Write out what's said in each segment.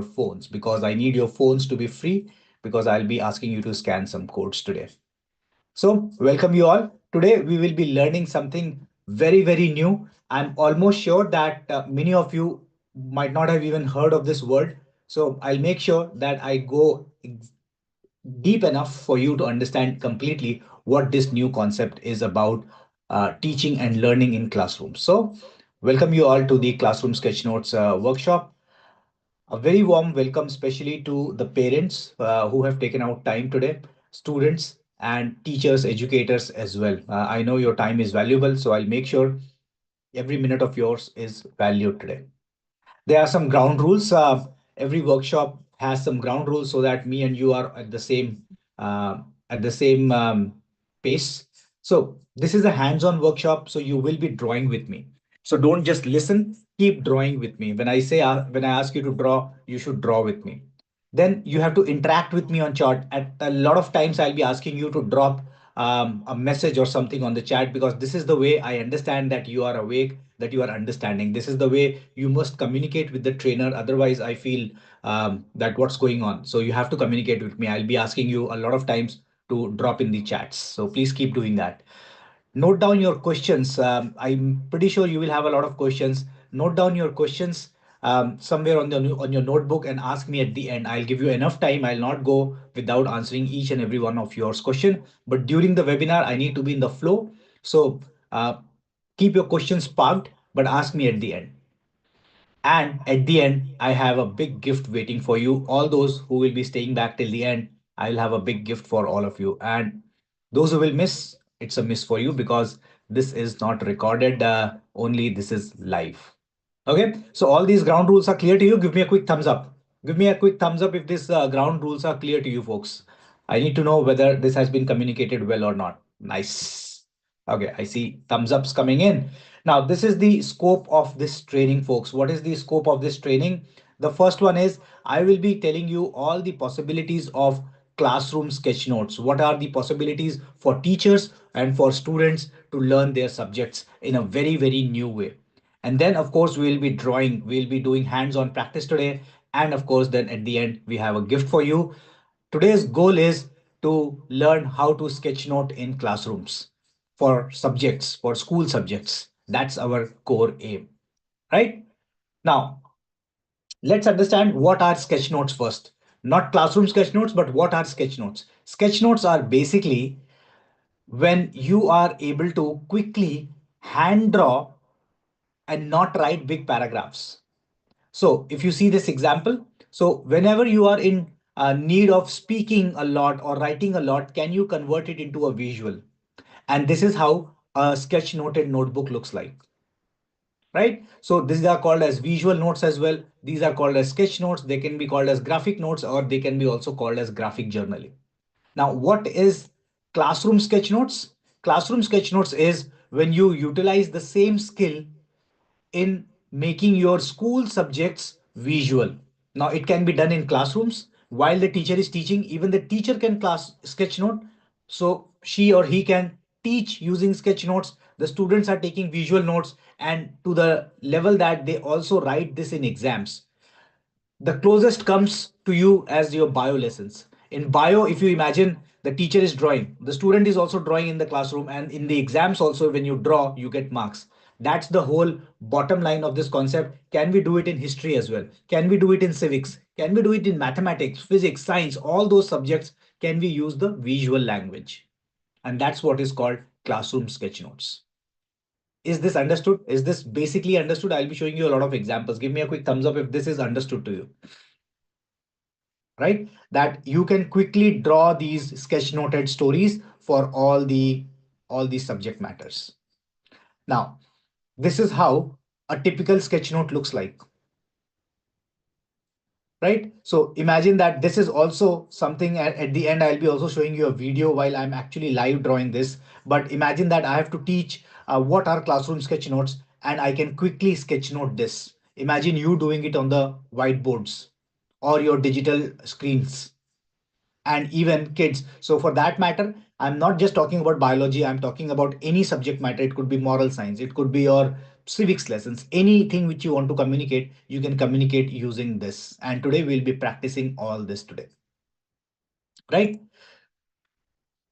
your phones, because I need your phones to be free, because I'll be asking you to scan some codes today. So welcome you all. Today we will be learning something very new. I'm almost sure that many of you might not have even heard of this word. So I'll make sure that I go deep enough for you to understand completely what this new concept is about, teaching and learning in classrooms. So welcome you all to the Classroom Sketch Notes workshop. A very warm welcome, especially to the parents who have taken out time today, students and teachers, educators as well. I know your time is valuable, so I'll make sure every minute of yours is valued today. There are some ground rules. Every workshop has some ground rules so that me and you are uh, at the same pace. So this is a hands-on workshop, so you will be drawing with me. So don't just listen, keep drawing with me. When I ask you to draw, you should draw with me. Then you have to interact with me on chat. At a lot of times, I'll be asking you to drop a message or something on the chat, because this is the way I understand that you are awake, that you are understanding. This is the way you must communicate with the trainer. Otherwise, I feel that what's going on. So you have to communicate with me. I'll be asking you a lot of times to drop in the chats. So please keep doing that. Note down your questions. I'm pretty sure you will have a lot of questions. Note down your questions somewhere on your notebook and ask me at the end. I'll give you enough time. I'll not go without answering each and every one of yours question. But during the webinar, I need to be in the flow. So uh, keep your questions parked, but ask me at the end. And at the end, I have a big gift waiting for you. All those who will be staying back till the end, I'll have a big gift for all of you. And those who will miss, it's a miss for you, because this is not recorded, only this is live. Okay, so all these ground rules are clear to you. Give me a quick thumbs up. Give me a quick thumbs up if these ground rules are clear to you, folks. I need to know whether this has been communicated well or not. Nice. Okay, I see thumbs ups coming in. Now, this is the scope of this training, folks. What is the scope of this training? The first one is I will be telling you all the possibilities of classroom sketch notes. What are the possibilities for teachers and for students to learn their subjects in a very new way? And then, of course, we'll be doing hands-on practice today. And of course, then at the end, we have a gift for you. Today's goal is to learn how to sketch note in classrooms for subjects, for school subjects. That's our core aim, right? Now, let's understand what are sketch notes first. Not classroom sketch notes, but what are sketch notes? Sketch notes are basically when you are able to quickly hand draw and not write big paragraphs. So if you see this example, so whenever you are in need of speaking a lot or writing a lot, can you convert it into a visual? And this is how a sketch noted notebook looks like, right? So these are called as visual notes as well. These are called as sketch notes. They can be called as graphic notes, or they can be also called as graphic journaling. Now, what is classroom sketch notes? Classroom sketch notes is when you utilize the same skill in making your school subjects visual. Now, it can be done in classrooms while the teacher is teaching. Even the teacher can class sketch note. So she or he can teach using sketch notes. The students are taking visual notes, and to the level that they also write this in exams. The closest comes to you as your bio lessons. In bio, if you imagine the teacher is drawing, the student is also drawing in the classroom, and in the exams also, when you draw, you get marks. That's the whole bottom line of this concept. Can we do it in history as well? Can we do it in civics? Can we do it in mathematics, physics, science? All those subjects, can we use the visual language? And that's what is called classroom sketch notes. Is this understood? Is this basically understood? I'll be showing you a lot of examples. Give me a quick thumbs up if this is understood to you, right? That you can quickly draw these sketch noted stories for all these subject matters. Now, this is how a typical sketch note looks like, right? So imagine that this is also something at the end, I'll be also showing you a video while I'm actually live drawing this. But imagine that I have to teach what are classroom sketch notes, and I can quickly sketch note this. Imagine you doing it on the whiteboards or your digital screens, and even kids. So for that matter, I'm not just talking about biology, I'm talking about any subject matter. It could be moral science, it could be your civics lessons, anything which you want to communicate, you can communicate using this. And today we'll be practicing all this today, right?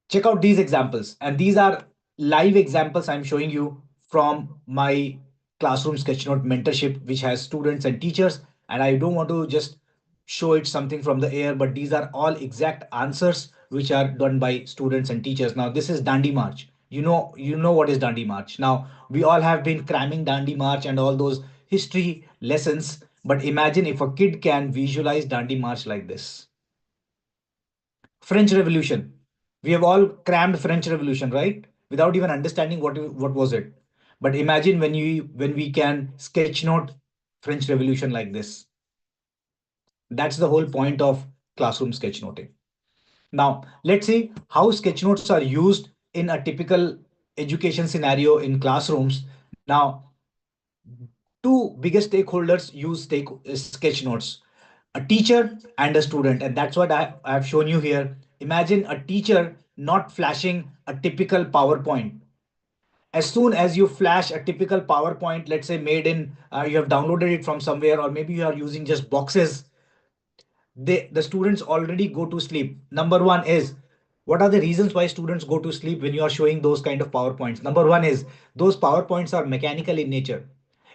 Check out these examples. And these are live examples I'm showing you from my classroom sketchnote mentorship, which has students and teachers. And I don't want to just show it something from the air, but these are all exact answers which are done by students and teachers. Now, this is Dandi March. You know what is Dandi March. Now, we all have been cramming Dandi March and all those history lessons. But imagine if a kid can visualize Dandi March like this. French Revolution. We have all crammed French Revolution, right? Without even understanding what was it. But imagine when we can sketch note French Revolution like this. That's the whole point of classroom sketchnoting. Now, let's see how sketchnotes are used in a typical education scenario in classrooms. Now, two biggest stakeholders use sketch notes, a teacher and a student, and that's what I have shown you here. Imagine a teacher not flashing a typical PowerPoint. As soon as you flash a typical PowerPoint, let's say made in you have downloaded it from somewhere, or maybe you are using just boxes, the students already go to sleep. Number one is, what are the reasons why students go to sleep when you are showing those kind of PowerPoints? Number one is those PowerPoints are mechanical in nature.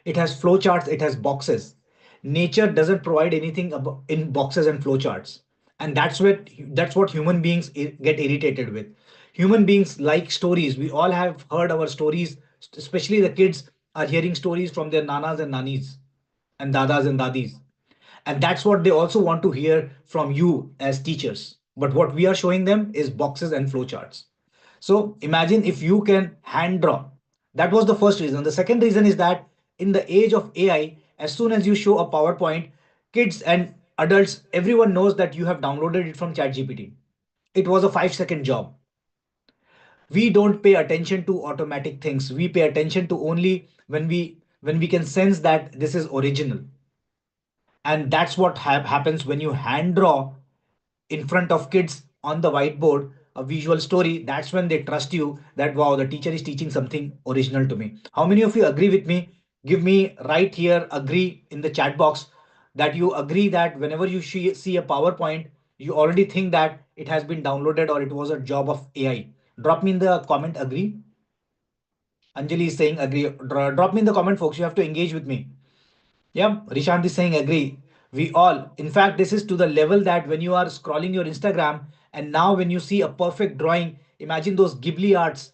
It has flowcharts, it has boxes. Nature doesn't provide anything in boxes and flowcharts. And that's what human beings get irritated with. Human beings like stories. We all have heard our stories, especially the kids are hearing stories from their nanas and nanis and dadas and dadis. And that's what they also want to hear from you as teachers. But what we are showing them is boxes and flowcharts. So imagine if you can hand draw. That was the first reason. The second reason is that in the age of AI, as soon as you show a PowerPoint, kids and adults, everyone knows that you have downloaded it from ChatGPT. It was a 5-second job. We don't pay attention to automatic things. We pay attention to only when we can sense that this is original. And that's what happens when you hand draw in front of kids on the whiteboard a visual story. That's when they trust you that wow, the teacher is teaching something original to me. How many of you agree with me? Give me right here agree in the chat box that you agree that whenever you see a PowerPoint, you already think that it has been downloaded or it was a job of AI. Drop me in the comment agree. Anjali is saying agree. Drop me in the comment, folks. You have to engage with me. Yeah, Rishant is saying agree. We all, in fact, this is to the level that when you are scrolling your Instagram and now when you see a perfect drawing, imagine those Ghibli arts.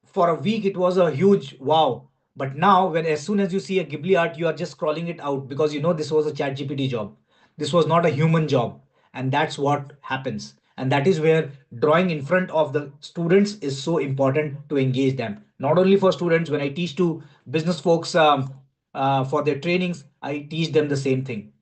For a week, it was a huge wow. But now, when as soon as you see a Ghibli art, you are just scrolling it out because you know this was a ChatGPT job. This was not a human job. And that's what happens. And that is where drawing in front of the students is so important to engage them. Not only for students, when I teach to business folks for their trainings, I teach them the same thing.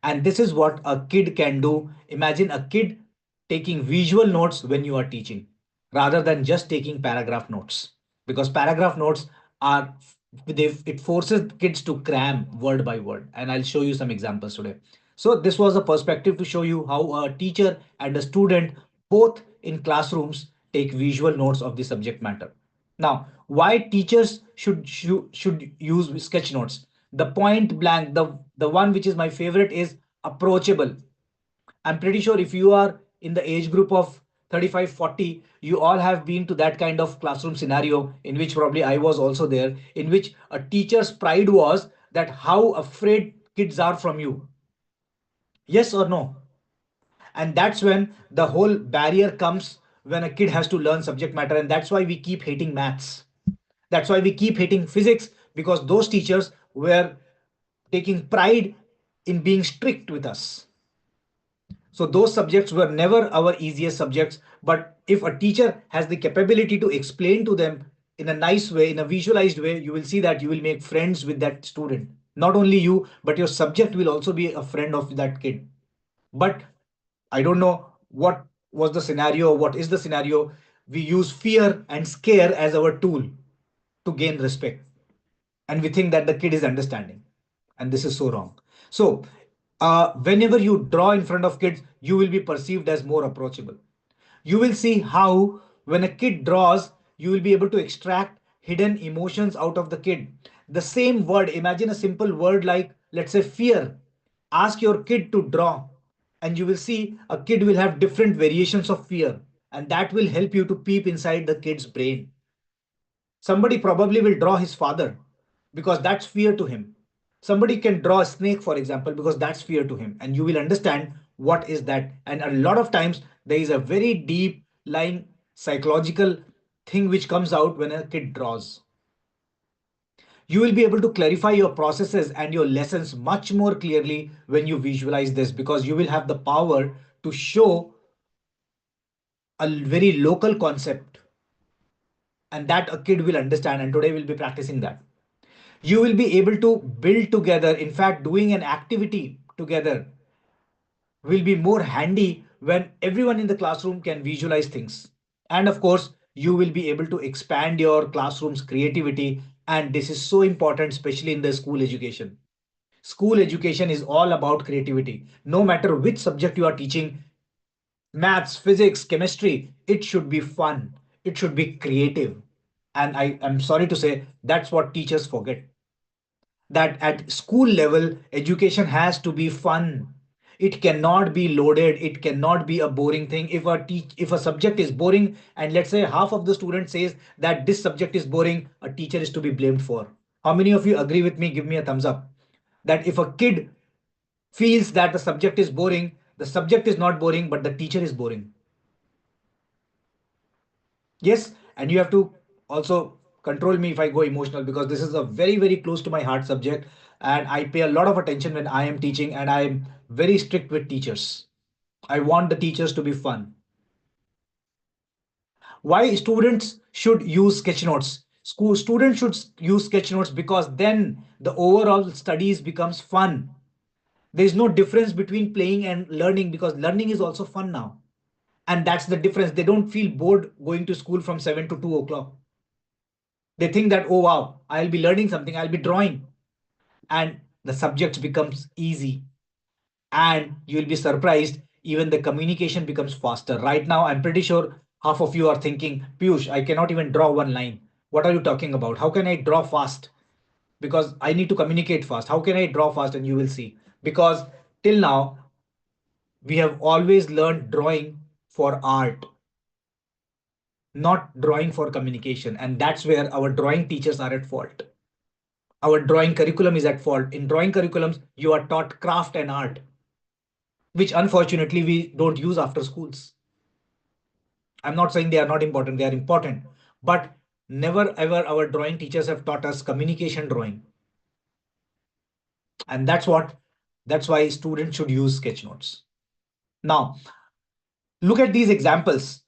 And this is what a kid can do. Imagine a kid taking visual notes when you are teaching rather than just taking paragraph notes, because paragraph notes are it forces kids to cram word by word, and I'll show you some examples today. So this was a perspective to show you how a teacher and a student both in classrooms take visual notes of the subject matter. Now, why teachers should use sketch notes? The point blank, the one which is my favorite is approachable. I'm pretty sure if you are in the age group of 35, 40, you all have been to that kind of classroom scenario in which probably I was also there, in which a teacher's pride was that how afraid kids are from you. Yes or no? And that's when the whole barrier comes when a kid has to learn subject matter. And that's why we keep hating maths. That's why we keep hating physics, because those teachers were taking pride in being strict with us. So those subjects were never our easiest subjects. But if a teacher has the capability to explain to them in a nice way, in a visualized way, you will see that you will make friends with that student. Not only you, but your subject will also be a friend of that kid. But I don't know what was the scenario, what is the scenario. We use fear and scare as our tool to gain respect. And we think that the kid is understanding. And this is so wrong. So, whenever you draw in front of kids, you will be perceived as more approachable. You will see how, when a kid draws, you will be able to extract hidden emotions out of the kid. The same word, imagine a simple word like, let's say, fear. Ask your kid to draw, and you will see a kid will have different variations of fear, and that will help you to peep inside the kid's brain. Somebody probably will draw his father because that's fear to him. Somebody can draw a snake, for example, because that's fear to him. And you will understand what is that. And a lot of times there is a very deep lying psychological thing which comes out when a kid draws. You will be able to clarify your processes and your lessons much more clearly when you visualize this, because you will have the power to show a very local concept, and that a kid will understand. And today we'll be practicing that. You will be able to build together. In fact, doing an activity together will be more handy when everyone in the classroom can visualize things. And of course, you will be able to expand your classroom's creativity. And this is so important, especially in the school education. School education is all about creativity. No matter which subject you are teaching, maths, physics, chemistry, it should be fun. It should be creative. And I am sorry to say, that's what teachers forget, that at school level education has to be fun. It cannot be loaded, it cannot be a boring thing. If a subject is boring, and let's say half of the student says that this subject is boring, a teacher is to be blamed for. How many of you agree with me? Give me a thumbs up. That if a kid feels that the subject is boring, the subject is not boring, but the teacher is boring. Yes, and you have to also control me if I go emotional, because this is a very, very close to my heart subject, and I pay a lot of attention when I am teaching, and I am very strict with teachers. I want the teachers to be fun. Why students should use sketch notes? School students should use sketch notes because then the overall studies becomes fun. There is no difference between playing and learning, because learning is also fun now. And that's the difference. They don't feel bored going to school from 7 to 2 o'clock. They think that, oh wow, I'll be learning something, I'll be drawing, and the subject becomes easy, and you'll be surprised, even the communication becomes faster. Right now I'm pretty sure half of you are thinking, Piyush, I cannot even draw one line. What are you talking about? How can I draw fast? Because I need to communicate fast. How can I draw fast? And you will see, because till now we have always learned drawing for art, not drawing for communication, and that's where our drawing teachers are at fault. Our drawing curriculum is at fault. In drawing curriculums, you are taught craft and art, which unfortunately we don't use after schools. I'm not saying they are not important, they are important. But never ever our drawing teachers have taught us communication drawing. And that's why students should use sketch notes. Now, look at these examples.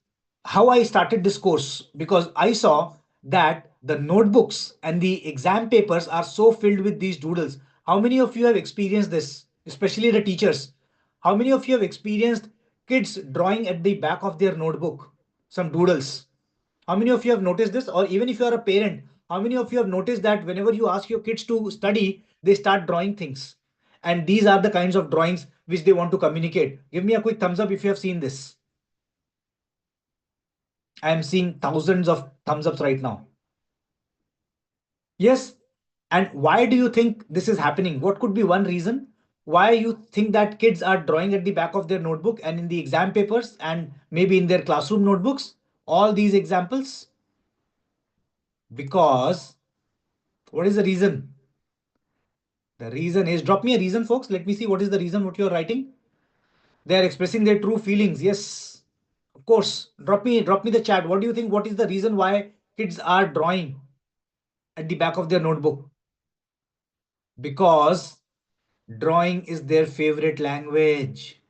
How I started this course, because I saw that the notebooks and the exam papers are so filled with these doodles. How many of you have experienced this, especially the teachers? How many of you have experienced kids drawing at the back of their notebook some doodles? How many of you have noticed this? Or even if you are a parent, how many of you have noticed that whenever you ask your kids to study, they start drawing things? And these are the kinds of drawings which they want to communicate. Give me a quick thumbs up if you have seen this. I am seeing thousands of thumbs ups right now. Yes. And why do you think this is happening? What could be one reason why you think that kids are drawing at the back of their notebook and in the exam papers and maybe in their classroom notebooks? All these examples? Because what is the reason? The reason is, drop me a reason, folks. Let me see what is the reason what you're writing. They are expressing their true feelings. Yes, of course. Drop me the chat. What do you think? What is the reason why kids are drawing at the back of their notebook? Because drawing is their favorite language.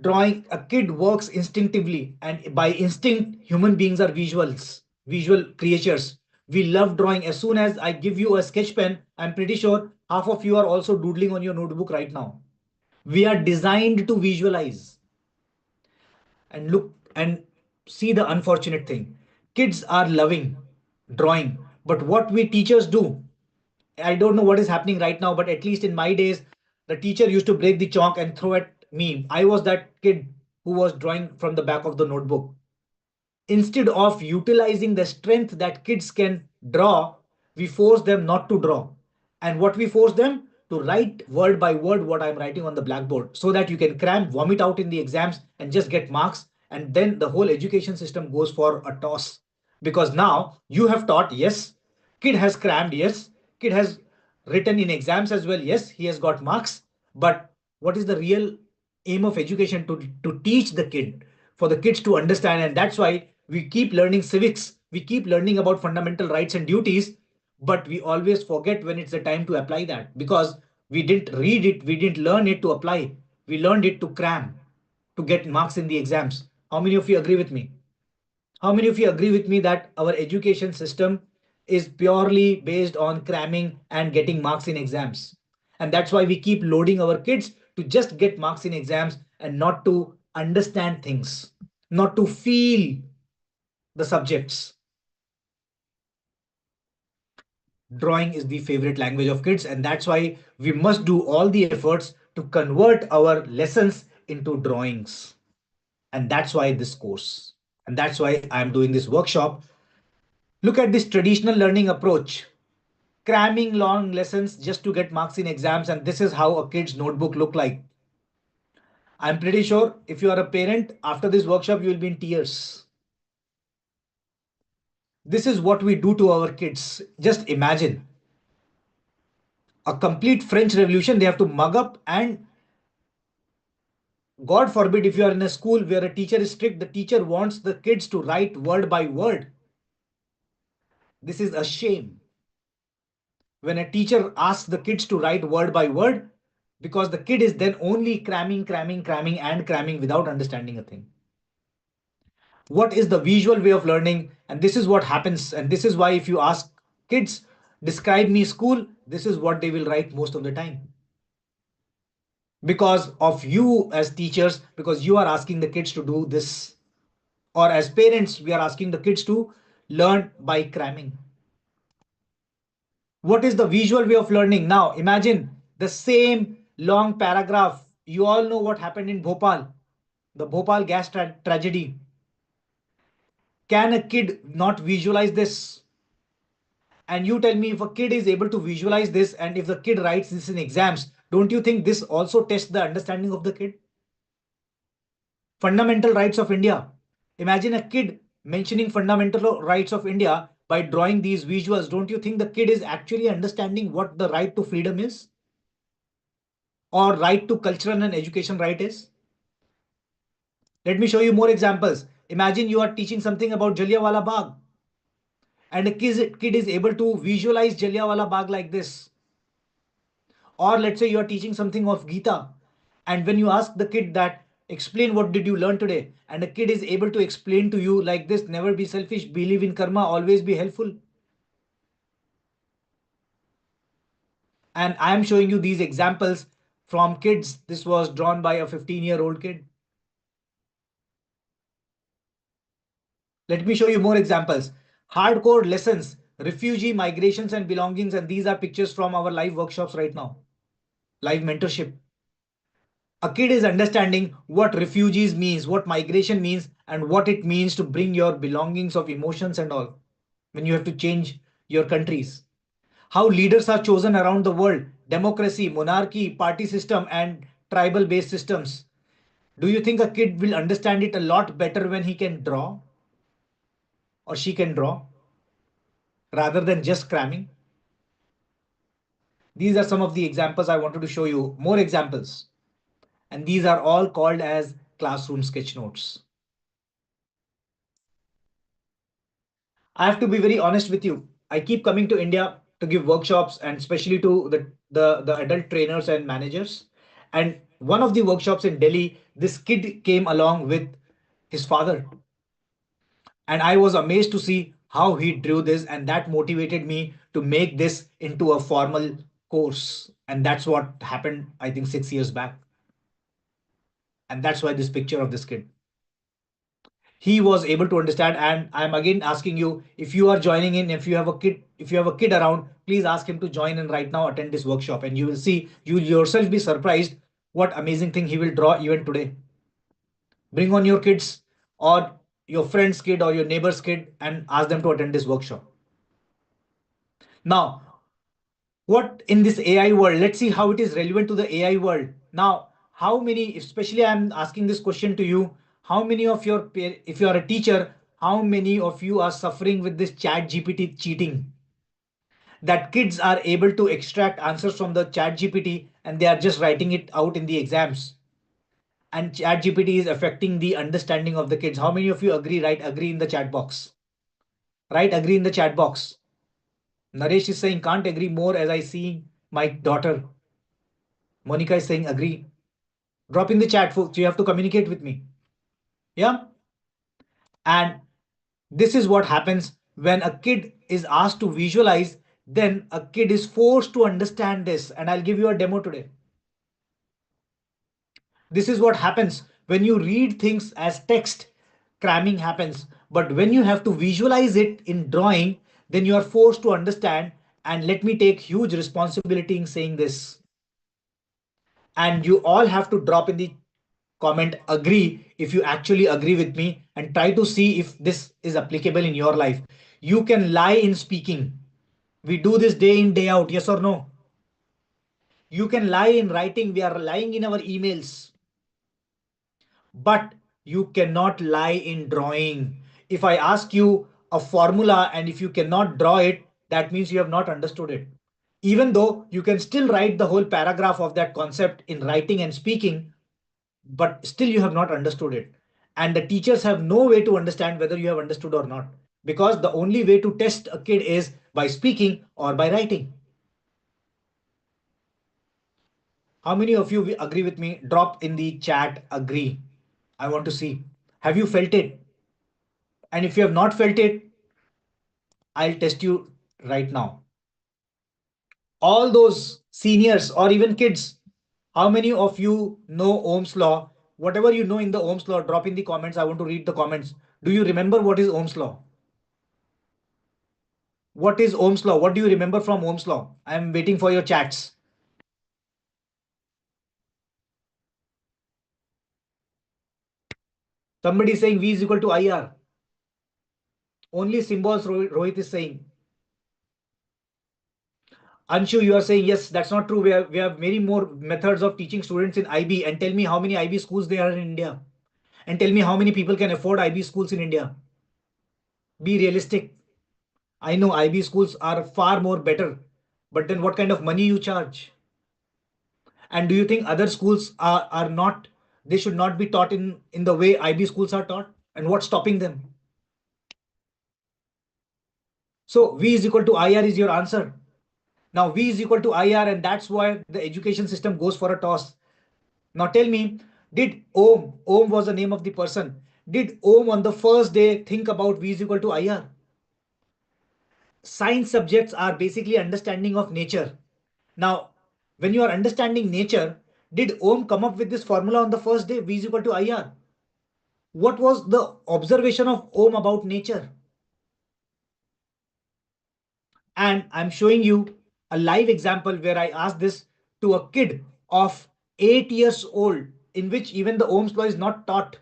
Drawing, a kid works instinctively, and by instinct, human beings are visual creatures. We love drawing. As soon as I give you a sketch pen, I'm pretty sure half of you are also doodling on your notebook right now. We are designed to visualize. And look and see the unfortunate thing. Kids are loving drawing, but what we teachers do, I don't know what is happening right now, but at least in my days, the teacher used to break the chalk and throw at me. I was that kid who was drawing from the back of the notebook. Instead of utilizing the strength that kids can draw, we force them not to draw. And what we force them to write word by word what I'm writing on the blackboard, so that you can cram, vomit out in the exams and just get marks. And then the whole education system goes for a toss. Because now you have taught, yes, kid has crammed, yes, kid has written in exams as well, yes, he has got marks. But what is the real aim of education? To teach the kid, for the kids to understand. And that's why we keep learning civics, we keep learning about fundamental rights and duties, but we always forget when it's the time to apply that, because we didn't read it, we didn't learn it to apply, we learned it to cram, to get marks in the exams. How many of you agree with me? How many of you agree with me that our education system is purely based on cramming and getting marks in exams? And that's why we keep loading our kids to just get marks in exams and not to understand things, not to feel the subjects. Drawing is the favorite language of kids, and that's why we must do all the efforts to convert our lessons into drawings. And that's why this course, and that's why I'm doing this workshop. Look at this traditional learning approach, cramming long lessons just to get marks in exams, and this is how a kid's notebook look like. I'm pretty sure if you are a parent, after this workshop you will be in tears. This is what we do to our kids. Just imagine a complete French revolution. They have to mug up, and God forbid, if you are in a school where a teacher is strict, the teacher wants the kids to write word by word. This is a shame. When a teacher asks the kids to write word by word, because the kid is then only cramming, cramming, cramming, and cramming without understanding a thing. What is the visual way of learning? And this is what happens. And this is why, if you ask kids, describe me school, this is what they will write most of the time. Because of you as teachers, because you are asking the kids to do this. Or as parents, we are asking the kids to learn by cramming. What is the visual way of learning? Now imagine the same long paragraph. You all know what happened in Bhopal, the Bhopal gas tragedy. Can a kid not visualize this? And you tell me, if a kid is able to visualize this and if the kid writes this in exams, don't you think this also tests the understanding of the kid? Fundamental rights of India. Imagine a kid mentioning fundamental rights of India by drawing these visuals. Don't you think the kid is actually understanding what the right to freedom is? Or right to cultural and education right is? Let me show you more examples. Imagine you are teaching something about Jallianwala Bagh, and a kid is able to visualize Jallianwala Bagh like this. Or let's say you are teaching something of Gita, and when you ask the kid that, explain what did you learn today, and a kid is able to explain to you like this: never be selfish, believe in karma, always be helpful. And I am showing you these examples from kids. This was drawn by a 15-year-old kid. Let me show you more examples. Hardcore lessons, refugee migrations and belongings. And these are pictures from our live workshops right now. Live mentorship. A kid is understanding what refugees means, what migration means, and what it means to bring your belongings of emotions and all when you have to change your countries. How leaders are chosen around the world, democracy, monarchy, party system, and tribal based systems. Do you think a kid will understand it a lot better when he can draw, or she can draw, rather than just cramming? These are some of the examples I wanted to show you. More examples. And these are all called as classroom sketch notes. I have to be very honest with you. I keep coming to India to give workshops, and especially to the adult trainers and managers. And one of the workshops in Delhi, this kid came along with his father. And I was amazed to see how he drew this, and that motivated me to make this into a formal course. And that's what happened, I think, 6 years back. And that's why this picture of this kid, he was able to understand. And I'm again asking you, if you are joining in, if you have a kid around, please ask him to join in right now, attend this workshop, and you will see, you will yourself be surprised what amazing thing he will draw even today. Bring on your kids, or your friend's kid or your neighbor's kid and ask them to attend this workshop. Now, what in this AI world, let's see how it is relevant to the AI world. Now, how many, especially I'm asking this question to you, how many of your, if you are a teacher, how many of you are suffering with this chat GPT cheating? That kids are able to extract answers from the chat GPT and they are just writing it out in the exams. And chat GPT is affecting the understanding of the kids. How many of you agree? Right, agree in the chat box. Right, agree in the chat box. Naresh is saying can't agree more as I see my daughter. Monica is saying agree. Drop in the chat, folks. You have to communicate with me. Yeah. And this is what happens when a kid is asked to visualize, then a kid is forced to understand this. And I'll give you a demo today. This is what happens when you read things as text, cramming happens. But when you have to visualize it in drawing, then you are forced to understand. And let me take huge responsibility in saying this. And you all have to drop in the comment agree if you actually agree with me and try to see if this is applicable in your life. You can lie in speaking. We do this day in, day out. Yes or no? You can lie in writing. We are lying in our emails. But you cannot lie in drawing. If I ask you a formula and if you cannot draw it, that means you have not understood it. Even though you can still write the whole paragraph of that concept in writing and speaking, but still you have not understood it. And the teachers have no way to understand whether you have understood or not, because the only way to test a kid is by speaking or by writing. How many of you agree with me? Drop in the chat agree. I want to see. Have you felt it? And if you have not felt it, I'll test you right now. All those seniors or even kids, how many of you know Ohm's law? Whatever you know in the Ohm's law, drop in the comments. I want to read the comments. Do you remember what is Ohm's law? What is Ohm's law? What do you remember from Ohm's law? I am waiting for your chats. Somebody is saying V is equal to IR. Only symbols, Rohit is saying. Anshu, you are saying yes, that's not true. We have many more methods of teaching students in IB. And tell me how many IB schools there are in India. And tell me how many people can afford IB schools in India. Be realistic. I know IB schools are far more better. But then what kind of money you charge? And do you think other schools are not, they should not be taught in the way IB schools are taught? And what's stopping them? So V is equal to IR is your answer. Now V is equal to IR, and that's why the education system goes for a toss. Now tell me, did Ohm was the name of the person, did Ohm on the first day think about V is equal to IR? Science subjects are basically understanding of nature. Now, when you are understanding nature, did Ohm come up with this formula on the first day, V is equal to IR? What was the observation of Ohm about nature? And I'm showing you a live example where I asked this to a kid of 8 years old, in which even the Ohm's law is not taught.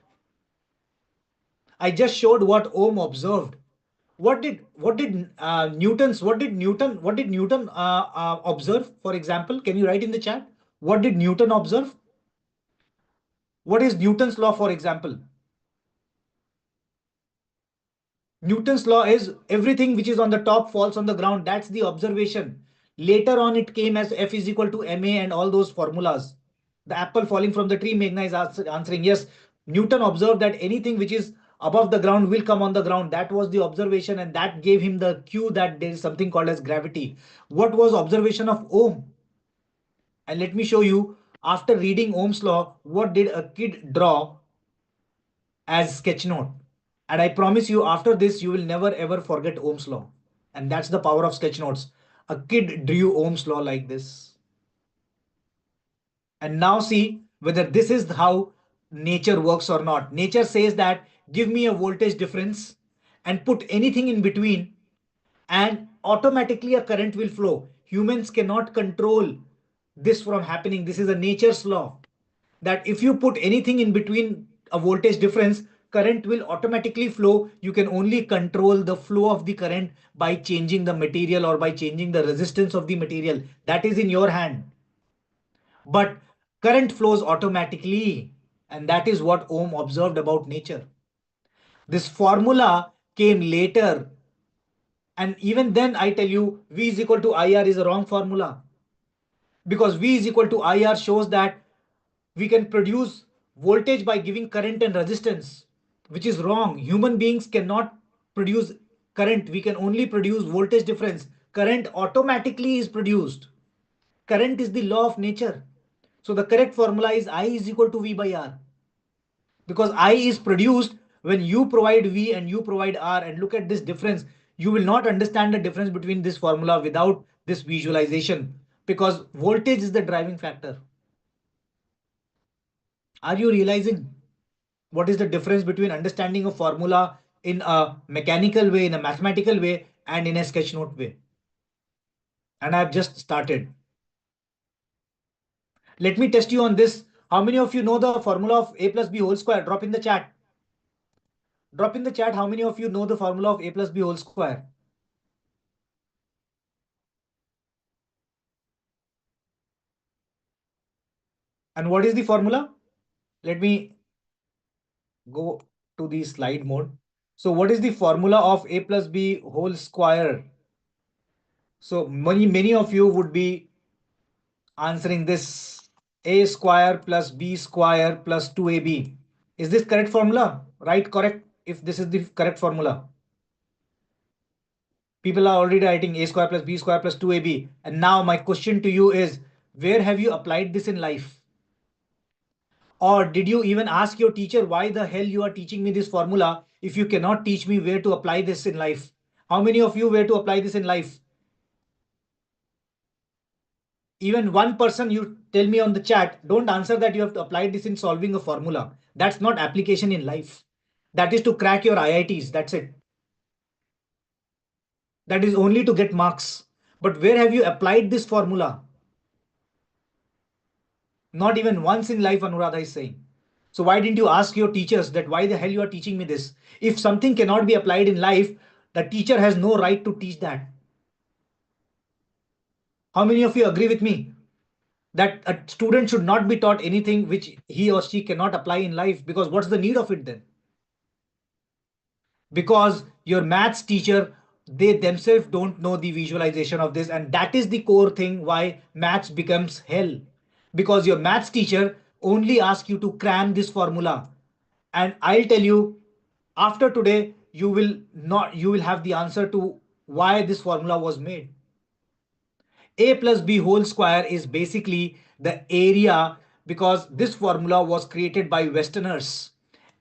I just showed what Ohm observed. What did Newton observe? For example, can you write in the chat? What did Newton observe? What is Newton's law, for example? Newton's law is everything which is on the top falls on the ground. That's the observation. Later on, it came as F is equal to ma and all those formulas. The apple falling from the tree, Meghna is answering yes. Newton observed that anything which is above the ground will come on the ground. That was the observation, and that gave him the cue that there is something called as gravity. What was observation of Ohm? And let me show you, after reading Ohm's law, what did a kid draw as sketch note? And I promise you, after this, you will never ever forget Ohm's law. And that's the power of sketch notes. A kid drew Ohm's law like this. And now see whether this is how nature works or not. Nature says that give me a voltage difference and put anything in between, and automatically a current will flow. Humans cannot control this from happening. This is a nature's law that if you put anything in between a voltage difference, current will automatically flow. You can only control the flow of the current by changing the material or by changing the resistance of the material. That is in your hand. But current flows automatically. And that is what Ohm observed about nature. This formula came later. And even then, I tell you, V is equal to IR is a wrong formula. Because V is equal to IR shows that we can produce voltage by giving current and resistance, which is wrong. Human beings cannot produce current. We can only produce voltage difference. Current automatically is produced. Current is the law of nature. So the correct formula is I is equal to V by R. Because I is produced when you provide V and you provide R. And look at this difference. You will not understand the difference between this formula without this visualization, because voltage is the driving factor. Are you realizing what is the difference between understanding a formula in a mechanical way, in a mathematical way, and in a sketch note way? And I've just started. Let me test you on this. How many of you know the formula of a plus b whole square? Drop in the chat. Drop in the chat how many of you know the formula of a plus b whole square? And what is the formula? Let me go to the slide mode. So what is the formula of a plus b whole square? So many of you would be answering this: a square plus b square plus 2ab. Is this correct formula? Right, correct. If this is the correct formula. People are already writing a square plus b square plus 2ab. And now my question to you is, where have you applied this in life? Or did you even ask your teacher, why the hell you are teaching me this formula if you cannot teach me where to apply this in life? How many of you where to apply this in life? Even one person you tell me on the chat, don't answer that you have to apply this in solving a formula. That's not application in life. That is to crack your IITs. That's it. That is only to get marks. But where have you applied this formula? Not even once in life, Anuradha is saying. So why didn't you ask your teachers that why the hell you are teaching me this? If something cannot be applied in life, the teacher has no right to teach that. How many of you agree with me that a student should not be taught anything which he or she cannot apply in life? Because what's the need of it then? Because your maths teacher, they themselves don't know the visualization of this, and that is the core thing why maths becomes hell. Because your maths teacher only asks you to cram this formula, and I'll tell you, after today you will have the answer to why this formula was made. A plus b whole square is basically the area, because this formula was created by Westerners.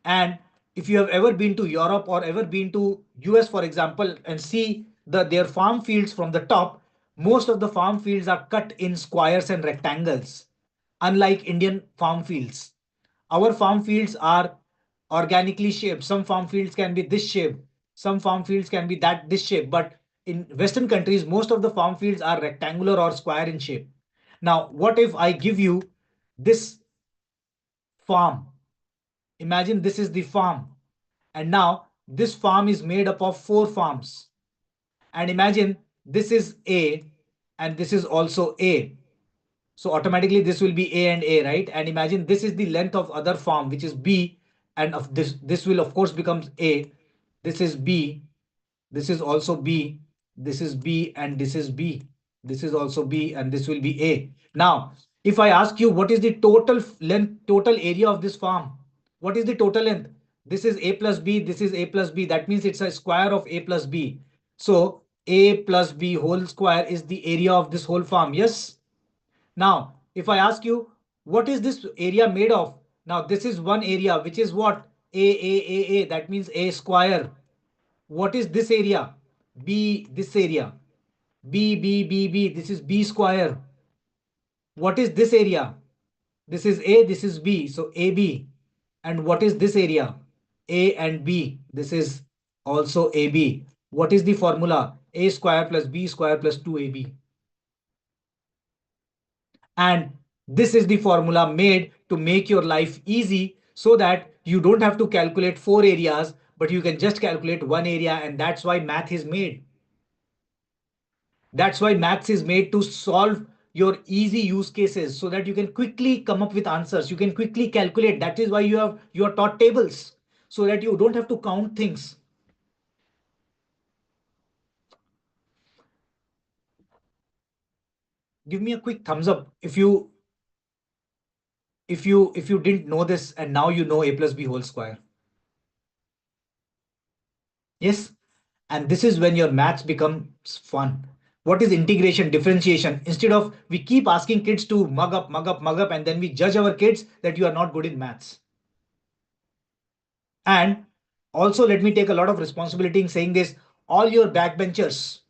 And if you have ever been to Europe or ever been to US, for example, and see their farm fields from the top, most of the farm fields are cut in squares and rectangles, unlike Indian farm fields. Our farm fields are organically shaped. Some farm fields can be this shape, some farm fields can be this shape, but in Western countries, most of the farm fields are rectangular or square in shape. Now, what if I give you this farm? Imagine this is the farm. And now this farm is made up of 4 farms. And imagine this is A and this is also A. So automatically this will be A and A, right? And imagine this is the length of other farm, which is B. And of this will of course becomes A. This is B. This is also B. This is B and this is B. This is also B and this will be A. Now, if I ask you what is the total length, total area of this farm? What is the total length? This is A plus B. This is A plus B. That means it's a square of A plus B. So A plus B whole square is the area of this whole farm. Yes. Now, if I ask you, what is this area made of? Now, this is one area, which is what? A. That means A square. What is this area? B, this area. B. This is B square. What is this area? This is A, this is B. So AB. And what is this area? A and B. This is also AB. What is the formula? A square plus B square plus 2AB. And this is the formula made to make your life easy. so that you don't have to calculate four areas, but you can just calculate one area. And that's why math is made. That's why maths is made to solve your easy use cases so that you can quickly come up with answers. You can quickly calculate. That is why you are taught tables so that you don't have to count things. Give me a quick thumbs up if you didn't know this and now you know a plus b whole square. Yes. And this is when your maths becomes fun. What is integration, differentiation? Instead of we keep asking kids to mug up, mug up, mug up, and then we judge our kids that you are not good in maths. And also, let me take a lot of responsibility in saying this. All your backbenchers,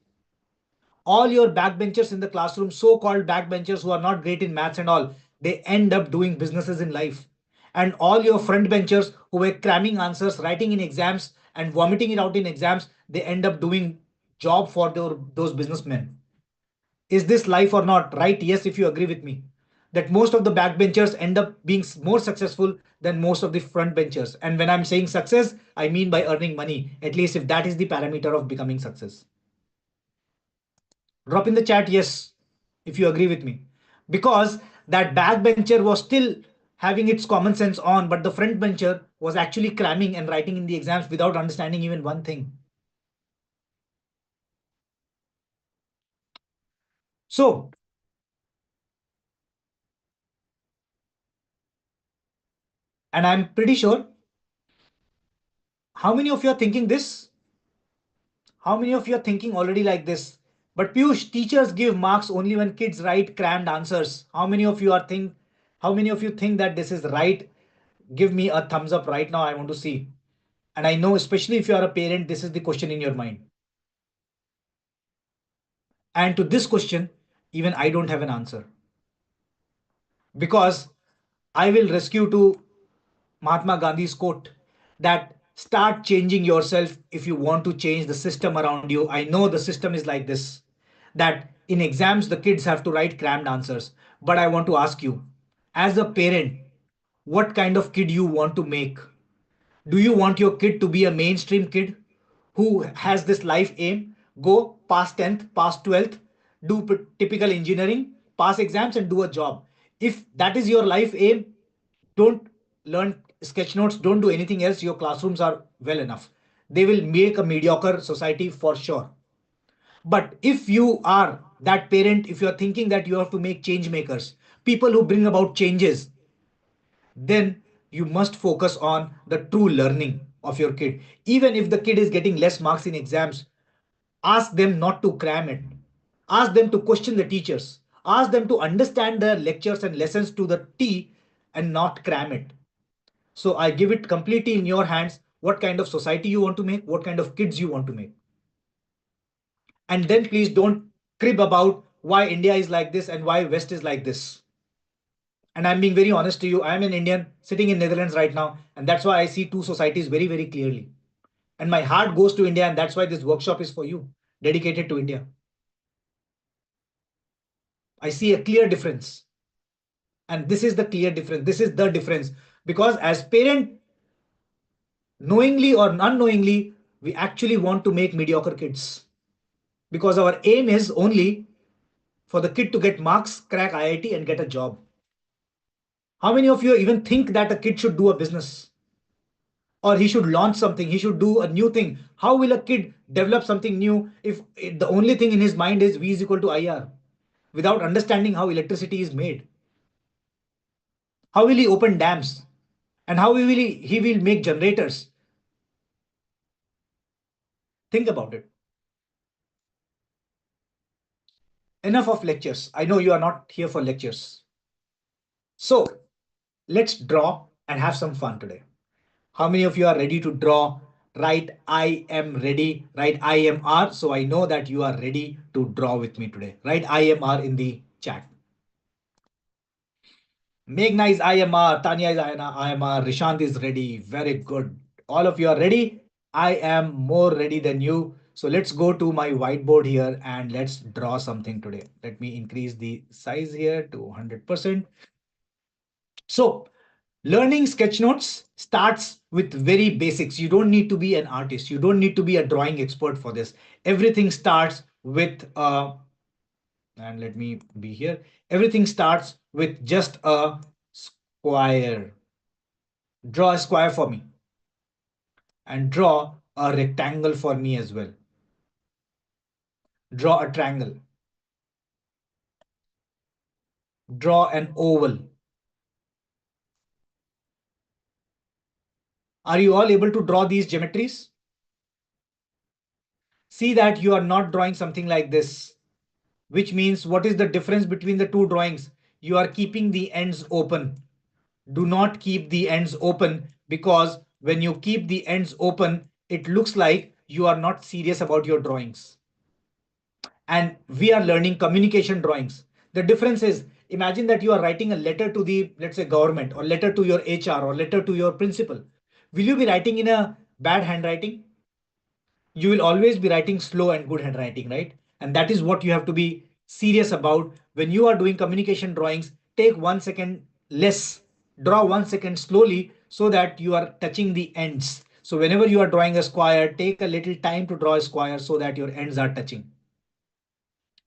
all your backbenchers in the classroom, so-called backbenchers who are not great in maths and all, they end up doing businesses in life. And all your frontbenchers who were cramming answers, writing in exams and vomiting it out in exams, they end up doing job for those businessmen. Is this life or not? Right? Yes, if you agree with me. That most of the backbenchers end up being more successful than most of the frontbenchers. And when I'm saying success, I mean by earning money, at least if that is the parameter of becoming success. Drop in the chat, yes, if you agree with me. Because that backbencher was still having its common sense on, but the frontbencher was actually cramming and writing in the exams without understanding even one thing. So, and I'm pretty sure, how many of you are thinking this? How many of you are thinking already like this? But Piyush, teachers give marks only when kids write crammed answers. How many of you think that this is right? Give me a thumbs up right now. I want to see. And I know, especially if you are a parent, this is the question in your mind. And to this question, even I don't have an answer. Because I will rescue to Mahatma Gandhi's quote that start changing yourself if you want to change the system around you. I know the system is like this, that in exams the kids have to write crammed answers. But I want to ask you, as a parent, what kind of kid you want to make? Do you want your kid to be a mainstream kid who has this life aim? Go pass 10th, pass 12th, do typical engineering, pass exams, and do a job. If that is your life aim, don't learn sketch notes, don't do anything else. Your classrooms are well enough. They will make a mediocre society for sure. But if you are that parent, if you are thinking that you have to make change makers, people who bring about changes, then you must focus on the true learning of your kid. Even if the kid is getting less marks in exams, ask them not to cram it. Ask them to question the teachers. Ask them to understand the lectures and lessons to the T and not cram it. So I give it completely in your hands what kind of society you want to make, what kind of kids you want to make. And then please don't crib about why India is like this and why West is like this. And I'm being very honest to you. I'm an Indian sitting in Netherlands right now, and that's why I see two societies very, very clearly. And my heart goes to India, and that's why this workshop is for you, dedicated to India. I see a clear difference. And this is the clear difference. This is the difference. Because as parent, knowingly or unknowingly, we actually want to make mediocre kids. Because our aim is only for the kid to get marks, crack IIT, and get a job. How many of you even think that a kid should do a business? Or he should launch something, he should do a new thing? How will a kid develop something new if the only thing in his mind is V is equal to IR without understanding how electricity is made? How will he open dams? And how he will make generators? Think about it. Enough of lectures. I know you are not here for lectures. So let's draw and have some fun today. How many of you are ready to draw? Write I am ready. Write I am R. So I know that you are ready to draw with me today. Write I am R in the chat. Meghna is I am R. Tanya is I am R. Rishant is ready. Very good. All of you are ready. I am more ready than you. So let's go to my whiteboard here and let's draw something today. Let me increase the size here to 100%. So Learning sketch notes starts with very basics. You don't need to be an artist. You don't need to be a drawing expert for this. Everything starts with and let me be here. Everything starts with just a square. Draw a square for me and draw a rectangle for me as well. Draw a triangle. Draw an oval. Are you all able to draw these geometries? See that you are not drawing something like this, which means what is the difference between the two drawings? You are keeping the ends open. Do not keep the ends open, because when you keep the ends open, it looks like you are not serious about your drawings. And we are learning communication drawings. The difference is, imagine that you are writing a letter to the, let's say, government, or letter to your HR, or letter to your principal. Will you be writing in a bad handwriting? You will always be writing slow and good handwriting, right? And that is what you have to be serious about when you are doing communication drawings. Take 1 second less, draw 1 second slowly, so that you are touching the ends. So whenever you are drawing a square, take a little time to draw a square so that your ends are touching.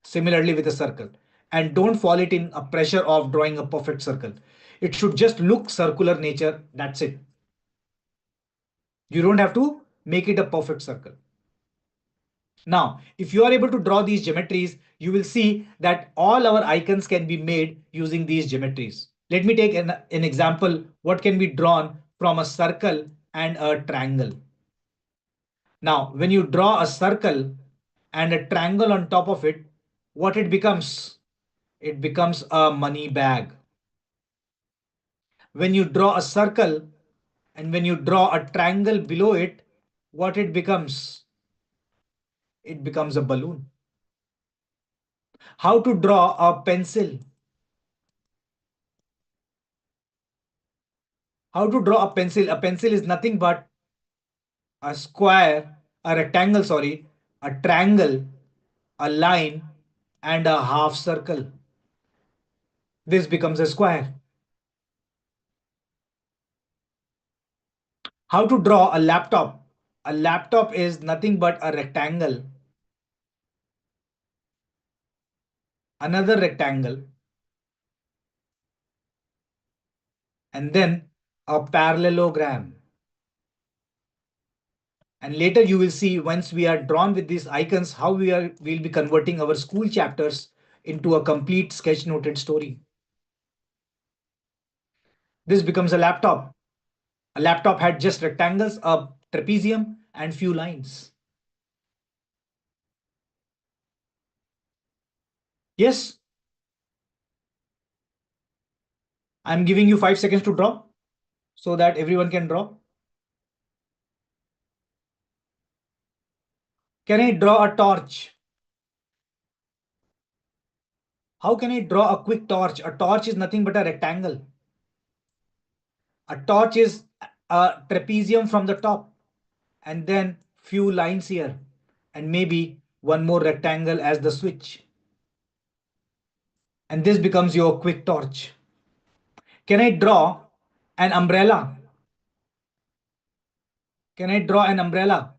Similarly with a circle. And don't fall it in a pressure of drawing a perfect circle. It should just look circular nature. That's it. You don't have to make it a perfect circle. Now, if you are able to draw these geometries, you will see that all our icons can be made using these geometries. Let me take an example. What can be drawn from a circle and a triangle? Now, when you draw a circle and a triangle on top of it, what it becomes? It becomes a money bag. When you draw a circle and when you draw a triangle below it, what it becomes? It becomes a balloon. How to draw a pencil? How to draw a pencil? A pencil is nothing but a square, a rectangle, sorry, a triangle, a line, and a half circle. This becomes a square. How to draw a laptop? A laptop is nothing but a rectangle, another rectangle, and then a parallelogram. And later you will see, once we are drawn with these icons, how we'll be converting our school chapters into a complete sketch noted story. This becomes a laptop. A laptop had just rectangles, a trapezium, and few lines. Yes, I'm giving you 5 seconds to draw so that everyone can draw. Can I draw a torch? How can I draw a quick torch? A torch is nothing but a rectangle. A torch is a trapezium from the top, and then few lines here, and maybe one more rectangle as the switch. And this becomes your quick torch. Can I draw an umbrella? Can I draw an umbrella?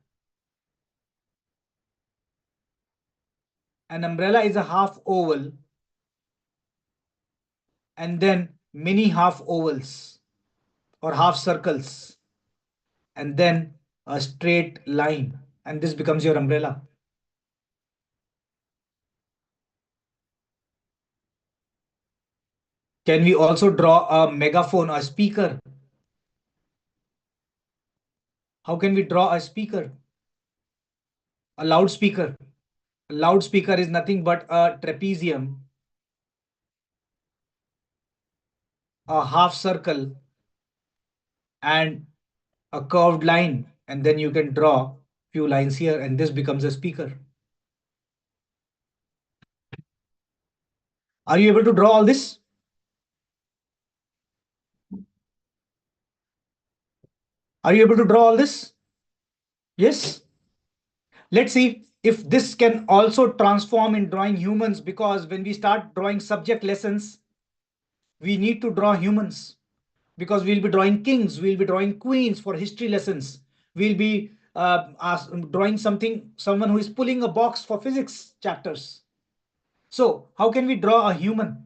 An umbrella is a half oval and then many half ovals or half circles and then a straight line, and this becomes your umbrella. Can we also draw a megaphone, a speaker? How can we draw a speaker? A loudspeaker. A loudspeaker is nothing but a trapezium, a half circle, and a curved line, and then you can draw few lines here, and this becomes a speaker. Are you able to draw all this? Are you able to draw all this? Yes. Let's see if this can also transform in drawing humans, because when we start drawing subject lessons, we need to draw humans. because we'll be drawing kings, we'll be drawing queens for history lessons, we'll be drawing someone who is pulling a box for physics chapters. So how can we draw a human?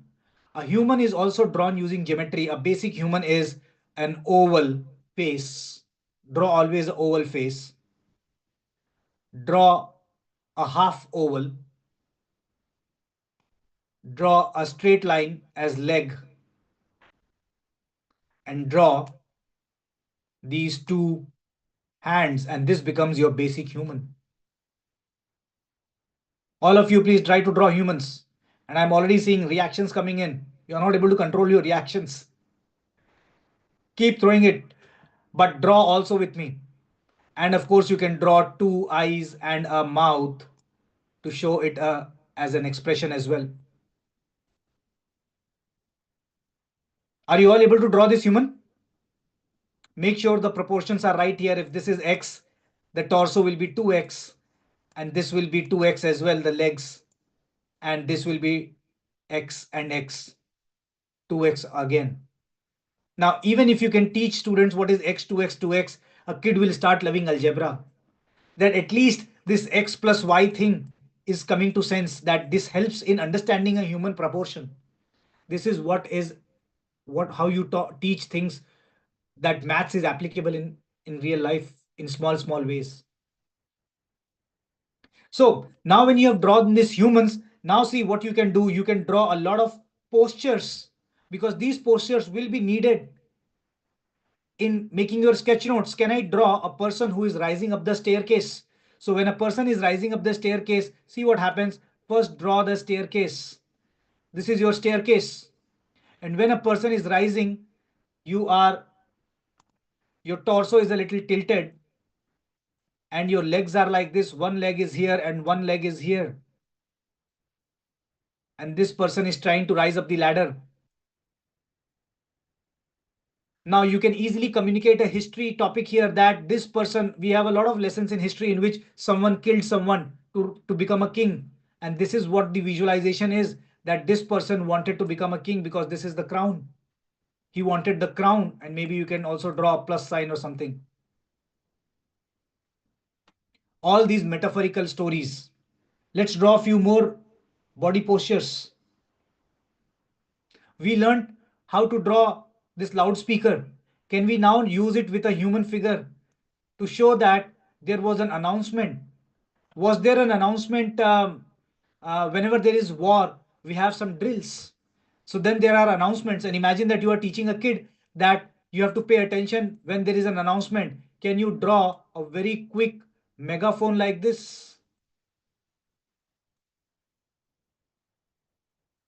A human is also drawn using geometry. A basic human is an oval face. Draw always an oval face. Draw a half oval. Draw a straight line as leg, and draw these two hands, and this becomes your basic human. All of you, please try to draw humans. And I'm already seeing reactions coming in. You're not able to control your reactions. Keep throwing it, but draw also with me. And of course, you can draw two eyes and a mouth to show it as an expression as well. Are you all able to draw this human? Make sure the proportions are right here. If this is X, the torso will be 2X, and this will be 2X as well, the legs, and this will be X and X, 2X again. Now, even if you can teach students what is X, 2X, 2X, a kid will start loving algebra. That at least this X plus Y thing is coming to sense, that this helps in understanding a human proportion. This is what how you teach things, that maths is applicable in real life in small ways. So now when you have drawn these humans, now see what you can do. You can draw a lot of postures, because these postures will be needed in making your sketch notes. Can I draw a person who is rising up the staircase? So when a person is rising up the staircase, see what happens. First draw the staircase. This is your staircase. And when a person is rising, you are your torso is a little tilted, and your legs are like this. One leg is here and one leg is here. And this person is trying to rise up the ladder. Now you can easily communicate a history topic here, that this person, we have a lot of lessons in history in which someone killed someone to become a king. And this is what the visualization is, that this person wanted to become a king because this is the crown. He wanted the crown, and maybe you can also draw a plus sign or something. All these metaphorical stories. Let's draw a few more body postures. We learned how to draw this loudspeaker. Can we now use it with a human figure to show that there was an announcement? Was there an announcement? Whenever there is war, we have some drills. So then there are announcements, and imagine that you are teaching a kid that you have to pay attention when there is an announcement. Can you draw a very quick megaphone like this?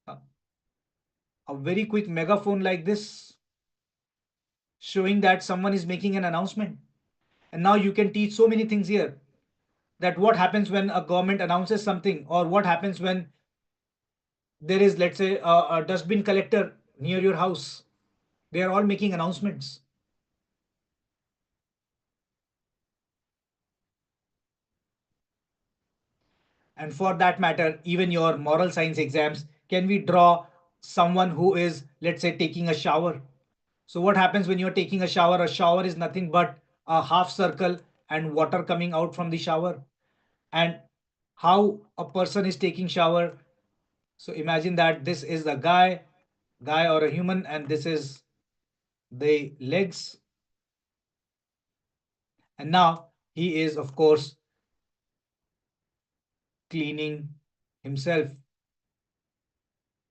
A a very quick megaphone like this, showing that someone is making an announcement. And now you can teach so many things here, that what happens when a government announces something, or what happens when there is, let's say, a dustbin collector near your house. They are all making announcements. And for that matter, even your moral science exams, can we draw someone who is, let's say, taking a shower? So what happens when you're taking a shower? A shower is nothing but a half circle and water coming out from the shower. And how a person is taking shower. So imagine that this is the guy or a human, and this is the legs. And now he is, of course, cleaning himself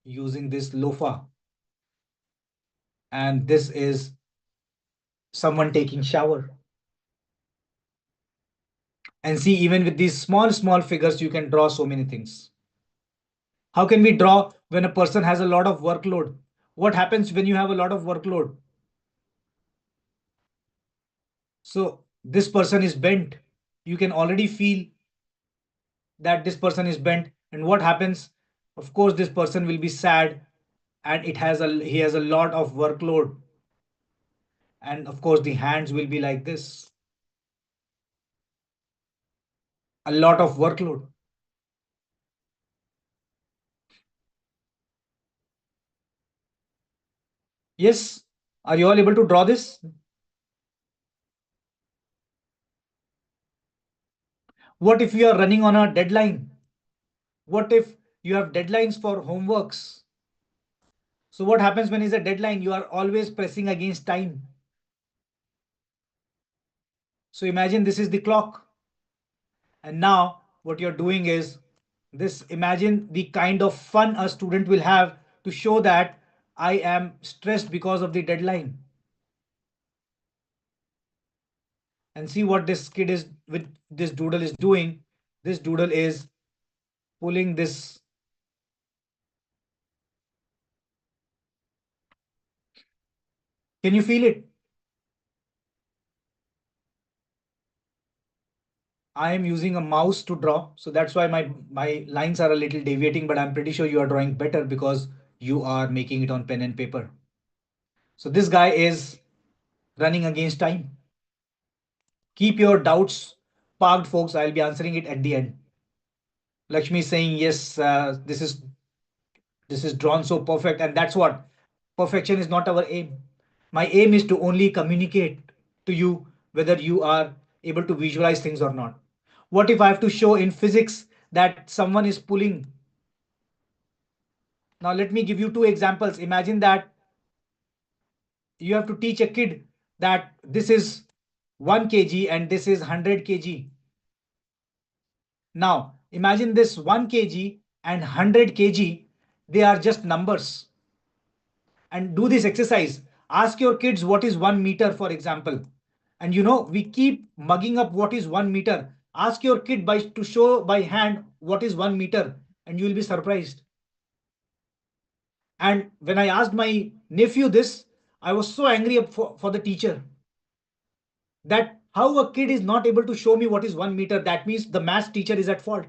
using this loofah. And this is someone taking shower. And see, even with these small figures, you can draw so many things. How can we draw when a person has a lot of workload? What happens when you have a lot of workload? So this person is bent. You can already feel that this person is bent. And what happens? Of course, this person will be sad, and he has a lot of workload. And of course, the hands will be like this. A lot of workload. Yes, Are you all able to draw this? What if you are running on a deadline? What if you have deadlines for homeworks? So what happens when is a deadline? You are always pressing against time. So imagine this is the clock. And now what you're doing is this, imagine the kind of fun a student will have to show that I am stressed because of the deadline. And see what this kid is with this doodle is doing. This doodle is pulling this. Can you feel it? I am using a mouse to draw, so that's why my lines are a little deviating, but I'm pretty sure you are drawing better because you are making it on pen and paper. So this guy is running against time. Keep your doubts parked, folks. I'll be answering it at the end. Lakshmi is saying yes. This is drawn so perfect, and that's what perfection is not our aim. My aim is to only communicate to you whether you are able to visualize things or not. What if I have to show in physics that someone is pulling? Now, let me give you two examples. Imagine that you have to teach a kid that this is 1 kg and this is 100 kg. Now, imagine this 1 kg and 100 kg, they are just numbers. And do this exercise. Ask your kids what is 1 meter, for example. And we keep mugging up what is 1 meter. Ask your kid to show by hand what is 1 meter, and you will be surprised. And when I asked my nephew this, I was so angry for the teacher that how a kid is not able to show me what is 1 meter. That means the math teacher is at fault.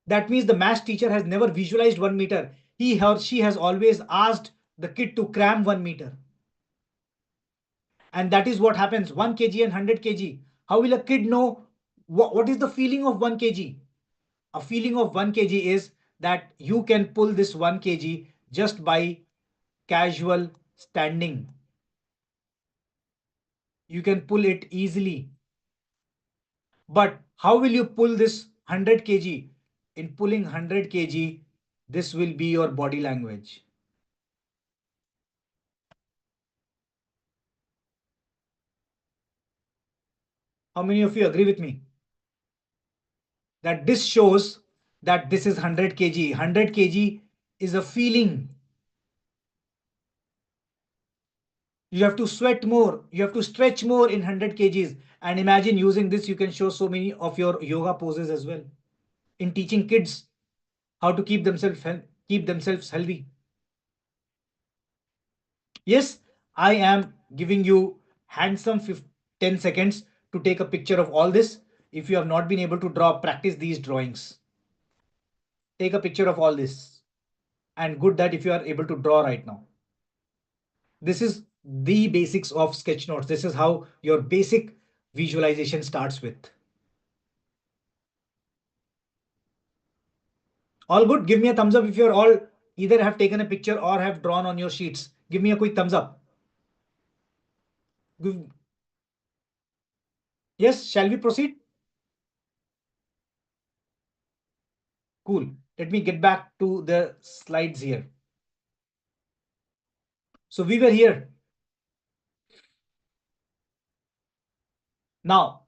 That means the math teacher has never visualized 1 meter. He or she has always asked the kid to cram 1 meter. And that is what happens 1 kg and 100 kg. How will a kid know what is the feeling of 1 kg? A feeling of 1 kg is that you can pull this 1 kg just by casual standing. You can pull it easily. But how will you pull this 100 kg? In pulling 100 kg, this will be your body language. How many of you agree with me? That this shows that this is 100 kg. 100 kg is a feeling. You have to sweat more. You have to stretch more in 100 kgs. And imagine using this, you can show so many of your yoga poses as well. In teaching kids how to keep themselves healthy. Yes, I am giving you handsome 10 seconds to take a picture of all this. If you have not been able to draw, practice these drawings. Take a picture of all this. And good that if you are able to draw right now. This is the basics of sketch notes. This is how your basic visualization starts with. All good? Give me a thumbs up if you're all either have taken a picture or have drawn on your sheets. Give me a quick thumbs up. Yes, shall we proceed? Cool. Let me get back to the slides here. So we were here. Now,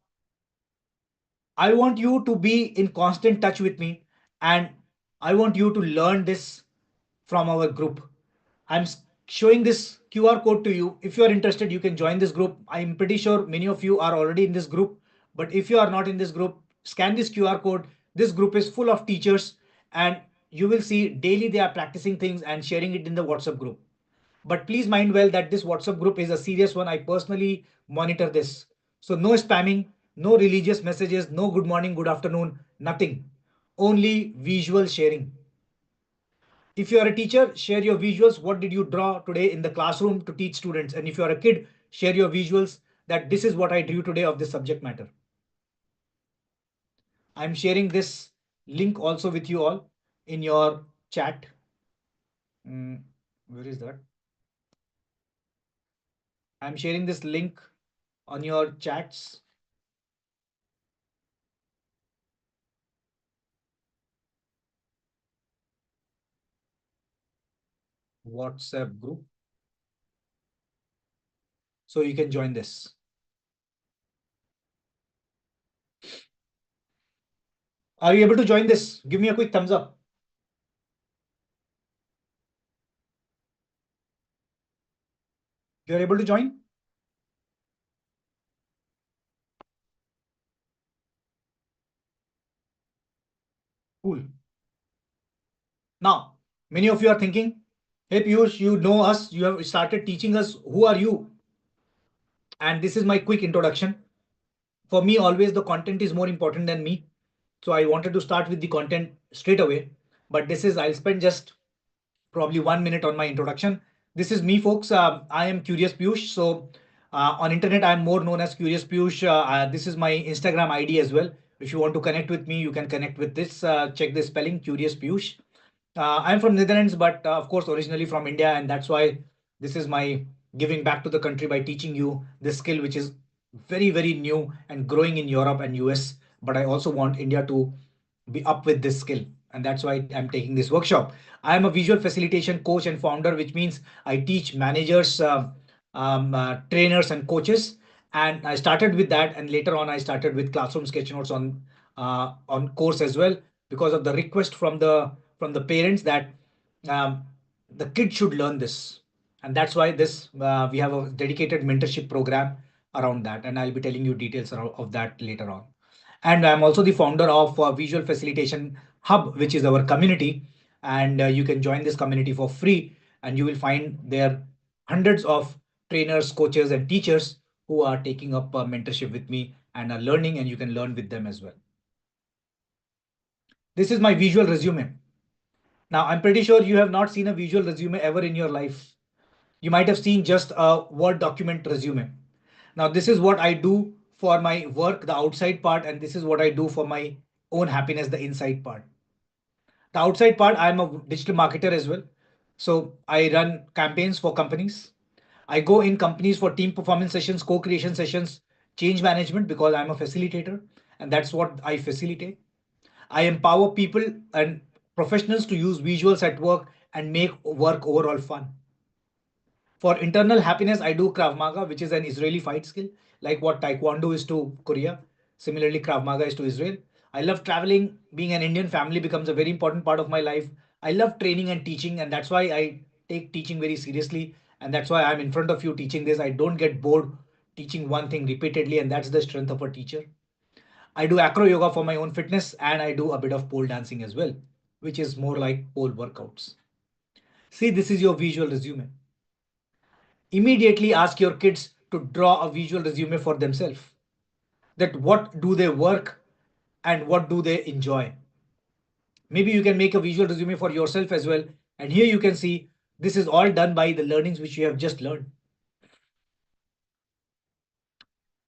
I want you to be in constant touch with me and I want you to learn this from our group. I'm showing this QR code to you. If you are interested, you can join this group. I'm pretty sure many of you are already in this group. But if you are not in this group, scan this QR code. This group is full of teachers and you will see daily they are practicing things and sharing it in the WhatsApp group. But please mind well that this WhatsApp group is a serious one. I personally monitor this. So no spamming, no religious messages, no good morning, good afternoon, nothing. Only visual sharing. If you are a teacher, share your visuals. What did you draw today in the classroom to teach students? And if you are a kid, share your visuals that this is what I drew today of this subject matter. I'm sharing this link also with you all in your chat. Where is that? I'm sharing this link on your chats. WhatsApp group. So you can join this. Are you able to join this? Give me a quick thumbs up. You're able to join? Cool. Now, many of you are thinking, hey Piyush, you know us, you have started teaching us. Who are you? And this is my quick introduction. For me, always the content is more important than me. So I wanted to start with the content straight away. But this is, I'll spend just probably 1 minute on my introduction. This is me, folks. I am Curious Piyush. So on internet, I'm more known as Curious Piyush. This is my Instagram ID as well. If you want to connect with me, you can connect with this. Check the spelling, Curious Piyush. I'm from Netherlands, but of course, originally from India, and that's why this is my giving back to the country by teaching you this skill, which is very, very new and growing in Europe and US. But I also want India to be up with this skill, and that's why I'm taking this workshop. I am a visual facilitation coach and founder, which means I teach managers, trainers, and coaches. And I started with that, and later on, I started with classroom sketch notes on course as well because of the request from the parents that um, the kids should learn this, and that's why this we have a dedicated mentorship program around that, and I'll be telling you details of that later on. And I'm also the founder of Visual Facilitation Hub, which is our community, and you can join this community for free, and you will find there hundreds of trainers, coaches, and teachers who are taking up mentorship with me and are learning, and you can learn with them as well. This is my visual resume. Now, I'm pretty sure you have not seen a visual resume ever in your life. You might have seen just a Word document resume. Now, this is what I do for my work, the outside part, and this is what I do for my own happiness, the inside part. The outside part, I'm a digital marketer as well. So I run campaigns for companies. I go in companies for team performance sessions, co creation sessions, change management because I'm a facilitator, and that's what I facilitate. I empower people and professionals to use visuals at work and make work overall fun. For internal happiness, I do Krav Maga, which is an Israeli fight skill, like what Taekwondo is to Korea. Similarly, Krav Maga is to Israel. I love traveling. Being an Indian family becomes a very important part of my life. I love training and teaching, and that's why I take teaching very seriously. And that's why I'm in front of you teaching this. I don't get bored teaching one thing repeatedly, and that's the strength of a teacher. I do acro yoga for my own fitness, and I do a bit of pole dancing as well, which is more like pole workouts. See, this is your visual resume. Immediately ask your kids to draw a visual resume for themselves. That what do they work and what do they enjoy. Maybe you can make a visual resume for yourself as well. And here you can see this is all done by the learnings which you have just learned.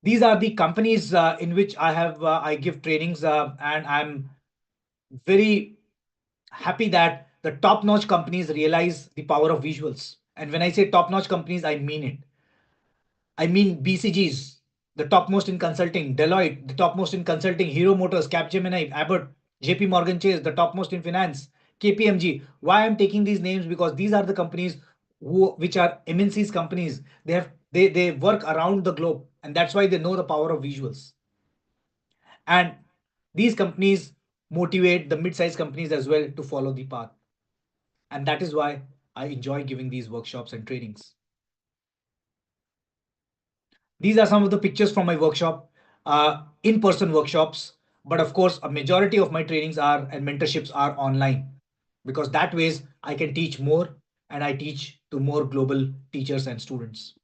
These are the companies in which I give trainings, and I'm very happy that the top notch companies realize the power of visuals. And when I say top notch companies, I mean it. I mean BCGs, the topmost in consulting, Deloitte, the topmost in consulting, Hero Motors, Capgemini, Abbott, JP Morgan Chase, the topmost in finance, KPMG. Why I'm taking these names? Because these are the companies which are MNCs companies. They work around the globe, and that's why they know the power of visuals. And these companies motivate the mid-sized companies as well to follow the path. And that is why I enjoy giving these workshops and trainings. These are some of the pictures from my workshop, in-person workshops. But of course, a majority of my trainings are and mentorships are online because that ways I can teach more and I teach to more global teachers and students.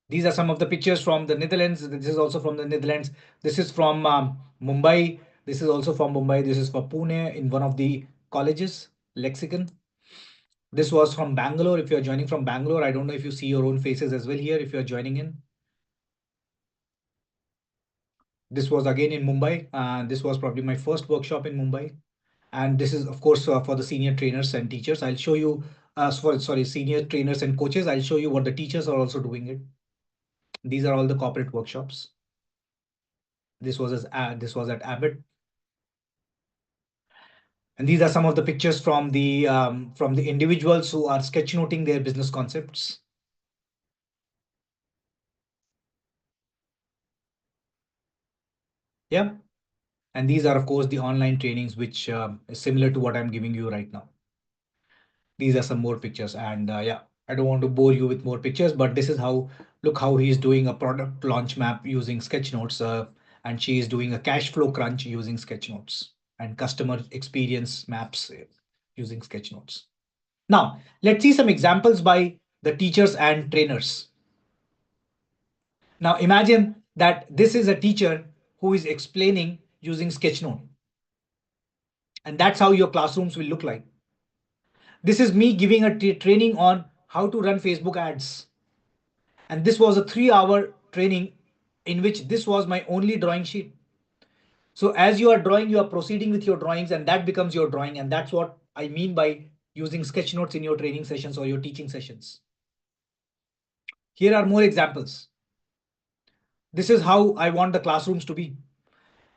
These are some of the pictures from the Netherlands. This is also from the Netherlands. This is from Mumbai. This is also from Mumbai. This is for Pune in one of the colleges, Lexicon. This was from Bangalore. If you're joining from Bangalore, I don't know if you see your own faces as well here if you're joining in. This was again in Mumbai. This was probably my first workshop in Mumbai. And this is, of course, for the senior trainers and teachers. I'll show you, senior trainers and coaches. I'll show you what the teachers are also doing it. These are all the corporate workshops. This was at Abbott, and these are some of the pictures from the individuals who are sketchnoting their business concepts. Yeah, and these are of course the online trainings, which is similar to what I'm giving you right now. These are some more pictures, and yeah, I don't want to bore you with more pictures, but this is how, look how he's doing a product launch map using sketchnotes, and she is doing a cash flow crunch using sketchnotes, and customer experience maps using sketchnotes. Now let's see some examples by the teachers and trainers. Now imagine that this is a teacher who is explaining using sketchnote, and that's how your classrooms will look like. This is me giving a training on how to run Facebook ads. And this was a 3 hour training in which this was my only drawing sheet. So as you are drawing, you are proceeding with your drawings, and that becomes your drawing. And that's what I mean by using sketch notes in your training sessions or your teaching sessions. Here are more examples. This is how I want the classrooms to be.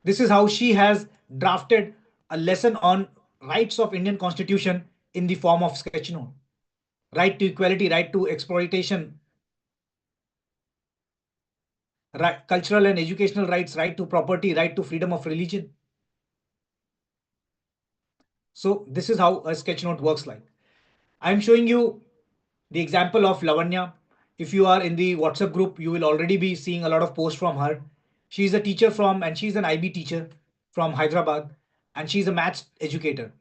This is how she has drafted a lesson on rights of Indian Constitution in the form of sketch note. Right to equality, right to exploitation, right, cultural and educational rights, right to property, right to freedom of religion. So this is how a sketch note works like. I'm showing you the example of Lavanya. If you are in the WhatsApp group, you will already be seeing a lot of posts from her. She's a teacher and she's an IB teacher from Hyderabad, and she's a maths educator.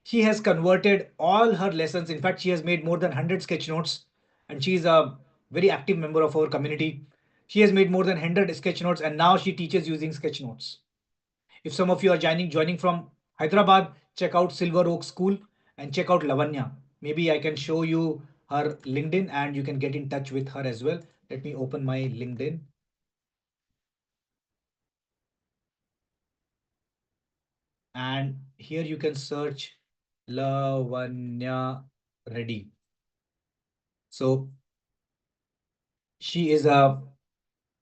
She has converted all her lessons. In fact, she has made more than 100 sketch notes, and she's a very active member of our community. She has made more than 100 sketch notes, and now she teaches using sketch notes. If some of you are joining from Hyderabad, check out Silver Oak School and check out Lavanya. Maybe I can show you her LinkedIn and you can get in touch with her as well. Let me open my LinkedIn. And here you can search Lavanya Reddy. So she is a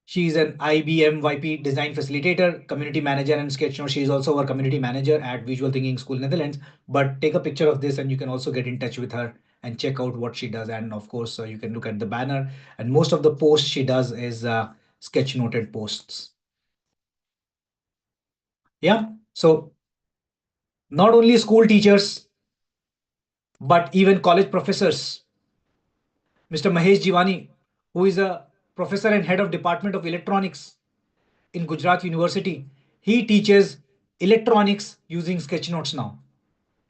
She is an IBM YP design facilitator, community manager, and sketch. She is also our community manager at Visual Thinking School, Netherlands. But take a picture of this and you can also get in touch with her and check out what she does. And of course, you can look at the banner. And most of the posts she does is sketch noted posts. Yeah. So not only school teachers, but even college professors. Mr. Mahesh Jivani, who is a professor and head of Department of Electronics in Gujarat University. He teaches electronics using sketchnotes now.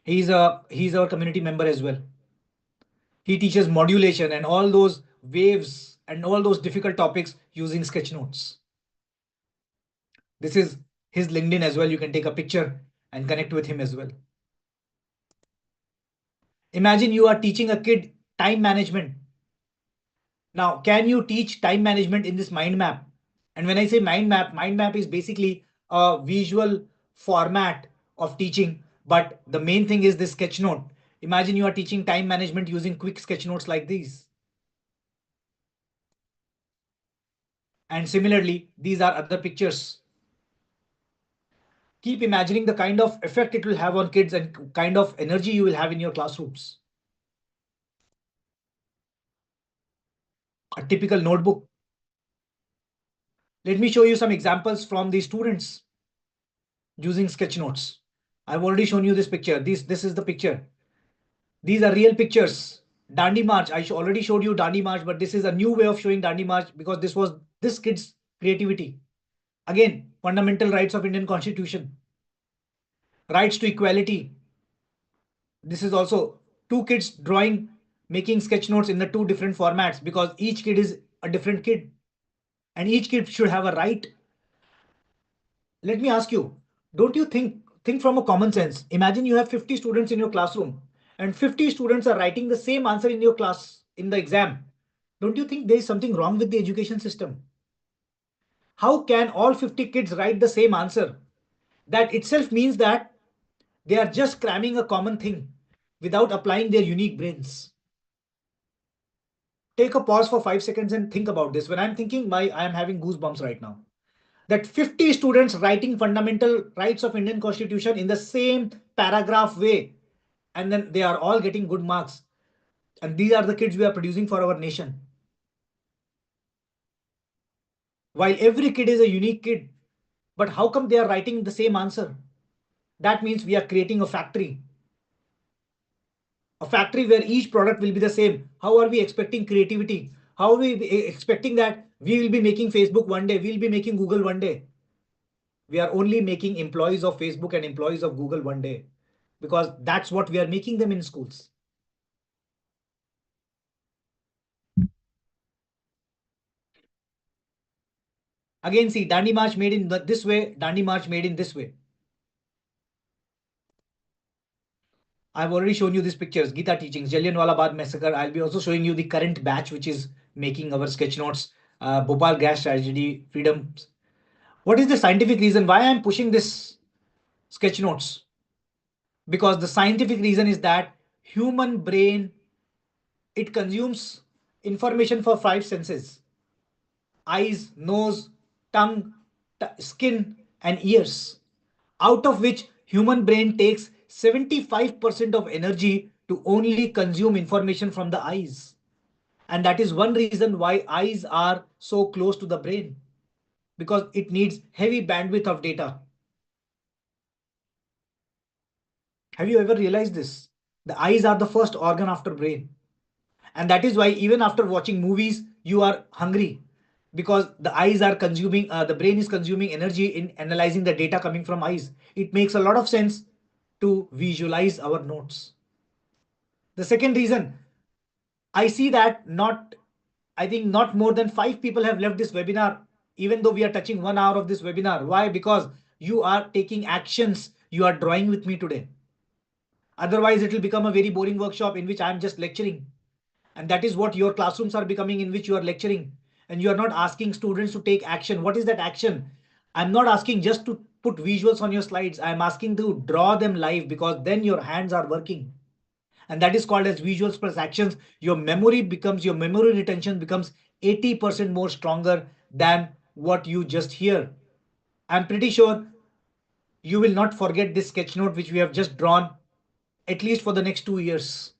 He's our community member as well. He teaches modulation and all those waves and all those difficult topics using sketchnotes. This is his LinkedIn as well. You can take a picture and connect with him as well. Imagine you are teaching a kid time management. Now, can you teach time management in this mind map? And when I say mind map is basically a visual format of teaching, but the main thing is this sketch note. Imagine you are teaching time management using quick sketch notes like these. And similarly, these are other pictures. Keep imagining the kind of effect it will have on kids and kind of energy you will have in your classrooms. A typical notebook. Let me show you some examples from the students using sketch notes. I've already shown you this picture. This is the picture. These are real pictures. Dandi March. Already showed you Dandi March, but this is a new way of showing Dandi March because this was this kid's creativity. Again, fundamental rights of Indian Constitution. Rights to equality. This is also two kids drawing, making sketch notes in the two different formats because each kid is a different kid. And each kid should have a right. Let me ask you, don't you think from a common sense? Imagine you have 50 students in your classroom and 50 students are writing the same answer in your class in the exam. Don't you think there is something wrong with the education system? How can all 50 kids write the same answer? That itself means that they are just cramming a common thing without applying their unique brains. Take a pause for 5 seconds and think about this. When I'm thinking, I am having goosebumps right now. That 50 students writing fundamental rights of Indian Constitution in the same paragraph way, and then they are all getting good marks. And these are the kids we are producing for our nation. While every kid is a unique kid, but how come they are writing the same answer? That means we are creating a factory where each product will be the same. How are we expecting creativity? How are we expecting that we will be making Facebook one day, we'll be making Google one day? We are only making employees of Facebook and employees of Google one day, because that's what we are making them in schools. Again, see, Dandi March made in this way, Dandi March made in this way. I've already shown you these pictures, Gita teachings, Jallianwala Bagh massacre. I'll be also showing you the current batch, which is making our sketch notes, Bhopal gas tragedy, freedom. What is the scientific reason why I'm pushing this sketch notes? Because the scientific reason is that human brain, it consumes information for five senses: eyes, nose, tongue, skin, and ears, out of which human brain takes 75% of energy to only consume information from the eyes. And that is one reason why eyes are so close to the brain, because it needs heavy bandwidth of data. Have you ever realized this? The eyes are the first organ after brain. And that is why even after watching movies, you are hungry, because the eyes are consuming, the brain is consuming energy in analyzing the data coming from eyes. It makes a lot of sense to visualize our notes. The second reason, I see that I think not more than 5 people have left this webinar, even though we are touching 1 hour of this webinar. Why? Because you are taking actions. You are drawing with me today. Otherwise, it will become a very boring workshop in which I am just lecturing. And that is what your classrooms are becoming, in which you are lecturing. And you are not asking students to take action. What is that action? I'm not asking just to put visuals on your slides. I'm asking to draw them live, because then your hands are working. And that is called as visuals plus actions. Your memory retention becomes 80% more stronger than what you just hear. I'm pretty sure you will not forget this sketch note which we have just drawn, at least for the next 2 years.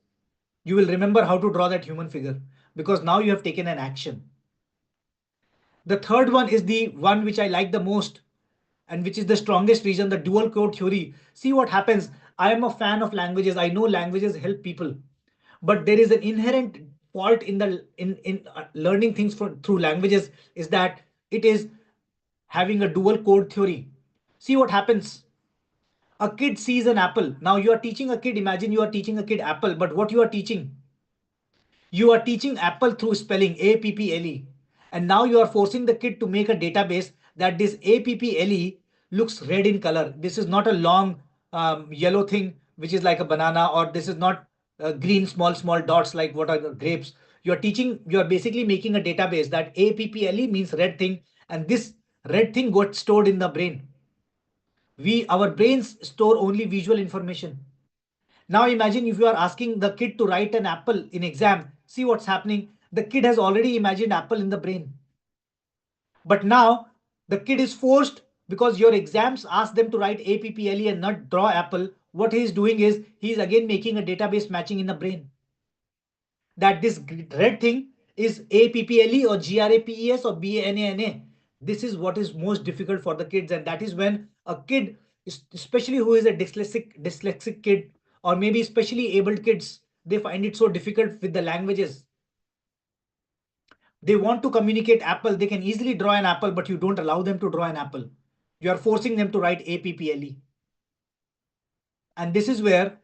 You will remember how to draw that human figure, because now you have taken an action. The third one is the one which I like the most, and which is the strongest reason, the dual code theory. See what happens. I am a fan of languages. I know languages help people, but there is an inherent fault in learning things through languages, is that it is having a dual code theory. See what happens. A kid sees an apple. Now you are teaching a kid, imagine you are teaching a kid apple, but what you are teaching? You are teaching apple through spelling APPLE. And now you are forcing the kid to make a database that this APPLE looks red in color. This is not a long yellow thing, which is like a banana, or this is not green small dots like what are grapes. You are basically making a database that APPLE means red thing, and this red thing got stored in the brain. Our brains store only visual information. Now imagine if you are asking the kid to write an apple in exam. See what's happening. The kid has already imagined apple in the brain. But now the kid is forced, because your exams ask them to write APPLE and not draw apple. What he is doing is he is again making a database matching in the brain, that this red thing is APPLE or GRAPES or BANANA. This is what is most difficult for the kids. And that is when a kid, especially who is a dyslexic kid, or maybe specially abled kids, they find it so difficult with the languages. They want to communicate apple. They can easily draw an apple, but you don't allow them to draw an apple. You are forcing them to write APPLE. And this is where,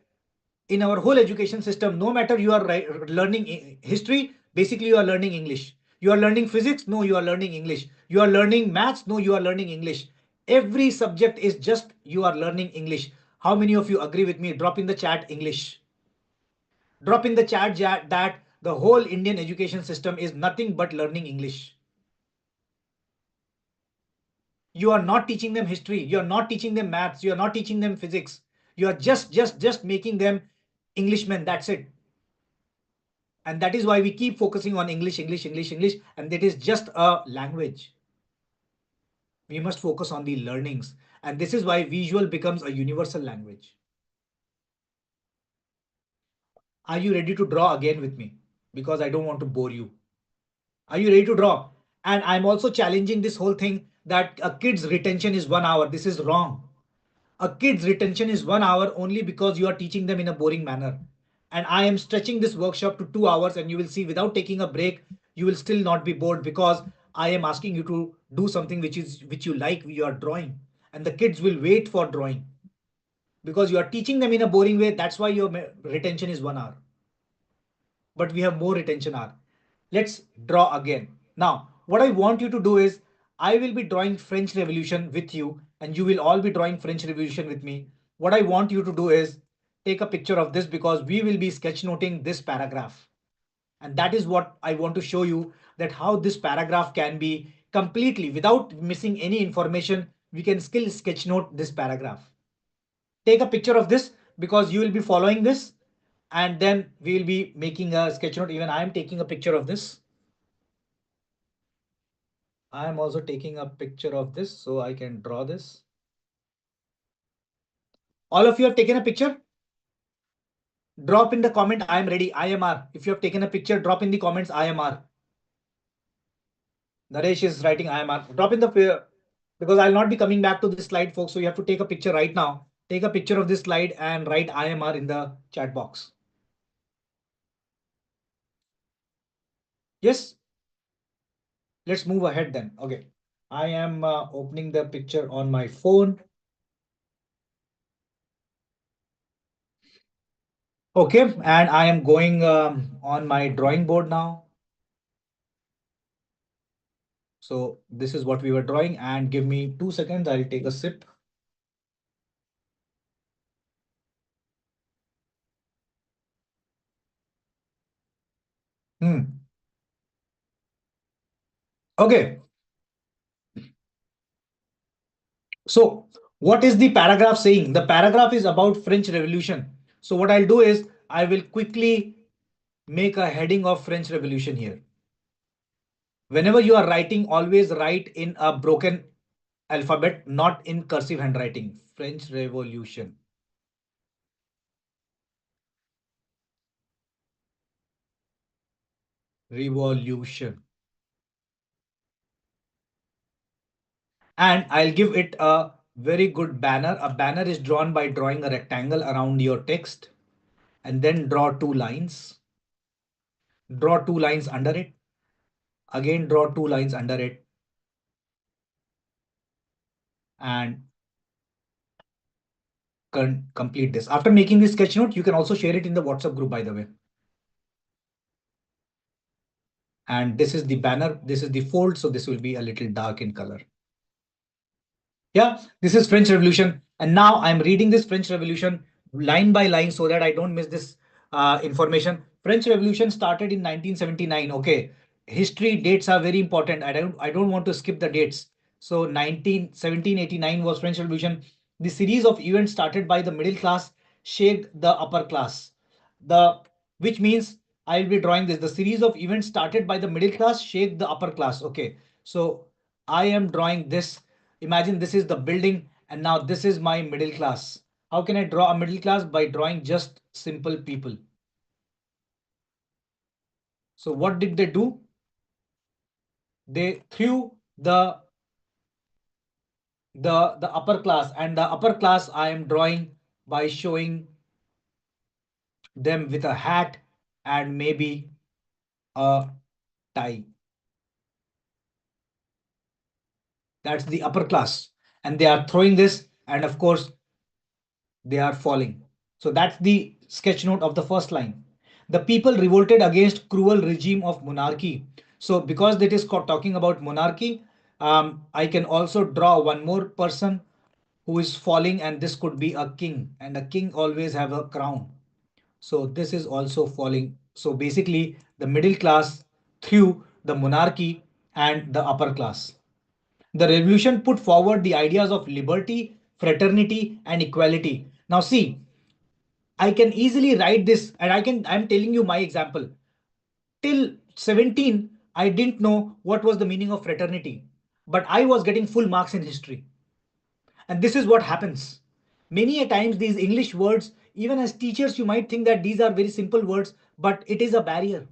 in our whole education system, no matter you are learning history, basically you are learning English. You are learning physics, no, you are learning English. You are learning maths, no, you are learning English. Every subject is just you are learning English. How many of you agree with me? Drop in the chat English. Drop in the chat that the whole Indian education system is nothing but learning English. You are not teaching them history. You are not teaching them maths. You are not teaching them physics. You are just making them Englishmen. That's it. And that is why we keep focusing on English, English, English, English. And that is just a language. We must focus on the learnings. And this is why visual becomes a universal language. Are you ready to draw again with me? Because I don't want to bore you. Are you ready to draw? And I'm also challenging this whole thing that a kid's retention is 1 hour. This is wrong. A kid's retention is 1 hour only because you are teaching them in a boring manner. And I am stretching this workshop to 2 hours, and you will see without taking a break, you will still not be bored because I am asking you to do something which you like, you are drawing. And the kids will wait for drawing because you are teaching them in a boring way. That's why your retention is 1 hour. But we have more retention hour. Let's draw again. Now, what I want you to do is I will be drawing French Revolution with you and you will all be drawing French Revolution with me. What I want you to do is take a picture of this because we will be sketchnoting this paragraph. And that is what I want to show you, that how this paragraph can be completely without missing any information. We can still sketchnote this paragraph. Take a picture of this because you will be following this and then we will be making a sketch note. Even I am taking a picture of this. I am also taking a picture of this so I can draw this. All of you have taken a picture? Drop in the comment, I am ready, IMR. If you have taken a picture, drop in the comments, IMR. Naresh is writing IMR. Drop in the, because I'll not be coming back to this slide, folks. So you have to take a picture right now. Take a picture of this slide and write IMR in the chat box. Yes? Let's move ahead then. Okay. I am opening the picture on my phone. Okay, and I am going on my drawing board now. So this is what we were drawing, and give me 2 seconds. I'll take a sip. Okay. So what is the paragraph saying? The paragraph is about French Revolution. So what I'll do is I will quickly make a heading of French Revolution here. Whenever you are writing, always write in a broken alphabet, not in cursive handwriting. French Revolution. Revolution. And I'll give it a very good banner. A banner is drawn by drawing a rectangle around your text and then draw 2 lines. Draw 2 lines under it. Again, draw 2 lines under it. And complete this. After making this sketch note, you can also share it in the WhatsApp group, by the way. And this is the banner. This is the fold. So this will be a little dark in color. Yeah, this is French Revolution. And now I'm reading this French Revolution line by line so that I don't miss this information. French Revolution started in 1979. Okay, history dates are very important. I don't want to skip the dates. So 1789 was French Revolution. The series of events started by the middle class shaped the upper class. The which means I'll be drawing this. The series of events started by the middle class shaped the upper class. Okay, so I am drawing this. Imagine this is the building and now this is my middle class. How can I draw a middle class? By drawing just simple people. So what did they do? They threw the upper class, and the upper class I am drawing by showing them with a hat and maybe a tie. That's the upper class. And they are throwing this, and of course, they are falling. So that's the sketch note of the first line. The people revolted against cruel regime of monarchy. So because it is talking about monarchy, I can also draw one more person who is falling, and this could be a king, and a king always have a crown. So this is also falling. So basically the middle class through the monarchy and the upper class. The revolution put forward the ideas of liberty, fraternity, and equality. Now see, I can easily write this and I'm telling you my example. till 17, I didn't know what was the meaning of fraternity, but I was getting full marks in history. And this is what happens. Many a times, these English words, even as teachers, you might think that these are very simple words, but it is a barrier.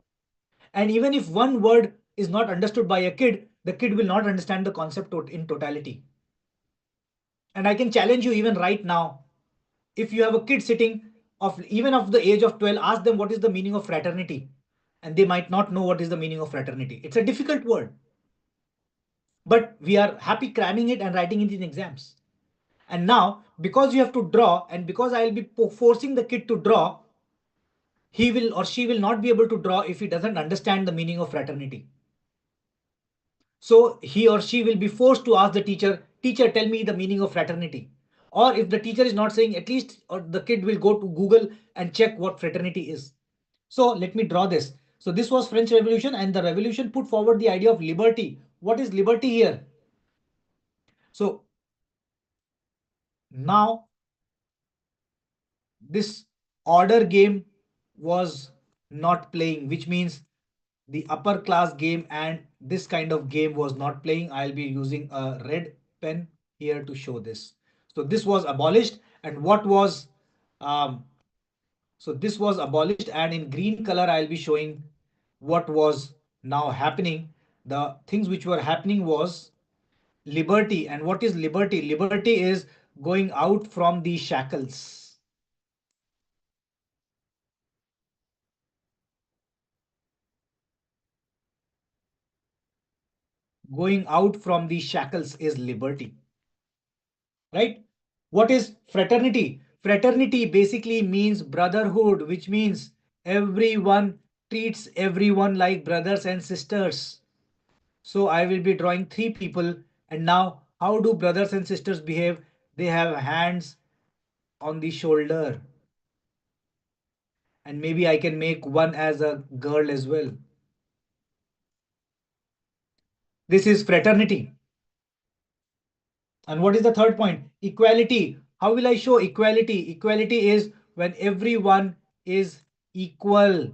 And even if one word is not understood by a kid, the kid will not understand the concept in totality. And I can challenge you even right now. If you have a kid sitting of even of the age of 12, ask them what is the meaning of fraternity. And they might not know what is the meaning of fraternity. It's a difficult word. But we are happy cramming it and writing it in exams. And now, because you have to draw, and because I will be forcing the kid to draw, he will or she will not be able to draw if he doesn't understand the meaning of fraternity. So he or she will be forced to ask the teacher, teacher, tell me the meaning of fraternity. Or if the teacher is not saying, at least or the kid will go to Google and check what fraternity is. So let me draw this. So this was French Revolution, and the revolution put forward the idea of liberty. What is liberty here? So now this order game was not playing, which means the upper class game and this kind of game was not playing. I'll be using a red pen here to show this. So this was abolished, and what was so this was abolished, and in green color I'll be showing what was now happening. The things which were happening was liberty. And what is liberty? Liberty is going out from the shackles. Going out from the shackles is liberty, right? What is fraternity? Fraternity basically means brotherhood, which means everyone treats everyone like brothers and sisters. So I will be drawing three people. And now, how do brothers and sisters behave? They have hands on the shoulder. And maybe I can make one as a girl as well. This is fraternity. And what is the third point? Equality. How will I show equality? Equality is when everyone is equal.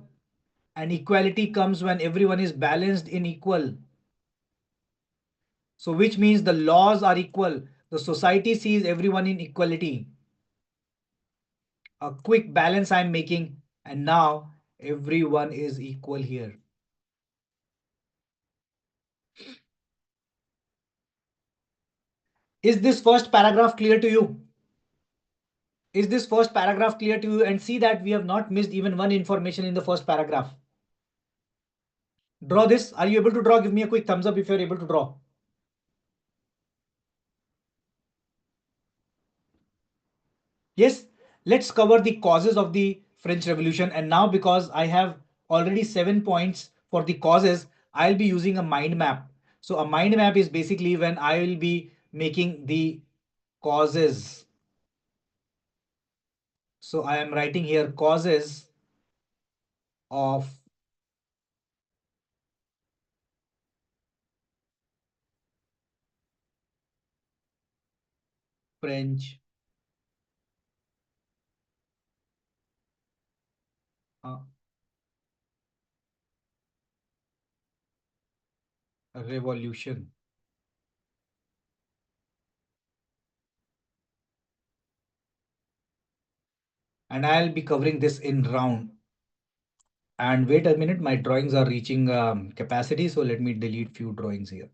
And equality comes when everyone is balanced in equal. So which means the laws are equal. The society sees everyone in equality. A quick balance I'm making, and now everyone is equal here. Is this first paragraph clear to you? Is this first paragraph clear to you? And see that we have not missed even one information in the first paragraph. Draw this. Are you able to draw? Give me a quick thumbs up if you're able to draw. Yes, let's cover the causes of the French Revolution. And now, because I have already 7 points for the causes, I'll be using a mind map. So a mind map is basically when I will be making the causes. So I am writing here causes of French uh, Revolution. And I'll be covering this in round. And wait a minute, my drawings are reaching capacity. So let me delete few drawings here.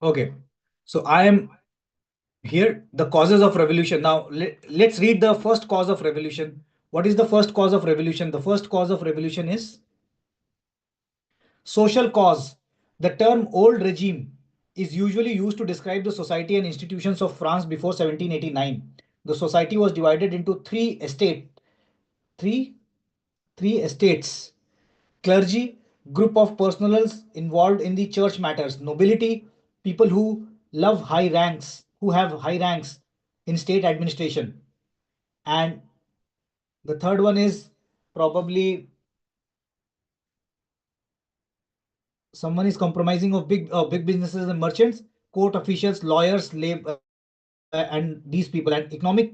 Okay. So I am here, the causes of revolution. Now let's read the first cause of revolution. What is the first cause of revolution? The first cause of revolution is social cause. The term old regime is usually used to describe the society and institutions of France before 1789. The society was divided into three, three estates: clergy, group of personals involved in the church matters; nobility, people who love high ranks, who have high ranks in state administration; and the third one is probably someone is compromising of big businesses and merchants, court officials, lawyers, and these people and economic.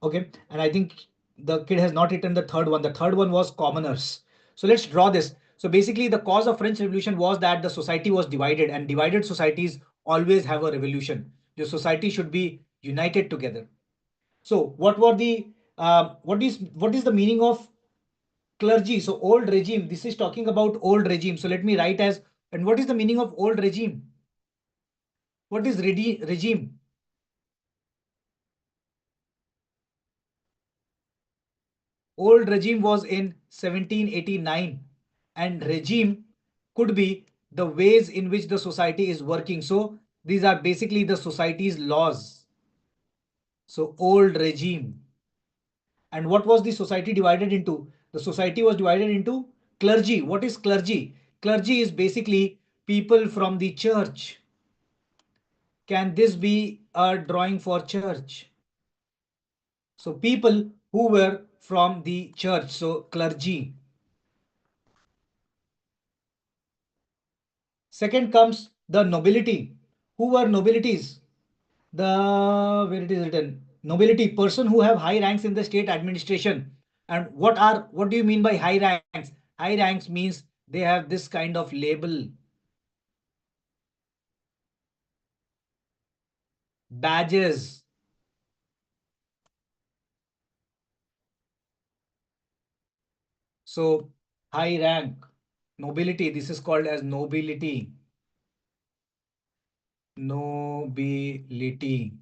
Okay, and I think the kid has not written the third one. The third one was commoners. So let's draw this. So basically, the cause of French Revolution was that the society was divided, and divided societies always have a revolution. The society should be united together. So what is the meaning of clergy? So old regime. This is talking about old regime. So let me write as, and what is the meaning of old regime? What is regime? Old regime was in 1789, and regime could be the ways in which the society is working. So these are basically the society's laws. So old regime. And what was the society divided into? The society was divided into clergy. What is clergy? Clergy is basically people from the church. Can this be a drawing for church? So people who were from the church. So clergy. Second comes the nobility. Who were nobilities? Where it is written, nobility, person who have high ranks in the state administration. And what do you mean by high ranks? High ranks means they have this kind of label, badges. So high rank, nobility, this is called as nobility. Nobility.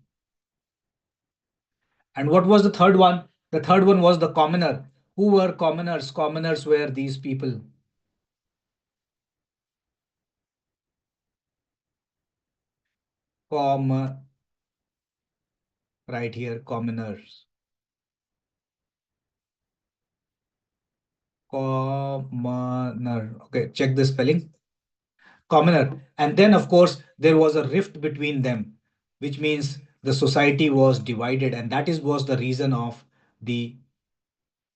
And what was the third one? The third one was the commoner. Who were commoners? Commoners were these people. Com right here, commoners. Commoner. Okay, check the spelling. Commoner. And then, of course, there was a rift between them, which means the society was divided, and was the reason of the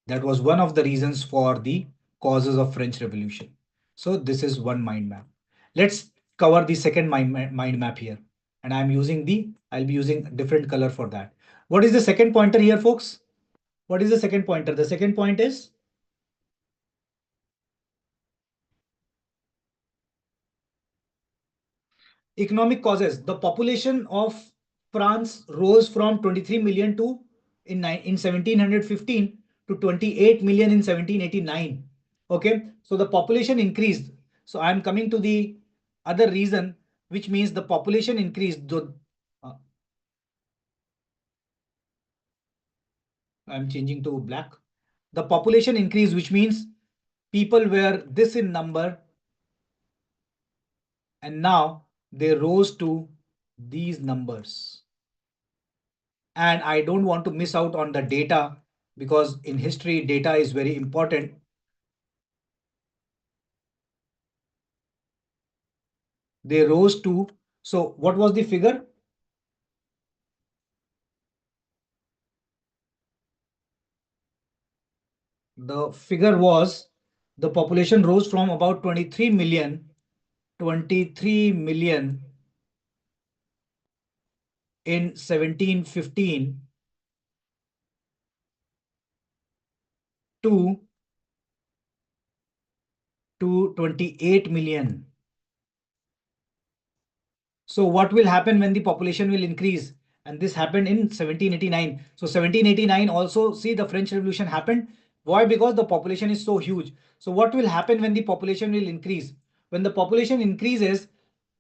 that was one of the reasons for the causes of French Revolution. So this is one mind map. Let's cover the second mind map here, and I'll be using different color for that. What is the second pointer here, folks? What is the second pointer? The second point is economic causes. The population of France rose from 23 million to in 1715 to 28 million in 1789. Okay, so the population increased. So I am coming to the other reason, which means the population increased. Uh, I'm changing to black. The population increased, which means people were this in number, and now they rose to these numbers. And I don't want to miss out on the data, because in history, data is very important. They rose to, so what was the figure? The figure was the population rose from about 23 million in 1715 to 28 million. So what will happen when the population will increase? And this happened in 1789. So 1789 also, see, the French Revolution happened. Why? Because the population is so huge. So what will happen when the population will increase? When the population increases,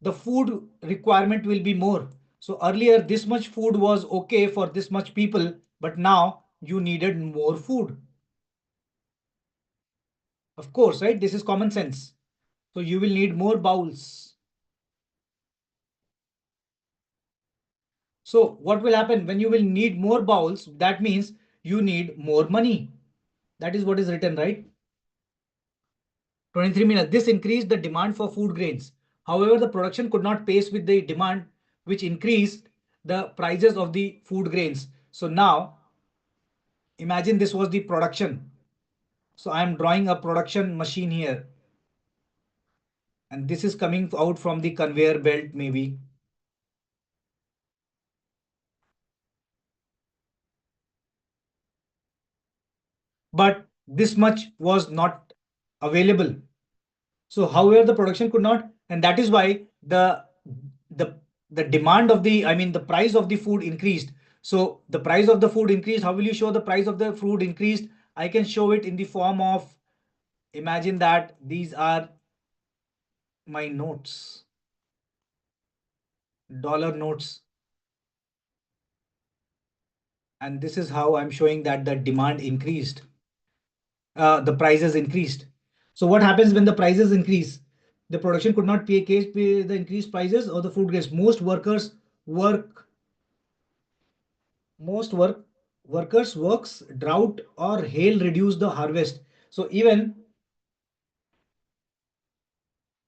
the food requirement will be more. So earlier, this much food was okay for this much people, but now you needed more food. Of course, right? This is common sense. So you will need more bowls. So what will happen when you will need more bowls? That means you need more money. That is what is written, right? 23 million. This increased the demand for food grains. However, the production could not pace with the demand, which increased the prices of the food grains. So now imagine this was the production. So I am drawing a production machine here. and this is coming out from the conveyor belt maybe. But this much was not available. So however the production could not, and that is why the the demand of the, I mean the price of the food increased. So the price of the food increased. How will you show the price of the food increased? I can show it in the form of, imagine that these are my notes, dollar notes, and this is how I'm showing that the demand increased, the prices increased. So what happens when the prices increase? The production could not pay the increased prices, or the food gets, work most workers works, drought or hail reduce the harvest. So even,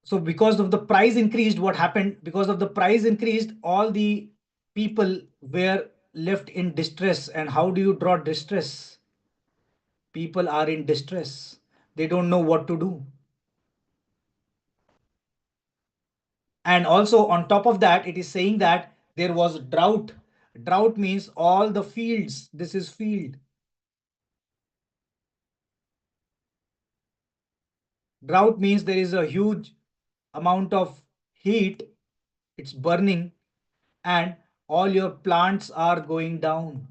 so because of the price increased, what happened? Because of the price increased, all the people were left in distress. And how do you draw distress? People are in distress, they don't know what to do. And also on top of that, it is saying that there was drought. Drought means all the fields, this is field. Drought means there is a huge amount of heat, it's burning, and all your plants are going down.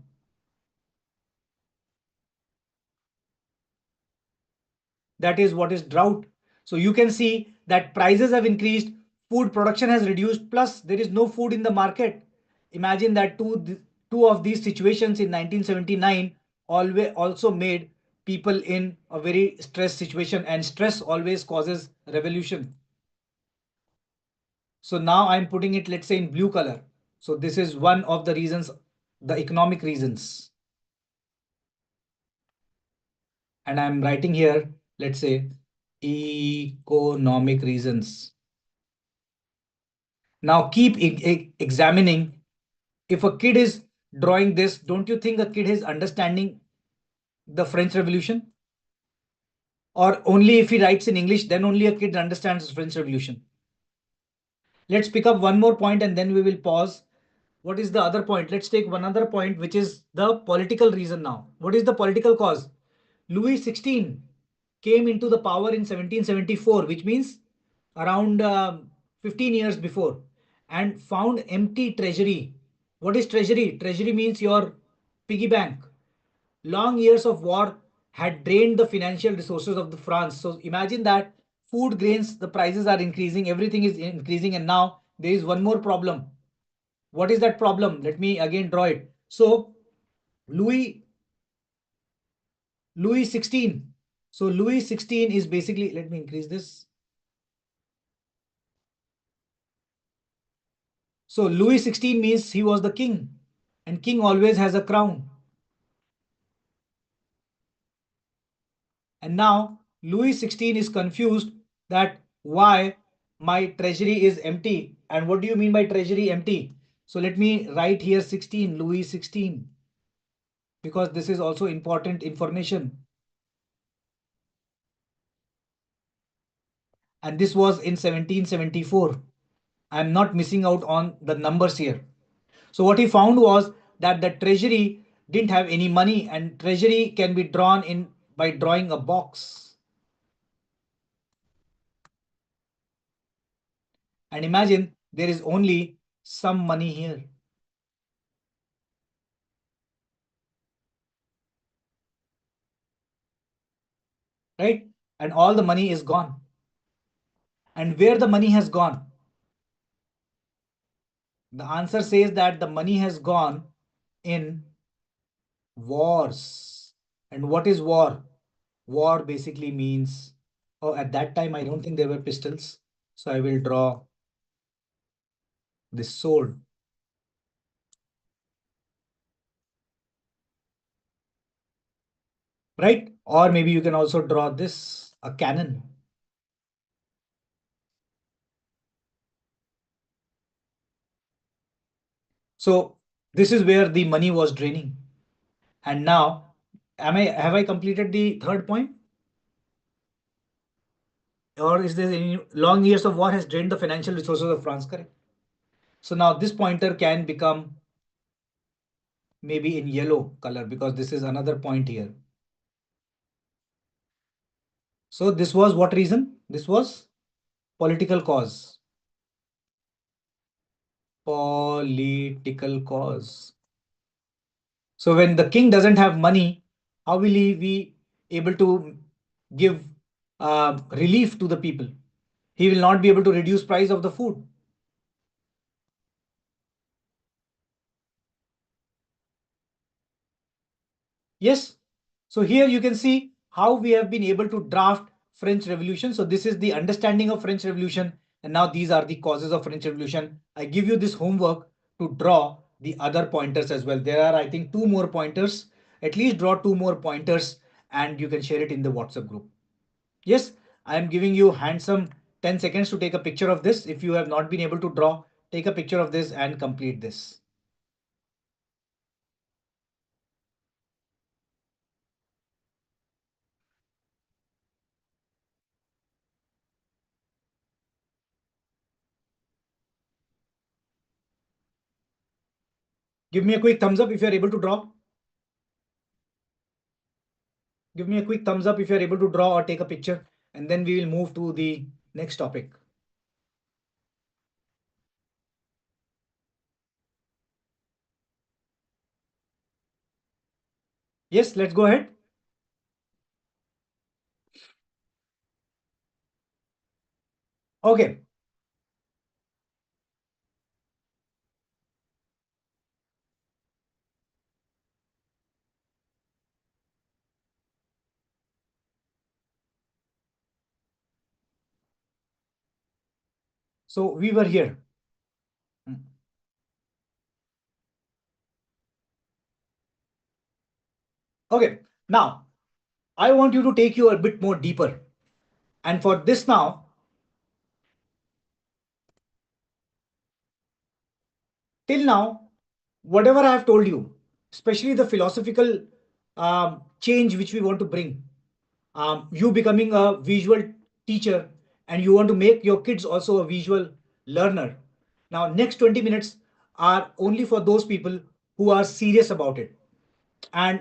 That is what is drought. So you can see that prices have increased, food production has reduced, plus there is no food in the market. Imagine that two of these situations in 1979 always also made people in a very stressed situation, and stress always causes revolution. So now I'm putting it, let's say, in blue color. So this is one of the reasons, the economic reasons. And I'm writing here, let's say, economic reasons. Now keep examining. If a kid is drawing this, don't you think a kid is understanding the French Revolution? Or only if he writes in English, then only a kid understands the French Revolution? Let's pick up one more point and then we will pause. What is the other point? Let's take one other point, which is the political reason now. What is the political cause? Louis XVI came into the power in 1774, which means around 15 years before, and found empty treasury. What is treasury? Treasury means your piggy bank. Long years of war had drained the financial resources of the France. So imagine that food, grains, the prices are increasing, everything is increasing, and now there is one more problem. What is that problem? Let me again draw it. So Louis Louis 16. So Louis 16 is basically, let me increase this. So Louis 16 means he was the king, and king always has a crown. And now Louis 16 is confused that why my treasury is empty. And what do you mean by treasury empty? So let me write here 16, Louis 16, because this is also important information. And this was in 1774. I'm not missing out on the numbers here. So what he found was that the treasury didn't have any money, and treasury can be drawn in by drawing a box. And imagine there is only some money here, right? And all the money is gone. And where the money has gone? The answer says that the money has gone in wars. And what is war? War basically means, oh, at that time, I don't think there were pistols. So I will draw this sword. Right? Or maybe you can also draw this, a cannon. So this is where the money was draining. And now, have I completed the third point? or is there any long years of war has drained the financial resources of France? Correct. So now this pointer can become maybe in yellow color because this is another point here. So this was what reason? This was political cause. Political cause. So when the king doesn't have money, how will he be able to give relief to the people? He will not be able to reduce price of the food. Yes. So here you can see how we have been able to draft French Revolution. So this is the understanding of French Revolution. And now these are the causes of French Revolution. I give you this homework to draw the other pointers as well. There are, I think, two more pointers. At least draw two more pointers and you can share it in the WhatsApp group. Yes, I am giving you handsome 10 seconds to take a picture of this. If you have not been able to draw, take a picture of this and complete this. Give me a quick thumbs up if you are able to draw. Give me a quick thumbs up if you are able to draw or take a picture, and then we will move to the next topic. Yes, let's go ahead. Okay. So we were here. Hmm. Okay. Now, I want you to take you a bit more deeper. And for this now, till now, whatever I have told you, especially the philosophical change which we want to bring, you becoming a visual teacher and you want to make your kids also a visual learner. Now, next 20 minutes are only for those people who are serious about it. And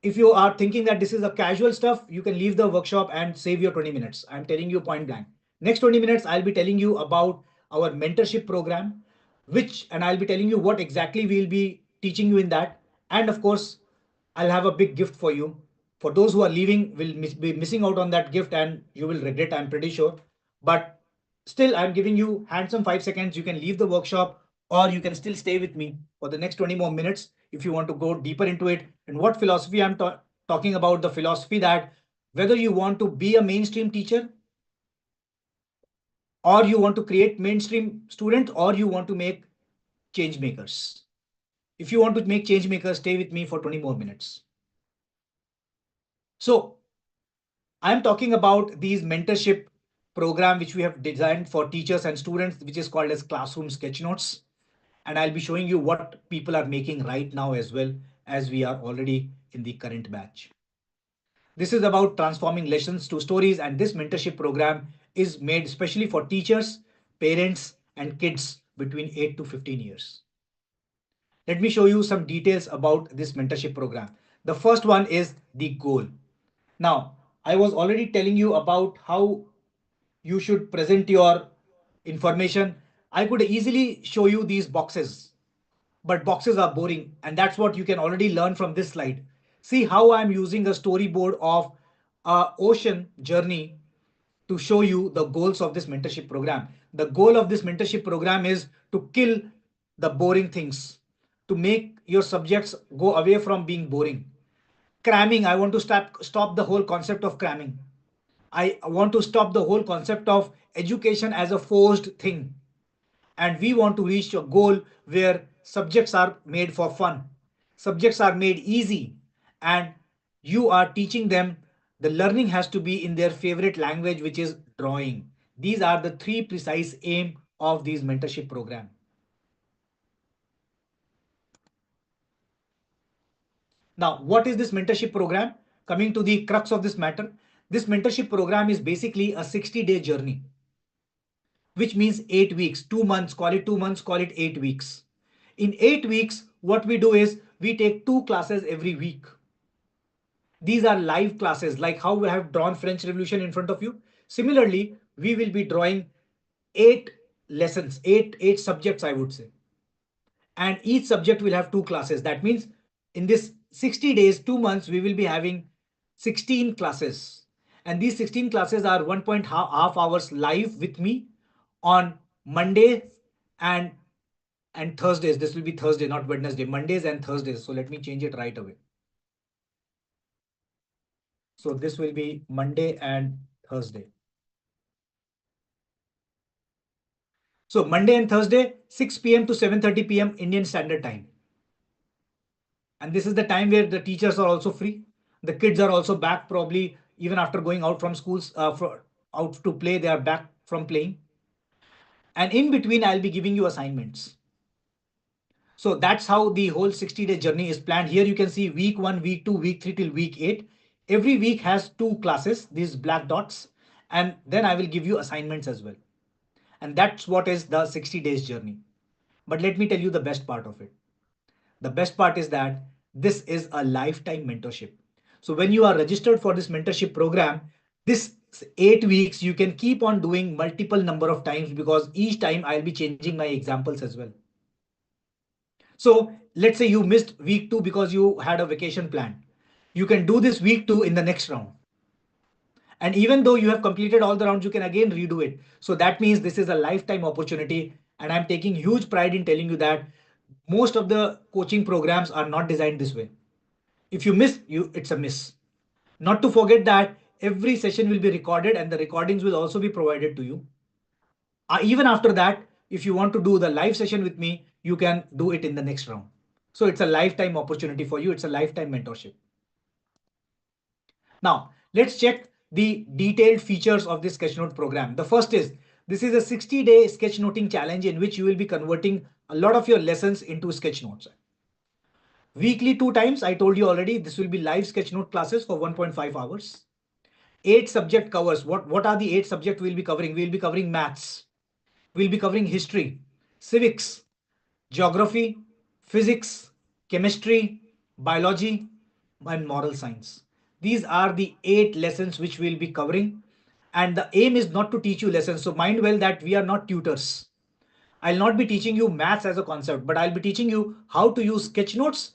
if you are thinking that this is a casual stuff, you can leave the workshop and save your 20 minutes. I'm telling you point blank. Next 20 minutes, I'll be telling you about our mentorship program, and I'll be telling you what exactly we'll be teaching you in that. And of course, I'll have a big gift for you. For those who are leaving, will be missing out on that gift and you will regret, I'm pretty sure. But still, I'm giving you handsome 5 seconds. You can leave the workshop or you can still stay with me for the next 20 more minutes if you want to go deeper into it. And what philosophy I'm talking about, the philosophy that whether you want to be a mainstream teacher or you want to create mainstream students or you want to make change makers. If you want to make change makers, stay with me for 20 more minutes. So I'm talking about these mentorship program which we have designed for teachers and students, which is called as Classroom Sketch Notes. And I'll be showing you what people are making right now as well, as we are already in the current batch. This is about transforming lessons to stories, and this mentorship program is made especially for teachers, parents, and kids between 8 to 15 years. Let me show you some details about this mentorship program. The first one is the goal. Now, I was already telling you about how you should present your information. I could easily show you these boxes, but boxes are boring, and that's what you can already learn from this slide. See how I'm using a storyboard of a ocean journey to show you the goals of this mentorship program. The goal of this mentorship program is to kill the boring things, to make your subjects go away from being boring. Cramming, I want to stop the whole concept of cramming. I want to stop the whole concept of education as a forced thing. And we want to reach a goal where subjects are made for fun, subjects are made easy, and you are teaching them. The learning has to be in their favorite language, which is drawing. These are the three precise aim of these mentorship program. Now, what is this mentorship program? Coming to the crux of this matter, This mentorship program is basically a 60-day journey, which means 8 weeks, 2 months, call it 2 months, call it 8 weeks. In 8 weeks, what we do is we take two classes every week. These are live classes, like how we have drawn French Revolution in front of you. Similarly, we will be drawing 8 lessons, eight subjects, I would say. And each subject will have two classes. That means in this 60 days, 2 months, we will be having 16 classes. And these 16 classes are 1.5 hours live with me on Monday and Thursdays. This will be Thursday, not Wednesday, Mondays and Thursdays. So let me change it right away. So this will be Monday and Thursday. So Monday and Thursday, 6 p.m. to 7:30 p.m. Indian Standard Time. And this is the time where the teachers are also free. The kids are also back, probably even after going out from schools, out to play, they are back from playing. And in between, I'll be giving you assignments. So that's how the whole 60-day journey is planned. Here you can see week 1, week 2, week 3 till week 8. Every week has two classes, these black dots. And then I will give you assignments as well. And that's what is the 60 days journey. But let me tell you the best part of it. The best part is that this is a lifetime mentorship. So when you are registered for this mentorship program, this 8 weeks, you can keep on doing multiple number of times, because each time I'll be changing my examples as well. So let's say you missed week 2 because you had a vacation plan. You can do this week 2 in the next round. And even though you have completed all the rounds, you can again redo it. So that means this is a lifetime opportunity. And I'm taking huge pride in telling you that most of the coaching programs are not designed this way. If you miss, it's a miss. Not to forget that every session will be recorded and the recordings will also be provided to you. Even after that, if you want to do the live session with me, you can do it in the next round. So it's a lifetime opportunity for you. It's a lifetime mentorship. Now, let's check the detailed features of this sketchnote program. The first is, this is a 60-day sketchnoting challenge in which you will be converting a lot of your lessons into sketchnotes. Weekly 2 times, I told you already, this will be live sketchnote classes for 1.5 hours. 8 subject covers. What are the 8 subjects we'll be covering? We'll be covering maths. We'll be covering history, civics, geography, physics, chemistry, biology, and moral science. These are the 8 lessons which we'll be covering. And the aim is not to teach you lessons. So mind well that we are not tutors. I'll not be teaching you maths as a concept, but I'll be teaching you how to use sketchnotes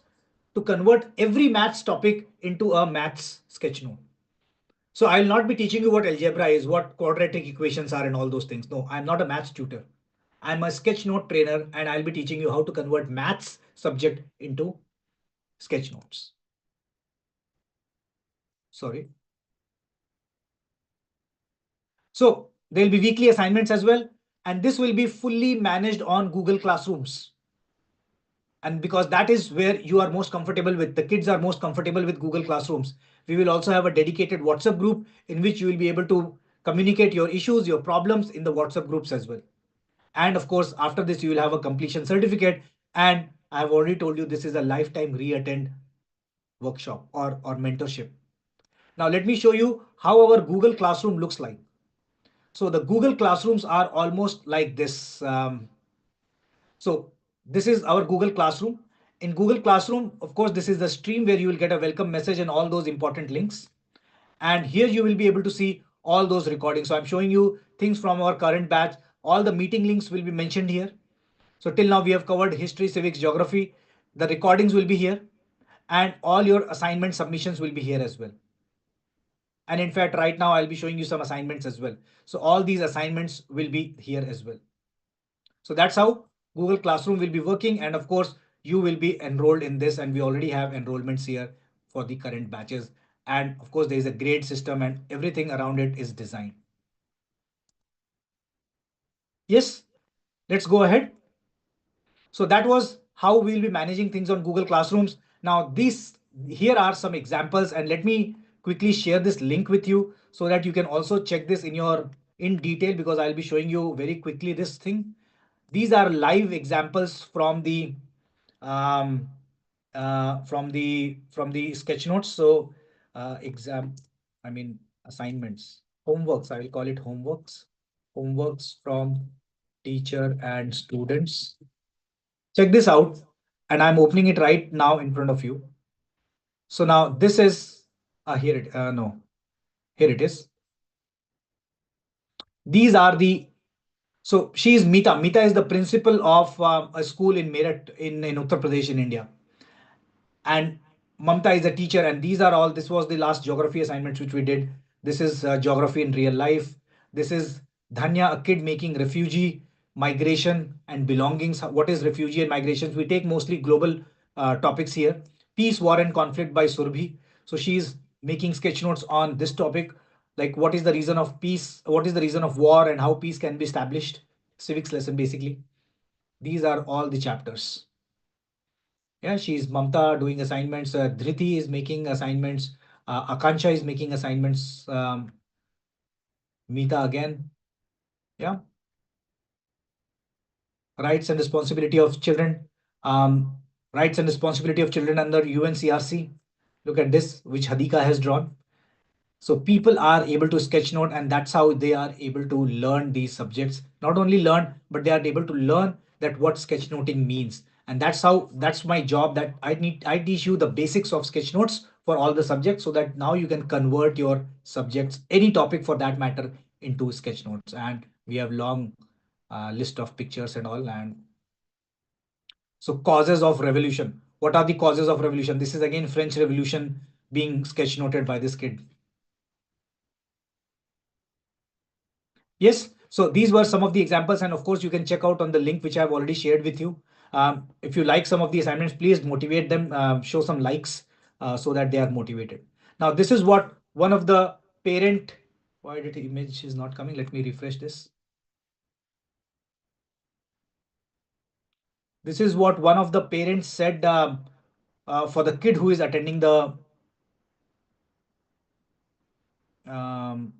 to convert every maths topic into a maths sketchnote. So I'll not be teaching you what algebra is, what quadratic equations are and all those things. No, I'm not a maths tutor. I'm a sketchnote trainer and I'll be teaching you how to convert maths subject into sketchnotes. Sorry. So there'll be weekly assignments as well. And this will be fully managed on Google Classrooms. And because that is where you are most comfortable with, the kids are most comfortable with Google Classrooms. We will also have a dedicated WhatsApp group in which you will be able to communicate your issues, your problems in the WhatsApp groups as well. And of course, after this, you will have a completion certificate. And I've already told you this is a lifetime re-attend workshop or mentorship. Now let me show you how our Google Classroom looks like. So the Google Classrooms are almost like this. So this is our Google Classroom. In Google Classroom, of course, this is the stream where you will get a welcome message and all those important links. And here you will be able to see all those recordings. So I'm showing you things from our current batch. All the meeting links will be mentioned here. So till now we have covered history, civics, geography. The recordings will be here and all your assignment submissions will be here as well. And in fact, right now I'll be showing you some assignments as well. So all these assignments will be here as well. So that's how Google Classroom will be working. And of course, you will be enrolled in this and we already have enrollments here for the current batches. And of course, there is a grade system and everything around it is designed. Yes, let's go ahead. So that was how we'll be managing things on Google Classrooms. Now here are some examples and let me quickly share this link with you so that you can also check this in detail, because I'll be showing you very quickly this thing. These are live examples from the from the sketch notes. So assignments, homeworks. I will call it homeworks. Homeworks from teacher and students. Check this out. And I'm opening it right now in front of you. So now this is, here it, no, here it is. These are the, so she is Meeta. Meeta is the principal of a school in Meerut in Uttar Pradesh in India. And Mamta is a teacher. And these are all, this was the last geography assignments which we did. This is geography in real life. This is Dhanya, a kid making refugee, migration and belongings. What is refugee and migrations? We take mostly global topics here. Peace, war and conflict by Surbhi. So she's making sketch notes on this topic, like what is the reason of peace, what is the reason of war and how peace can be established. Civics lesson basically. These are all the chapters. Yeah, she's Mamta doing assignments. Dhriti is making assignments. Akansha is making assignments. Meeta again. Yeah. Rights and responsibility of children. Um, rights and responsibility of children under UNCRC. Look at this, which Hadika has drawn. So people are able to sketch note, and that's how they are able to learn these subjects. Not only learn, but they are able to learn that what sketchnoting means. And that's my job, that I teach you the basics of sketch notes for all the subjects, so that now you can convert your subjects, any topic for that matter, into sketch notes. And we have long list of pictures and all. And so causes of revolution. What are the causes of revolution? This is again French Revolution being sketch noted by this kid. Yes, so these were some of the examples, and of course, you can check out on the link which I've already shared with you. If you like some of the assignments, please motivate them, show some likes so that they are motivated. Now, this is what one of the parent, why did the image is not coming? Let me refresh this. This is what one of the parents said for the kid who is attending the um,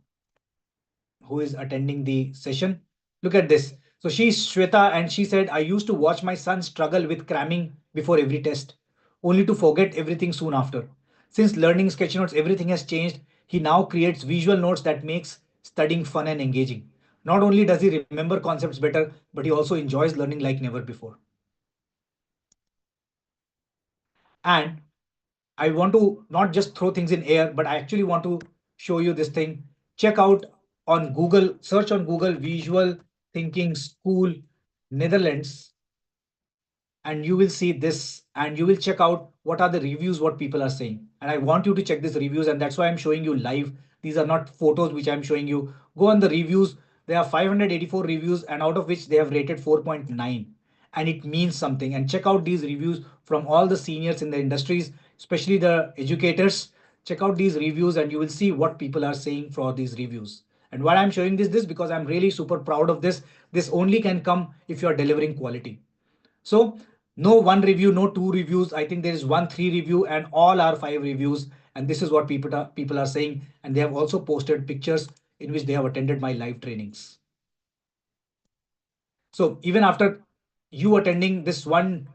session. Look at this. So she's Shweta and she said, I used to watch my son struggle with cramming before every test, only to forget everything soon after. Since learning sketch notes, everything has changed. He now creates visual notes that makes studying fun and engaging. Not only does he remember concepts better, but he also enjoys learning like never before. And I want to not just throw things in air, but I actually want to show you this thing. Check out on Google, search on Google Visual Thinking School Netherlands, and you will see this and you will check out what are the reviews, what people are saying. And I want you to check these reviews, and that's why I'm showing you live. These are not photos which I'm showing you. Go on the reviews. There are 584 reviews, and out of which they have rated 4.9, and it means something. And check out these reviews from all the seniors in the industries, especially the educators. Check out these reviews and you will see what people are saying for these reviews. And why I'm showing this because I'm really super proud of this. This only can come if you are delivering quality. So no one review, no two reviews. I think there is one three review and all are five reviews. And this is what people are saying. And they have also posted pictures in which they have attended my live trainings. So even after you attending this 1-2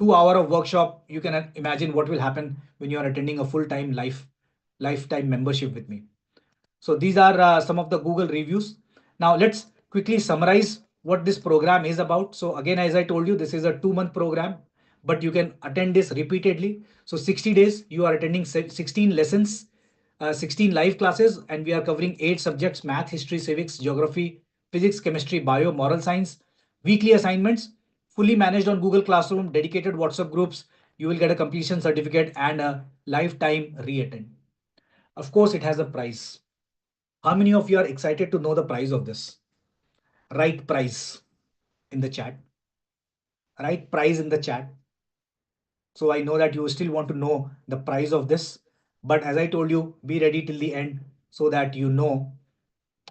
hour of workshop, you can imagine what will happen when you are attending a full-time lifetime membership with me. So these are some of the Google reviews. Now let's quickly summarize what this program is about. So again, as I told you, this is a 2-month program, but you can attend this repeatedly. So 60 days, you are attending 16 lessons, 16 live classes, and we are covering 8 subjects: math, history, civics, geography, physics, chemistry, bio, moral science. Weekly assignments, fully managed on Google Classroom, dedicated WhatsApp groups. You will get a completion certificate and a lifetime re-attend. Of course, it has a price. How many of you are excited to know the price of this? Write price in the chat. Write price in the chat. So I know that you still want to know the price of this. But as I told you, be ready till the end so that you know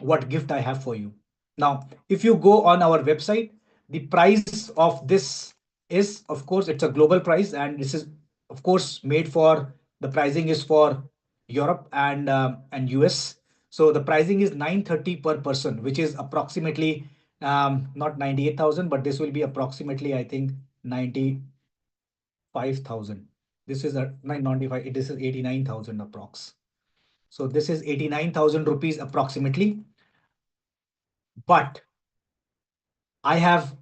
what gift I have for you. Now, if you go on our website, the price of this is, of course, it's a global price, and this is, of course, made for the pricing is for Europe and US. So the pricing is 930 per person, which is approximately not 98,000, but this will be approximately, I think, 95,000. This is a 995. This is 89,000 approx. So this is 89,000 rupees approximately. But I have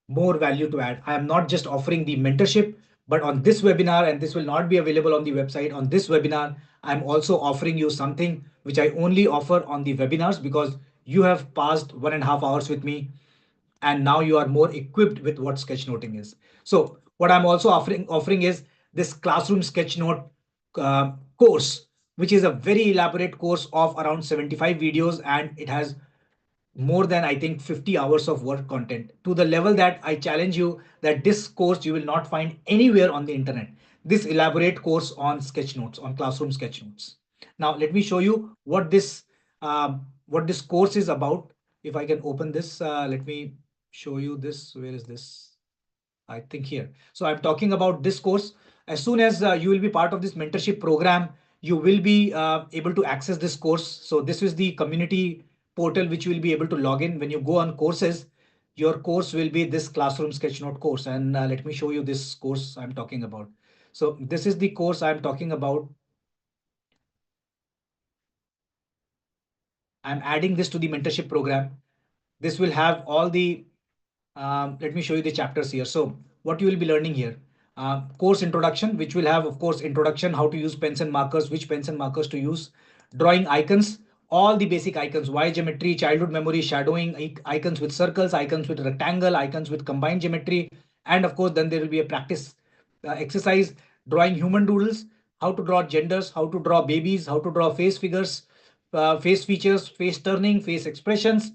more value to add. I am not just offering the mentorship, but on this webinar, and this will not be available on the website, on this webinar, I'm also offering you something which I only offer on the webinars, because you have passed 1.5 hours with me and now you are more equipped with what sketchnoting is. So what I'm also offering is this classroom sketchnote course, which is a very elaborate course of around 75 videos, and it has more than, I think, 50 hours of work content, to the level that I challenge you that this course you will not find anywhere on the internet. This elaborate course on sketchnotes, on classroom sketchnotes. Now let me show you what this course is about. If I can open this, let me show you this. Where is this? I think here. So I'm talking about this course. As soon as you will be part of this mentorship program, you will be able to access this course. So this is the community portal which you will be able to log in. When you go on courses, your course will be this classroom sketchnote course. And let me show you this course I'm talking about. So this is the course I'm talking about. I'm adding this to the mentorship program. This will have all the, let me show you the chapters here. So what you will be learning here, course introduction, which will have, of course, introduction, how to use pens and markers, which pens and markers to use, drawing icons, all the basic icons, Y geometry, childhood memory, shadowing, icons with circles, icons with rectangle, icons with combined geometry. And of course, then there will be a practice exercise, drawing human doodles, how to draw genders, how to draw babies, how to draw face figures, face features, face turning, face expressions,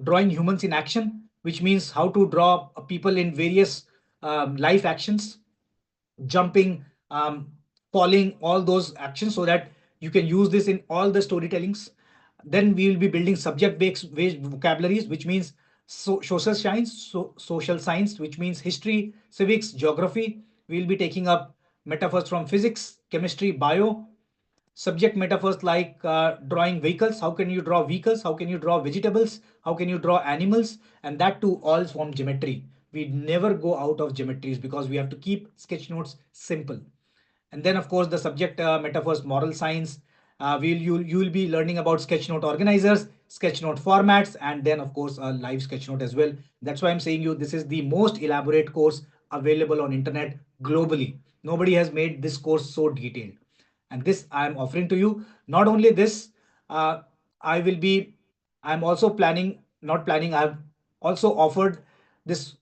drawing humans in action, which means how to draw people in various life actions, jumping, falling, all those actions, so that you can use this in all the storytellings. Then we will be building subject-based vocabularies, which means social science, which means history, civics, geography. We will be taking up metaphors from physics, chemistry, bio, subject metaphors like drawing vehicles. How can you draw vehicles? How can you draw vegetables? How can you draw animals? And that too all from geometry. We never go out of geometries because we have to keep sketch notes simple. And then of course the subject metaphors, moral science. You will be learning about sketchnote organizers, sketchnote formats, and then of course a live sketchnote as well. That's why I'm saying you this is the most elaborate course available on internet globally. Nobody has made this course so detailed, and this I am offering to you. Not only this, uh, I will be. I'm also planning. Not planning. I've also offered this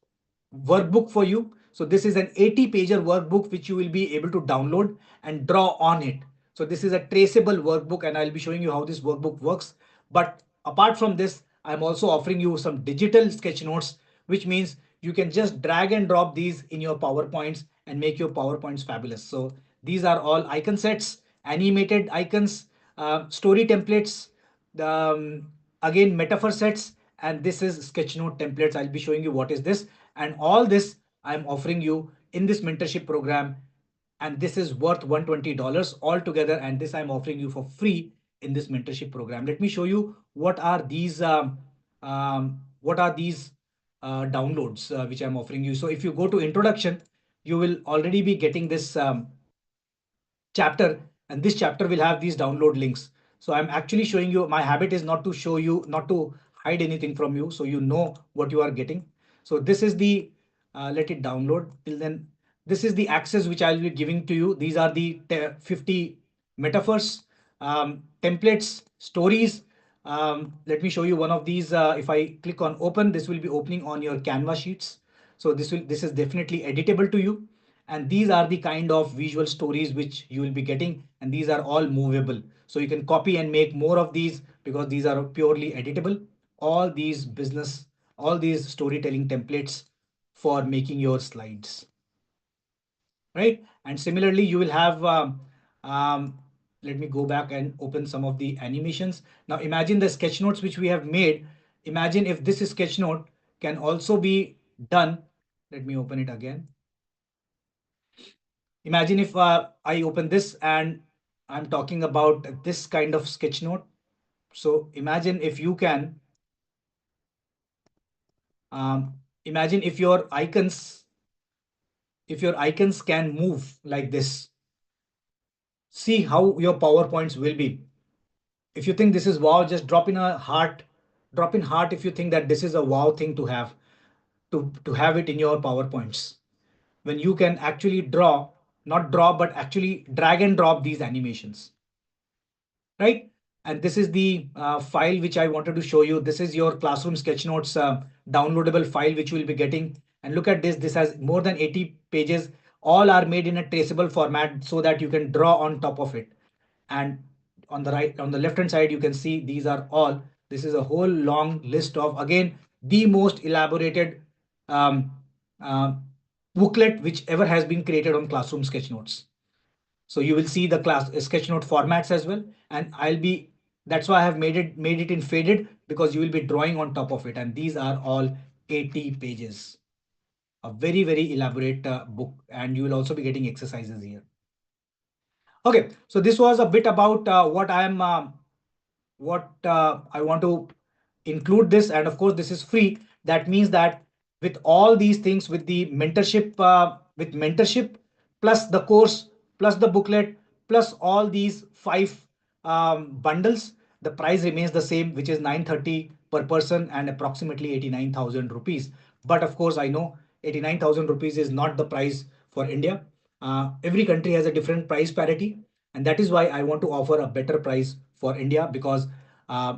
workbook for you. So this is an 80-pager workbook which you will be able to download and draw on it. So this is a traceable workbook, and I'll be showing you how this workbook works. But apart from this, I'm also offering you some digital sketch notes, which means you can just drag and drop these in your PowerPoints and make your PowerPoints fabulous. So these are all icon sets, animated icons, story templates, again metaphor sets, and this is sketchnote templates. I'll be showing you what is this, and all this I'm offering you in this mentorship program, and this is worth $120 altogether, and this I'm offering you for free in this mentorship program. Let me show you what are these downloads which I'm offering you. So if you go to introduction, you will already be getting this chapter, and this chapter will have these download links. So I'm actually showing you, my habit is not to show you, not to hide anything from you, so you know what you are getting. So this is the let it download. Till then, this is the access which I'll be giving to you. These are the 50 metaphors, templates, stories. Let me show you one of these. If I click on open, this will be opening on your Canva sheets. So this is definitely editable to you, and these are the kind of visual stories which you will be getting, and these are all movable, so you can copy and make more of these because these are purely editable. All these business, all these storytelling templates for making your slides, right? And similarly you will have um, let me go back and open some of the animations. Now imagine the sketch notes which we have made. Imagine if this sketch note can also be done. Let me open it again. Imagine if I open this and I'm talking about this kind of sketch note. So imagine if you can, imagine if your icons can move like this. See how your PowerPoints will be. If you think this is wow, just drop in a heart, drop in heart if you think that this is a wow thing to have, to have it in your PowerPoints. When you can actually draw, not draw, but actually drag and drop these animations, right? And this is the file which I wanted to show you. This is your classroom sketch notes downloadable file which you will be getting. And look at this. This has more than 80 pages. All are made in a traceable format so that you can draw on top of it. And on the right, on the left hand side, you can see these are all. This is a whole long list of, again, the most elaborated um, uh, booklet which ever has been created on classroom sketch notes. So you will see the class sketchnote formats as well. And that's why I have made it in faded, because you will be drawing on top of it. And these are all 80 pages. A very, very elaborate book. And you will also be getting exercises here. Okay, so this was a bit about what I want to include this. And of course, this is free. That means that with all these things, with mentorship plus the course, plus the booklet, plus all these five bundles, the price remains the same, which is 930 per person and approximately 89,000 rupees. But of course, I know 89,000 rupees is not the price for India. Every country has a different price parity, and that is why I want to offer a better price for India, because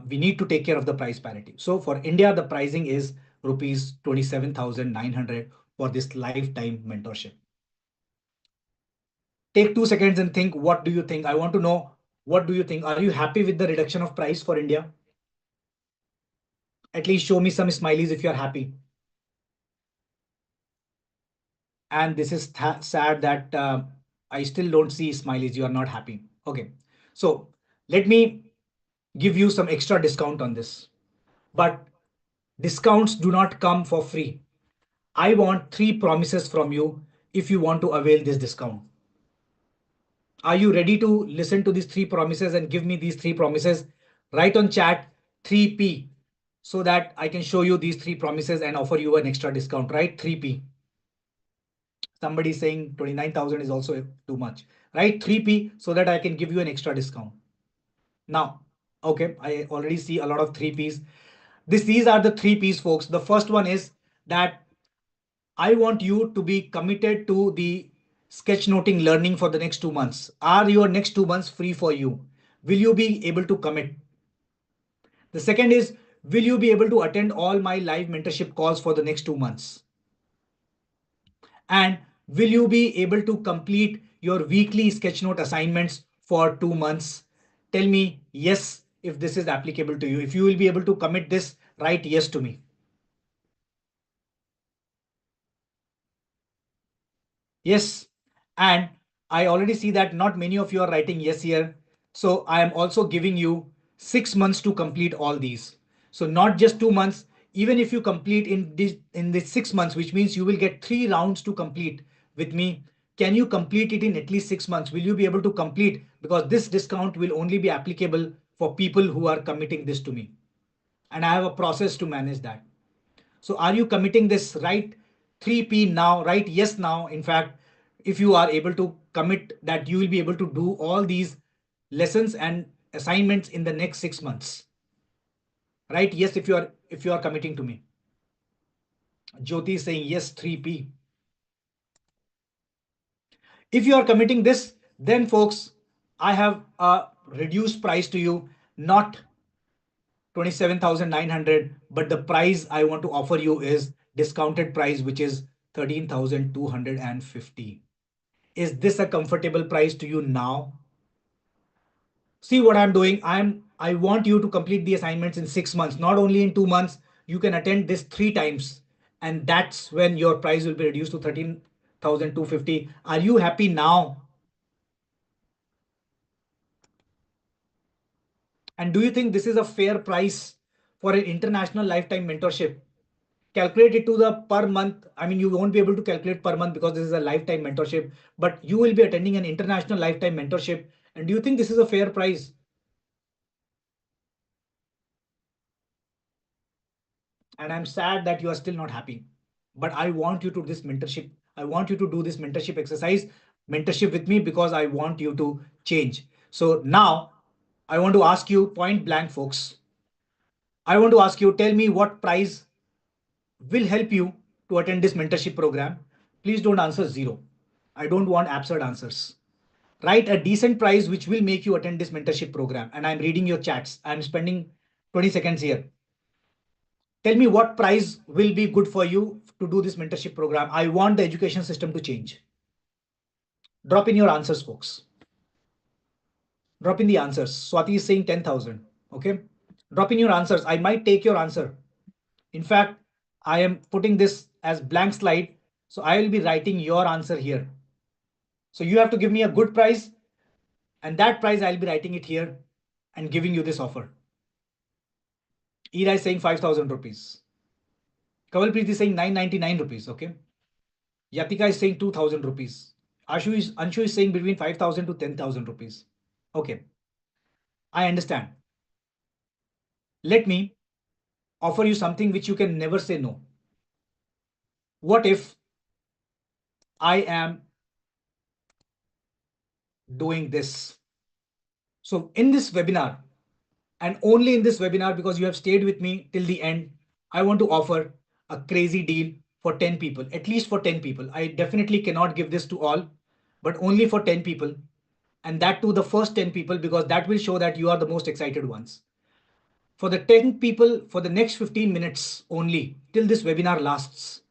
we need to take care of the price parity. So for India, the pricing is rupees 27,900 for this lifetime mentorship. Take 2 seconds and think, what do you think? I want to know, what do you think? Are you happy with the reduction of price for India? At least show me some smileys if you're happy. And this is sad that I still don't see smileys. You are not happy. Okay. So let me give you some extra discount on this. But discounts do not come for free. I want 3 promises from you if you want to avail this discount. Are you ready to listen to these 3 promises and give me these 3 promises? Write on chat 3P so that I can show you these 3 promises and offer you an extra discount, right? 3P. Somebody is saying 29,000 is also too much, right? 3P so that I can give you an extra discount. Now, okay, I already see a lot of 3Ps. These are the 3Ps, folks. The first one is that I want you to be committed to the sketchnoting learning for the next 2 months. Are your next 2 months free for you? Will you be able to commit? The second is, will you be able to attend all my live mentorship calls for the next 2 months? And will you be able to complete your weekly sketchnote assignments for 2 months? Tell me yes if this is applicable to you. If you will be able to commit this, write yes to me. Yes. And I already see that not many of you are writing yes here. So I am also giving you 6 months to complete all these. So not just 2 months. Even if you complete in this 6 months, which means you will get 3 rounds to complete with me. Can you complete it in at least 6 months? Will you be able to complete? Because this discount will only be applicable for people who are committing this to me. And I have a process to manage that. So are you committing this? Right 3P now, right? Yes now. In fact, if you are able to commit that you will be able to do all these lessons and assignments in the next 6 months. Right? Yes, if you are committing to me. Jyoti is saying yes, 3P. If you are committing this, then folks, I have a reduced price to you, not 27,900, but the price I want to offer you is discounted price, which is 13,250. Is this a comfortable price to you now? See what I'm doing. I want you to complete the assignments in 6 months, not only in 2 months. You can attend this 3 times, and that's when your price will be reduced to 13,250. Are you happy now? And do you think this is a fair price for an international lifetime mentorship? Calculate it to the per month. I mean, you won't be able to calculate per month because this is a lifetime mentorship, but you will be attending an international lifetime mentorship. And do you think this is a fair price? And I'm sad that you are still not happy. But I want you to do this mentorship. I want you to do this mentorship exercise mentorship with me because I want you to change. So now I want to ask you point blank, folks. I want to ask you, tell me what price will help you to attend this mentorship program. Please don't answer zero. I don't want absurd answers. Write a decent price which will make you attend this mentorship program. And I'm reading your chats. I'm spending 20 seconds here. Tell me what price will be good for you to do this mentorship program. I want the education system to change. Drop in your answers, folks. Drop in the answers. Swati is saying 10,000. Okay. Drop in your answers. I might take your answer. In fact, I am putting this as blank slide. So I will be writing your answer here. So you have to give me a good price, and that price I'll be writing it here and giving you this offer. Ira is saying 5,000 rupees. Kavalpreet is saying 999 rupees. Okay. Yatika is saying 2,000 rupees. Anshu is saying between 5,000 to 10,000 rupees. Okay. I understand. Let me offer you something which you can never say no. What if I am doing this? So in this webinar, and only in this webinar, because you have stayed with me till the end, I want to offer a crazy deal for 10 people, at least for 10 people. I definitely cannot give this to all, but only for 10 people. And that to the first 10 people, because that will show that you are the most excited ones. For the 10 people, for the next 15 minutes only, till this webinar lasts,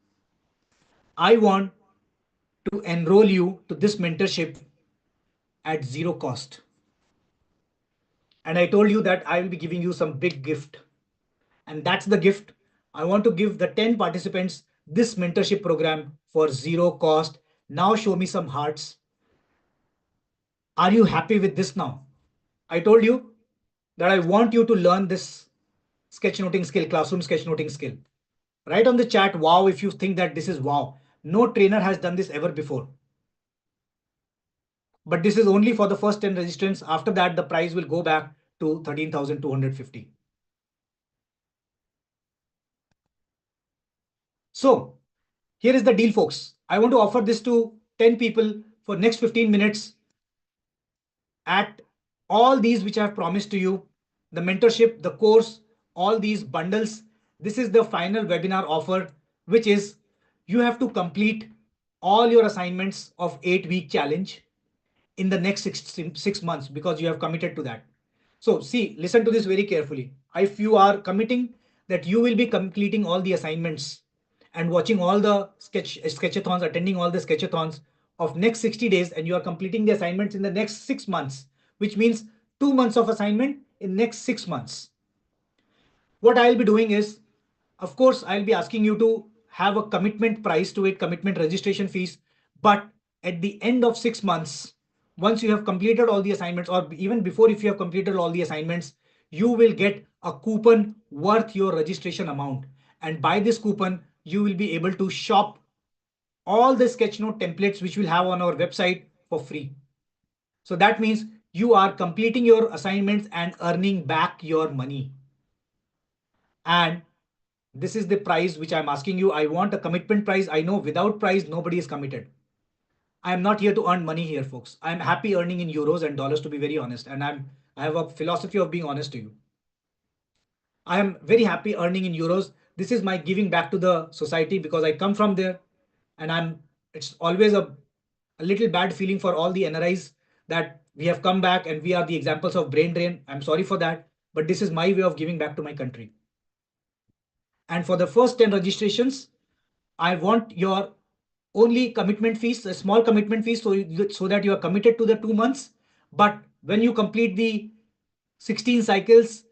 I want to enroll you to this mentorship at zero cost. And I told you that I will be giving you some big gift. And that's the gift. I want to give the 10 participants this mentorship program for zero cost. Now show me some hearts. Are you happy with this now? I told you that I want you to learn this sketchnoting skill, classroom sketchnoting skill. Write on the chat, wow, if you think that this is wow. No trainer has done this ever before. But this is only for the first 10 registrants. After that, the price will go back to 13,250. So here is the deal, folks. I want to offer this to 10 people for next 15 minutes at all these which I have promised to you, the mentorship, the course, all these bundles. This is the final webinar offer, which is you have to complete all your assignments of 8-week challenge in the next 6 months because you have committed to that. So see, listen to this very carefully. If you are committing that you will be completing all the assignments and watching all the sketchathons, attending all the sketchathons of next 60 days, and you are completing the assignments in the next 6 months, which means 2 months of assignment in next 6 months. What I'll be doing is, of course, I'll be asking you to have a commitment price to it, commitment registration fees. But at the end of 6 months, once you have completed all the assignments, or even before, if you have completed all the assignments, you will get a coupon worth your registration amount. And by this coupon, you will be able to shop all the sketchnote templates which we'll have on our website for free. So that means you are completing your assignments and earning back your money. And this is the price which I'm asking you. I want a commitment price. I know without price, nobody is committed. I am not here to earn money here, folks. I'm happy earning in euros and dollars, to be very honest. And I have a philosophy of being honest to you. I am very happy earning in euros. This is my giving back to the society because I come from there. And it's always a little bad feeling for all the NRIs that we have come back and we are the examples of brain drain. I'm sorry for that, but this is my way of giving back to my country. And for the first 10 registrations, I want your only commitment fees, a small commitment fees, so that you are committed to the 2 months. But when you complete the 16 cycles,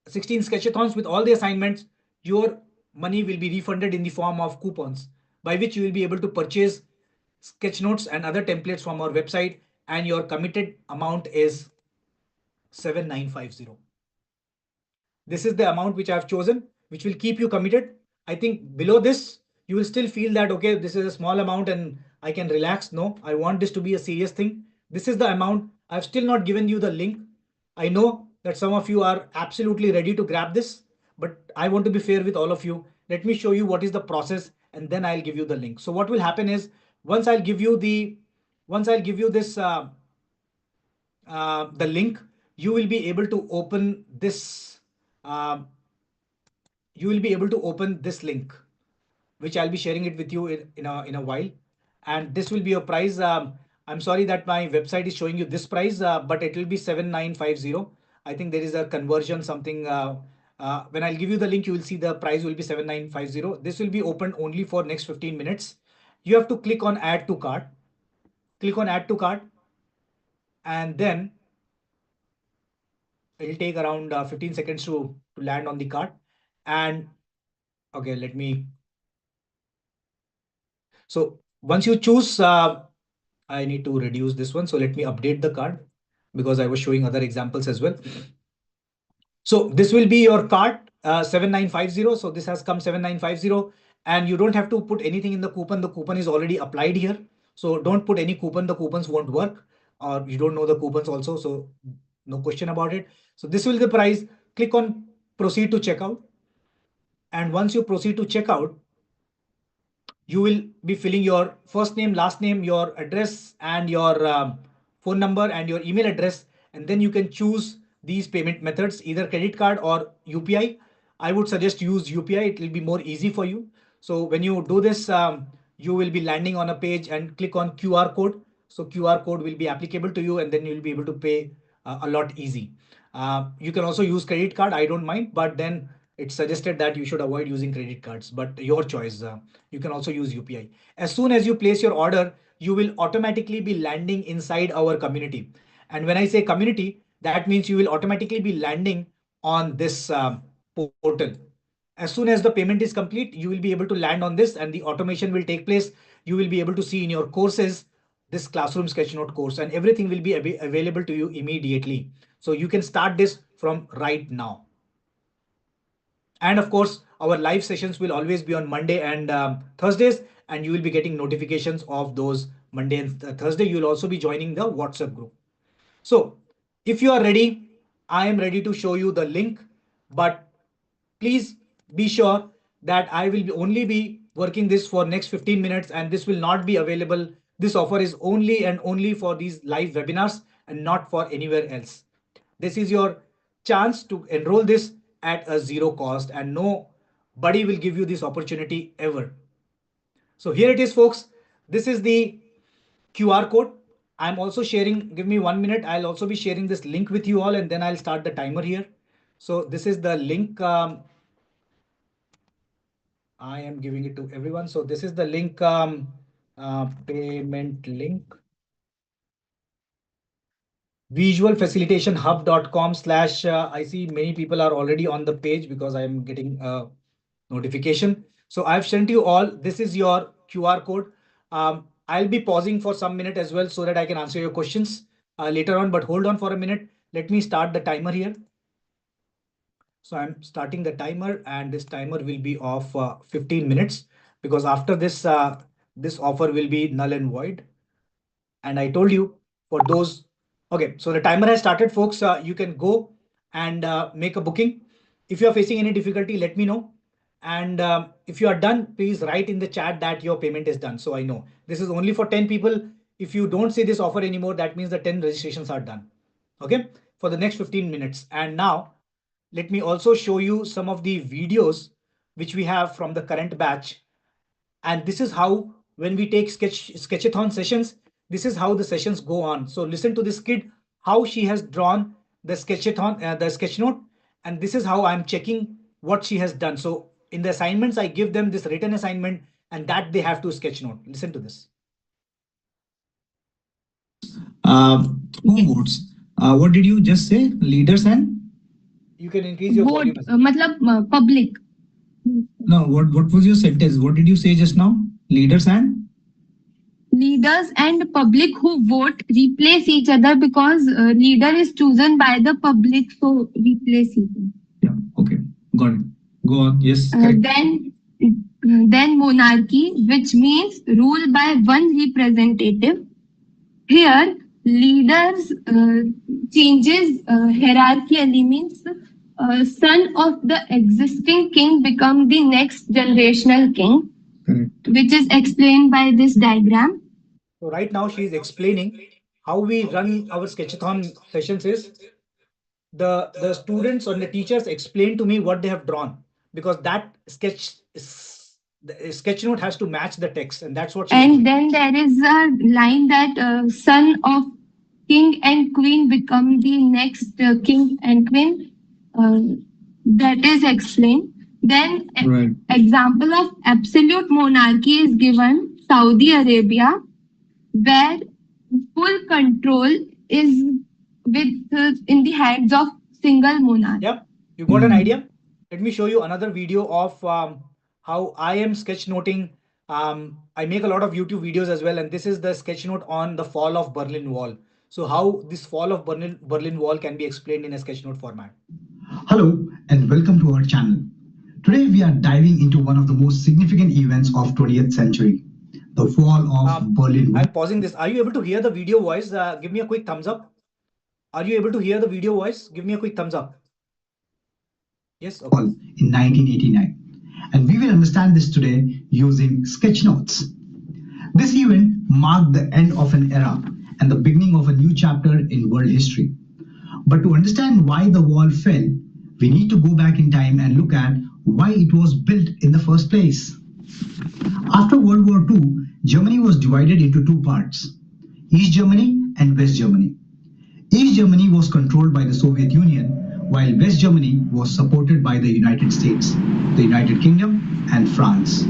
16 sketchathons with all the assignments, your money will be refunded in the form of coupons, by which you will be able to purchase sketch notes and other templates from our website. And your committed amount is 7,950. This is the amount which I have chosen, which will keep you committed. I think below this, you will still feel that, okay, this is a small amount and I can relax. No, I want this to be a serious thing. This is the amount. I've still not given you the link. I know that some of you are absolutely ready to grab this, but I want to be fair with all of you. Let me show you what is the process and then I'll give you the link. So what will happen is, once I'll give you the Once I'll give you this the link, you will be able to open this. Uh, you will be able to open this link, which I'll be sharing it with you in a while. And this will be your price. I'm sorry that my website is showing you this price, but it will be 7950. I think there is a conversion something. When I'll give you the link, you will see the price will be 7950. This will be open only for next 15 minutes. You have to click on add to cart. Click on add to cart, and then it'll take around 15 seconds to land on the cart. And okay, let me. So once you choose, I need to reduce this one. So let me update the card because I was showing other examples as well. So this will be your card 7950. So this has come 7950, and you don't have to put anything in the coupon. The coupon is already applied here. So don't put any coupon. The coupons won't work, or you don't know the coupons also. So no question about it. So this will be the price. Click on proceed to checkout. And once you proceed to checkout, you will be filling your first name, last name, your address, and your phone number and your email address. And then you can choose these payment methods, either credit card or UPI. I would suggest use UPI. It will be more easy for you. So when you do this, you will be landing on a page and click on QR code. So QR code will be applicable to you, and then you'll be able to pay a lot easy. You can also use credit card. I don't mind, but then it's suggested that you should avoid using credit cards, but your choice. You can also use UPI. As soon as you place your order, you will automatically be landing inside our community. And when I say community, that means you will automatically be landing on this portal. As soon as the payment is complete, you will be able to land on this, and the automation will take place. You will be able to see in your courses this classroom sketchnote course, and everything will be available to you immediately. So you can start this from right now. And of course, our live sessions will always be on Monday and Thursdays, and you will be getting notifications of those Monday and Thursday. You will also be joining the WhatsApp group. So if you are ready, I am ready to show you the link, but please be sure that I will only be working this for next 15 minutes, and this will not be available. This offer is only and only for these live webinars and not for anywhere else. This is your chance to enroll this at a zero cost, and nobody will give you this opportunity ever. So here it is, folks. This is the QR code. I'm also sharing, give me 1 minute. I'll also be sharing this link with you all, and then I'll start the timer here. So this is the link. I am giving it to everyone. So this is the link, payment link. Visualfacilitationhub.com/. I see many people are already on the page because I am getting a notification. So I've sent you all. This is your QR code. I'll be pausing for some minute as well so that I can answer your questions later on. But hold on for a minute. Let me start the timer here. So I'm starting the timer, and this timer will be of 15 minutes, because after this, this offer will be null and void. And I told you for those. Okay, so the timer has started, folks. You can go and make a booking. If you are facing any difficulty, let me know. And if you are done, please write in the chat that your payment is done. So I know this is only for 10 people. If you don't see this offer anymore, that means the 10 registrations are done. Okay, for the next 15 minutes. And now let me also show you some of the videos which we have from the current batch. And this is how, when we take sketchathon sessions, this is how the sessions go on. So listen to this kid, how she has drawn the sketchathon, the sketch note, and this is how I'm checking what she has done. So in the assignments, I give them this written assignment, and that they have to sketch note. Listen to this. Who votes? What did you just say? Leaders and? You can increase your Vote, volume. public. No, what was your sentence? What did you say just now? Leaders and? Leaders and public who vote replace each other, because leader is chosen by the public, so replace each other. Yeah, okay, got it. Go on. Yes, Then monarchy, which means rule by one representative. Here, leaders changes hierarchy elements. Son of the existing king become the next generational king, correct. which is explained by this diagram. So right now she is explaining how we run our sketchathon sessions is the students or the teachers explain to me what they have drawn, because that the sketch note has to match the text, and that's what she's And doing. then there is a line that son of king and queen become the next king and queen. Uh, that is explained. Then Right. example of absolute monarchy is given Saudi Arabia, where full control is with in the hands of single monarch. Yep, you got an idea. Let me show you another video of how I am sketchnoting. I make a lot of YouTube videos as well, and this is the sketch note on the fall of Berlin Wall. So how this fall of Berlin Wall can be explained in a sketch note format. Hello and welcome to our channel. Today we are diving into one of the most significant events of 20th century, the fall of Berlin Wall. I'm pausing this. Are you able to hear the video voice? Give me a quick thumbs up. Are you able to hear the video voice? Give me a quick thumbs up. Yes. Okay. In 1989. And we will understand this today using sketch notes. This event marked the end of an era and the beginning of a new chapter in world history. But to understand why the wall fell, we need to go back in time and look at why it was built in the first place. After World War II, Germany was divided into two parts, East Germany and West Germany. East Germany was controlled by the Soviet Union, while West Germany was supported by the United States, the United Kingdom, and France.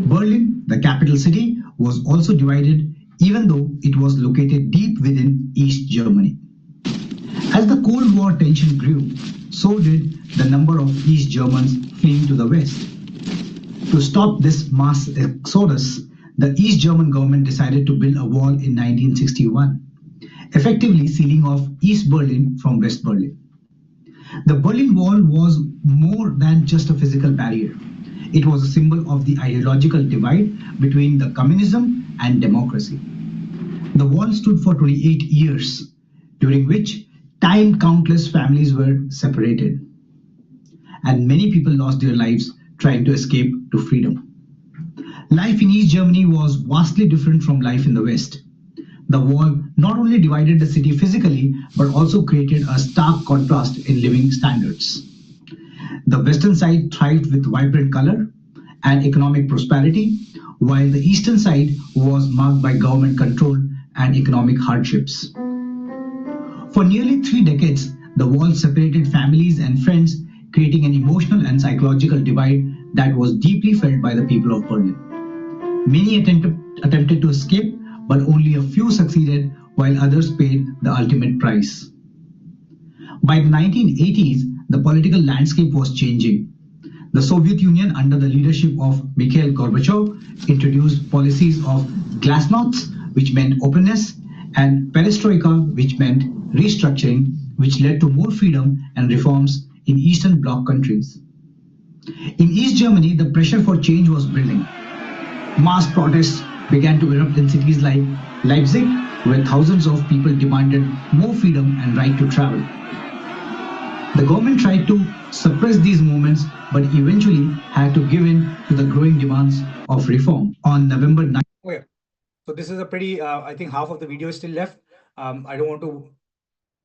Berlin, the capital city, was also divided even though it was located deep within East Germany. As the Cold War tension grew, so did the number of East Germans fleeing to the West. To stop this mass exodus, the East German government decided to build a wall in 1961, effectively sealing off East Berlin from West Berlin. The Berlin Wall was more than just a physical barrier. It was a symbol of the ideological divide between the communism and democracy. The wall stood for 28 years, during which time countless families were separated, and many people lost their lives trying to escape to freedom. Life in East Germany was vastly different from life in the West. The wall not only divided the city physically, but also created a stark contrast in living standards. The western side thrived with vibrant color and economic prosperity, while the eastern side was marked by government control and economic hardships. For nearly 3 decades, the wall separated families and friends, creating an emotional and psychological divide that was deeply felt by the people of Berlin. Many attempted to escape, but only a few succeeded, while others paid the ultimate price. By the 1980s, the political landscape was changing. The Soviet Union, under the leadership of Mikhail Gorbachev, introduced policies of glasnost, which meant openness, and perestroika, which meant restructuring, which led to more freedom and reforms in Eastern Bloc countries. In East Germany, the pressure for change was building. Mass protests began to erupt in cities like Leipzig, where thousands of people demanded more freedom and right to travel. The government tried to suppress these movements, but eventually had to give in to the growing demands of reform. On November 9th. Okay, so this is a pretty, I think half of the video is still left. I don't want to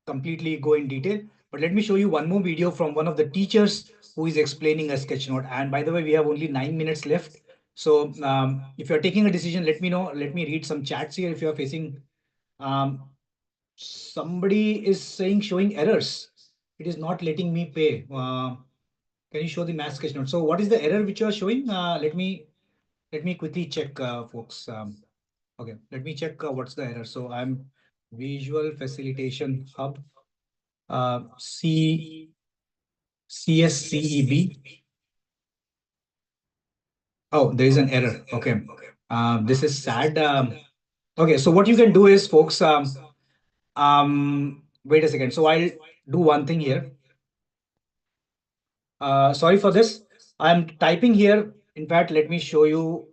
completely go in detail, but let me show you one more video from one of the teachers who is explaining a sketch note. And by the way, we have only 9 minutes left. So if you're taking a decision, let me know. Let me read some chats here if you're facing. Somebody is saying showing errors. It is not letting me pay. Can you show the math sketch note? So what is the error which you are showing? Let me quickly check, folks. Okay, let me check what's the error. So I'm Visual Facilitation Hub, CSCEB. Oh, there is an error. Okay, this is sad. Okay, so what you can do is, folks, wait a second. So I'll do one thing here. Sorry for this. I'm typing here. In fact, let me show you.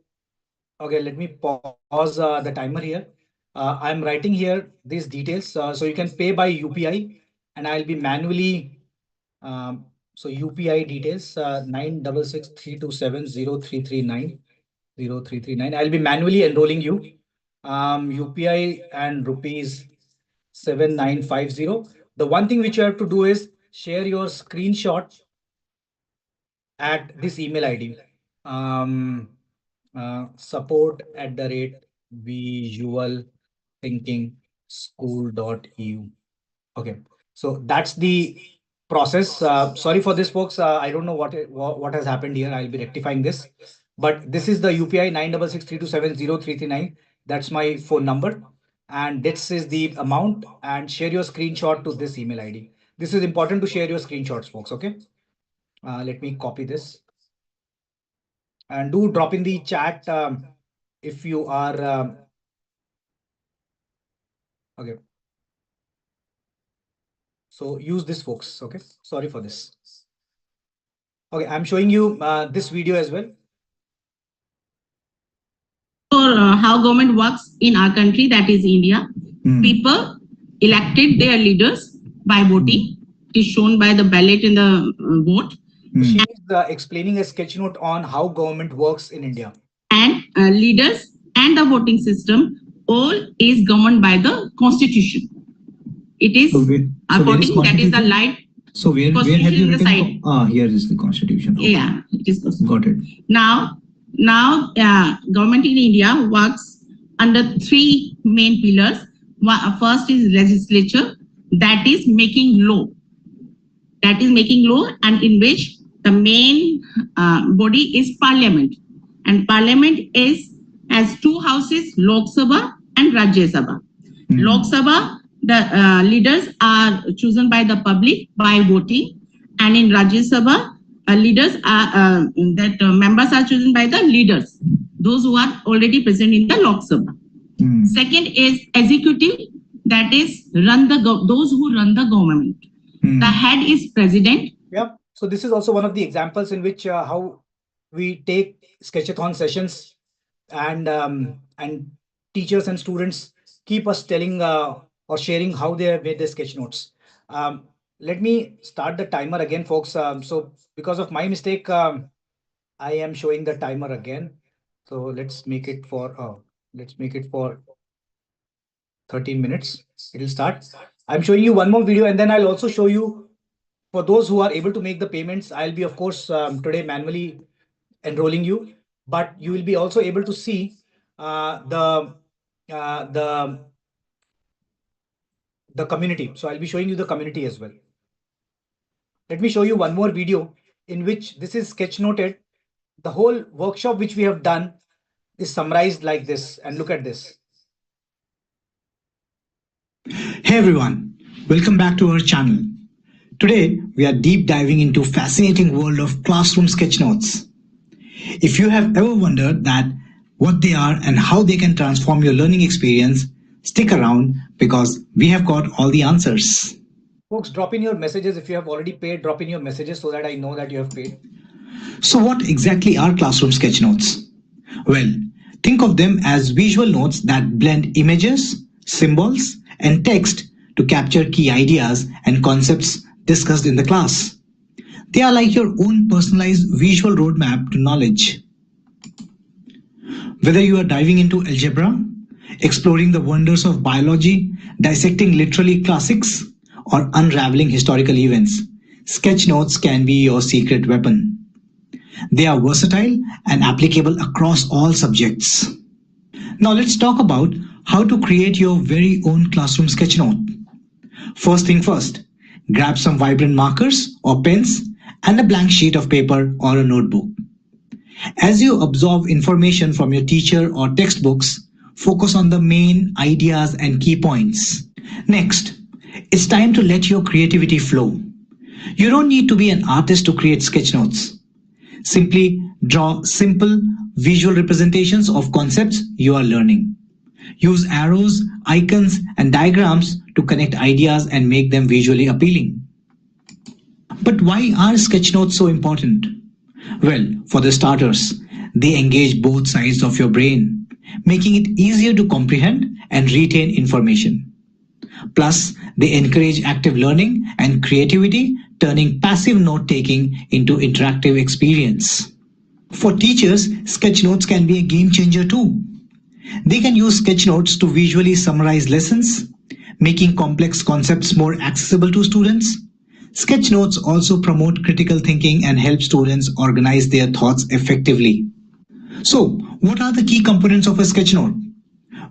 Okay, let me pause the timer here. I'm writing here these details. So you can pay by UPI, and I'll be manually. So UPI details 966327033903339. I'll be manually enrolling you. UPI and rupees 7950. The one thing which you have to do is share your screenshot at this email ID. Support at the rate visual thinking school.eu. Okay, so that's the process. Sorry for this, folks. I don't know what has happened here. I'll be rectifying this. But this is the UPI 96632703339. That's my phone number. And this is the amount. And share your screenshot to this email ID. This is important to share your screenshots, folks. Okay. Let me copy this. And do drop in the chat if you are. Okay. So use this, folks. Okay. Sorry for this. Okay. I'm showing you this video as well. For how government works in our country, that is India. People elected their leaders by voting. It is shown by the ballot in the vote. She is explaining a sketch note on how government works in India. And leaders and the voting system all is governed by the constitution. It is according, that is the light. So where have you written? Here is the constitution. Okay. Yeah, it is. Got it. Now government in India works under three main pillars. First is legislature, that is making law. And in which the main body is parliament. And parliament has two houses, Lok Sabha and Rajya Sabha. Lok Sabha, the leaders are chosen by the public by voting, and in Rajya Sabha, leaders are members are chosen by the leaders, those who are already present in the Lok Sabha. Second is executive, that is those who run the government. The head is president. Yeah. So this is also one of the examples in which how we take sketchathon sessions, and teachers and students keep us telling or sharing how they have made their sketch notes. Let me start the timer again, folks. So because of my mistake, I am showing the timer again. So let's make it for 13 minutes. It will start. I'm showing you one more video, and then I'll also show you, for those who are able to make the payments, I'll be, of course, today manually enrolling you, but you will be also able to see the community. So I'll be showing you the community as well. Let me show you one more video in which this is sketch noted. The whole workshop which we have done is summarized like this, and look at this. Hey everyone, welcome back to our channel. Today we are deep diving into fascinating world of classroom sketch notes. If you have ever wondered that what they are and how they can transform your learning experience, stick around because we have got all the answers. Folks, drop in your messages. If you have already paid, drop in your messages so that I know that you have paid. So what exactly are classroom sketch notes? Well, think of them as visual notes that blend images, symbols, and text to capture key ideas and concepts discussed in the class. They are like your own personalized visual roadmap to knowledge. Whether you are diving into algebra, exploring the wonders of biology, dissecting literary classics, or unraveling historical events, sketch notes can be your secret weapon. They are versatile and applicable across all subjects. Now let's talk about how to create your very own classroom sketch note. First thing first, grab some vibrant markers or pens and a blank sheet of paper or a notebook. As you absorb information from your teacher or textbooks, focus on the main ideas and key points. Next, it's time to let your creativity flow. You don't need to be an artist to create sketch notes. Simply draw simple visual representations of concepts you are learning. Use arrows, icons, and diagrams to connect ideas and make them visually appealing. But why are sketch notes so important? Well, for the starters, they engage both sides of your brain, making it easier to comprehend and retain information. Plus, they encourage active learning and creativity, turning passive note-taking into interactive experience. For teachers, sketch notes can be a game changer too. They can use sketch notes to visually summarize lessons, making complex concepts more accessible to students. Sketch notes also promote critical thinking and help students organize their thoughts effectively. So, what are the key components of a sketch note?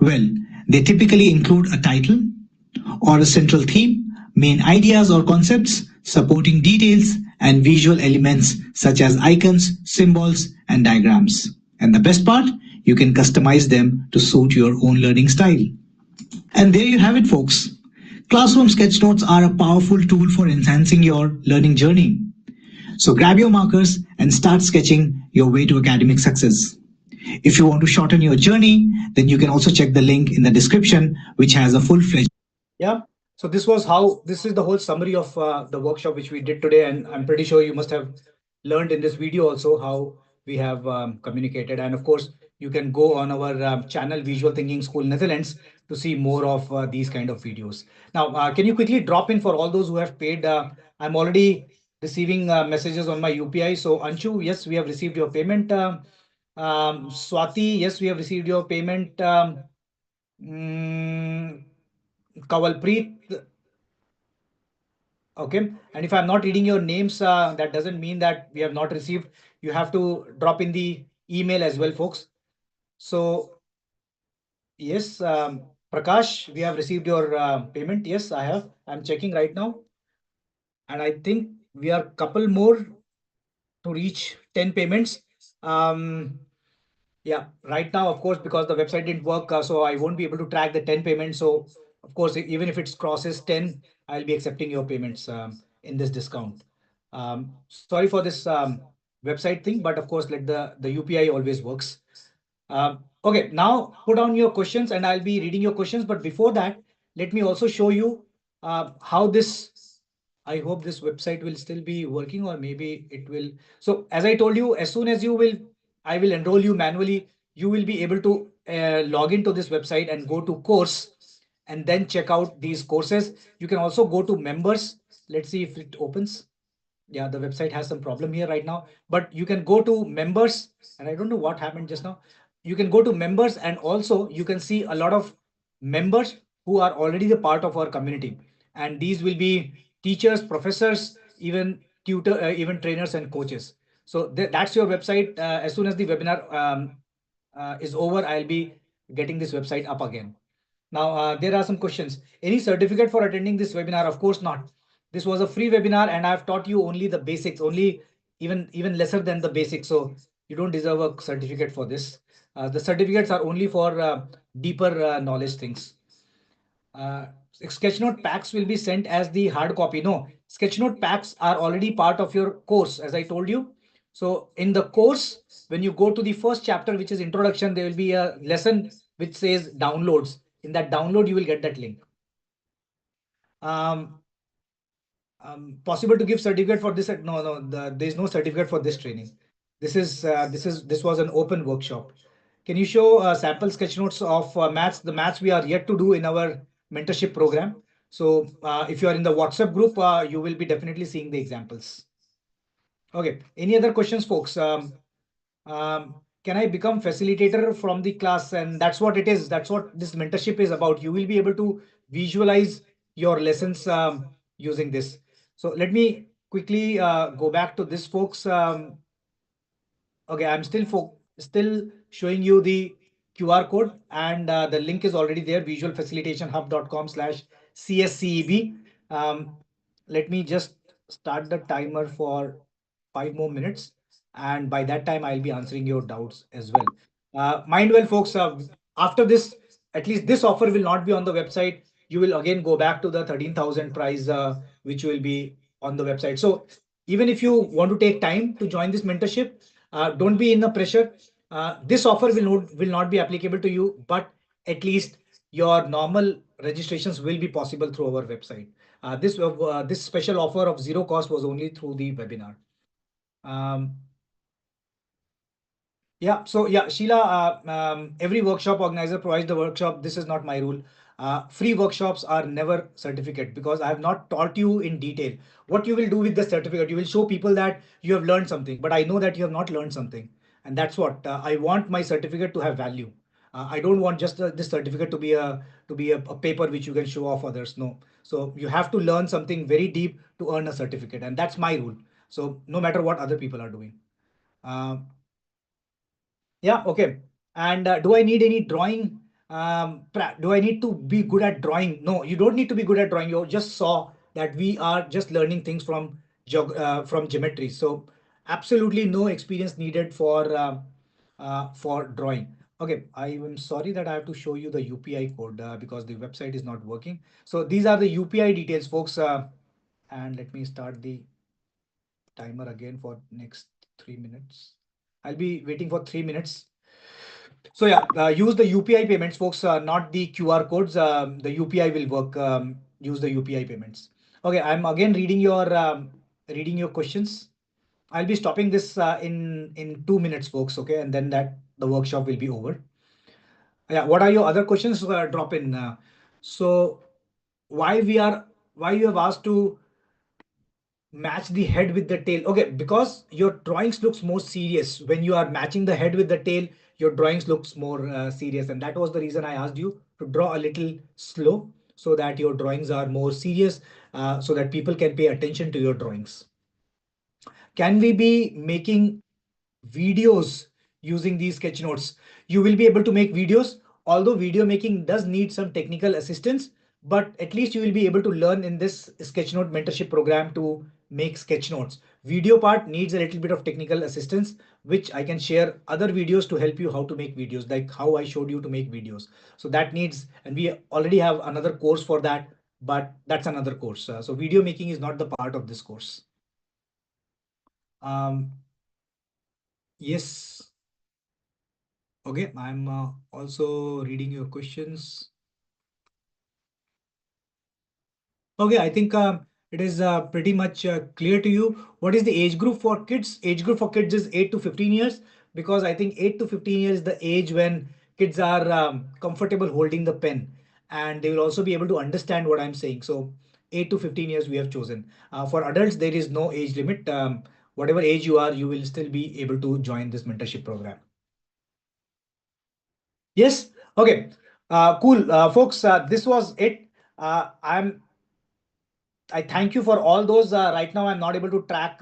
Well, they typically include a title or a central theme, main ideas or concepts, supporting details, and visual elements such as icons, symbols, and diagrams. And the best part, you can customize them to suit your own learning style. And there you have it, folks. Classroom sketch notes are a powerful tool for enhancing your learning journey. So grab your markers and start sketching your way to academic success. If you want to shorten your journey, then you can also check the link in the description, which has a full-fledged. Yeah. So this is the whole summary of the workshop which we did today. And I'm pretty sure you must have learned in this video also how we have communicated. And of course, you can go on our channel Visual Thinking School Netherlands to see more of these kind of videos. Now, can you quickly drop in for all those who have paid? I'm already receiving messages on my UPI. So Anshu, yes, we have received your payment. Swati, yes, we have received your payment. Mm, Kawalpreet, okay. And if I'm not reading your names, that doesn't mean that we have not received. You have to drop in the email as well, folks. So yes, Prakash, we have received your payment. Yes, I have. I'm checking right now, and I think we are couple more to reach 10 payments. Um, Yeah, right now, of course, because the website didn't work, so I won't be able to track the 10 payments. So, of course, even if it crosses 10, I'll be accepting your payments in this discount. Sorry for this website thing, but of course, like the UPI always works. Okay, now put on your questions and I'll be reading your questions. But before that, let me also show you how this, I hope this website will still be working or maybe it will. So as I told you, as soon as I will enroll you manually, you will be able to log into this website and go to course and then check out these courses. You can also go to members. Let's see if it opens. Yeah, the website has some problem here right now, but you can go to members and I don't know what happened just now. You can go to members and also you can see a lot of members who are already the part of our community. And these will be teachers, professors, even tutor, even trainers and coaches. So that's your website. As soon as the webinar is over, I'll be getting this website up again. Now, there are some questions. Any certificate for attending this webinar? Of course not. This was a free webinar and I've taught you only the basics, only even lesser than the basics. So you don't deserve a certificate for this. The certificates are only for deeper knowledge things. Sketchnote packs will be sent as the hard copy. No, Sketchnote packs are already part of your course, as I told you. So in the course, when you go to the first chapter, which is introduction, there will be a lesson which says downloads. In that download, you will get that link. Um, Possible to give certificate for this? No, there is no certificate for this training. This was an open workshop. Can you show sample sketch notes of maths? The maths we are yet to do in our mentorship program. So if you are in the WhatsApp group, you will be definitely seeing the examples. Okay. Any other questions, folks? Can I become facilitator from the class? And that's what it is. That's what this mentorship is about. You will be able to visualize your lessons using this. So let me quickly go back to this, folks. Okay, I'm still showing you the QR code and the link is already there, visualfacilitationhub.com/CSCEB. Let me just start the timer for 5 more minutes. And by that time, I'll be answering your doubts as well. Mind well, folks, after this, at least this offer will not be on the website. You will again go back to the 13,000 price, which will be on the website. So even if you want to take time to join this mentorship, don't be in the pressure. This offer will not be applicable to you, but at least your normal registrations will be possible through our website. This special offer of zero cost was only through the webinar. Yeah, so yeah, Sheila, every workshop organizer provides the workshop. This is not my rule. Free workshops are never certificate because I have not taught you in detail. What you will do with the certificate, you will show people that you have learned something, but I know that you have not learned something. And that's what I want my certificate to have value. I don't want just this certificate to be a paper which you can show off others. No. So you have to learn something very deep to earn a certificate, and that's my rule. So no matter what other people are doing. Um, yeah, okay. And do I need any drawing? Do I need to be good at drawing? No, you don't need to be good at drawing. You just saw that we are just learning things from from geometry. So absolutely no experience needed for drawing. Okay, I am sorry that I have to show you the UPI code because the website is not working. So these are the UPI details, folks. And let me start the timer again for next 3 minutes. I'll be waiting for 3 minutes. So yeah, use the UPI payments, folks, not the QR codes. The UPI will work. Use the UPI payments. Okay, I'm again reading your questions. I'll be stopping this in 2 minutes, folks. Okay, and then that the workshop will be over. Yeah, what are your other questions? Drop in. So why we are why you have asked to match the head with the tail. Okay, because your drawings looks more serious when you are matching the head with the tail. Your drawings looks more serious, and that was the reason I asked you to draw a little slow so that your drawings are more serious, so that people can pay attention to your drawings. Can we be making videos using these sketch notes? You will be able to make videos, although video making does need some technical assistance, but at least you will be able to learn in this sketchnote mentorship program to make sketch notes. Video part needs a little bit of technical assistance, which I can share other videos to help you how to make videos, like how I showed you to make videos. So that needs, and we already have another course for that, but that's another course. So video making is not the part of this course. um, yes. Okay, I'm also reading your questions. Okay, I think it is pretty much clear to you. What is the age group for kids? Age group for kids is 8 to 15 years, because I think 8 to 15 years is the age when kids are comfortable holding the pen, and they will also be able to understand what I'm saying. So 8 to 15 years we have chosen. For adults, there is no age limit. Whatever age you are, you will still be able to join this mentorship program. Yes. Okay. Cool. Folks, this was it. I thank you for all those. Right now, I'm not able to track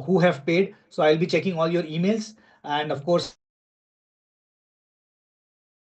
who have paid. So I'll be checking all your emails. And of course,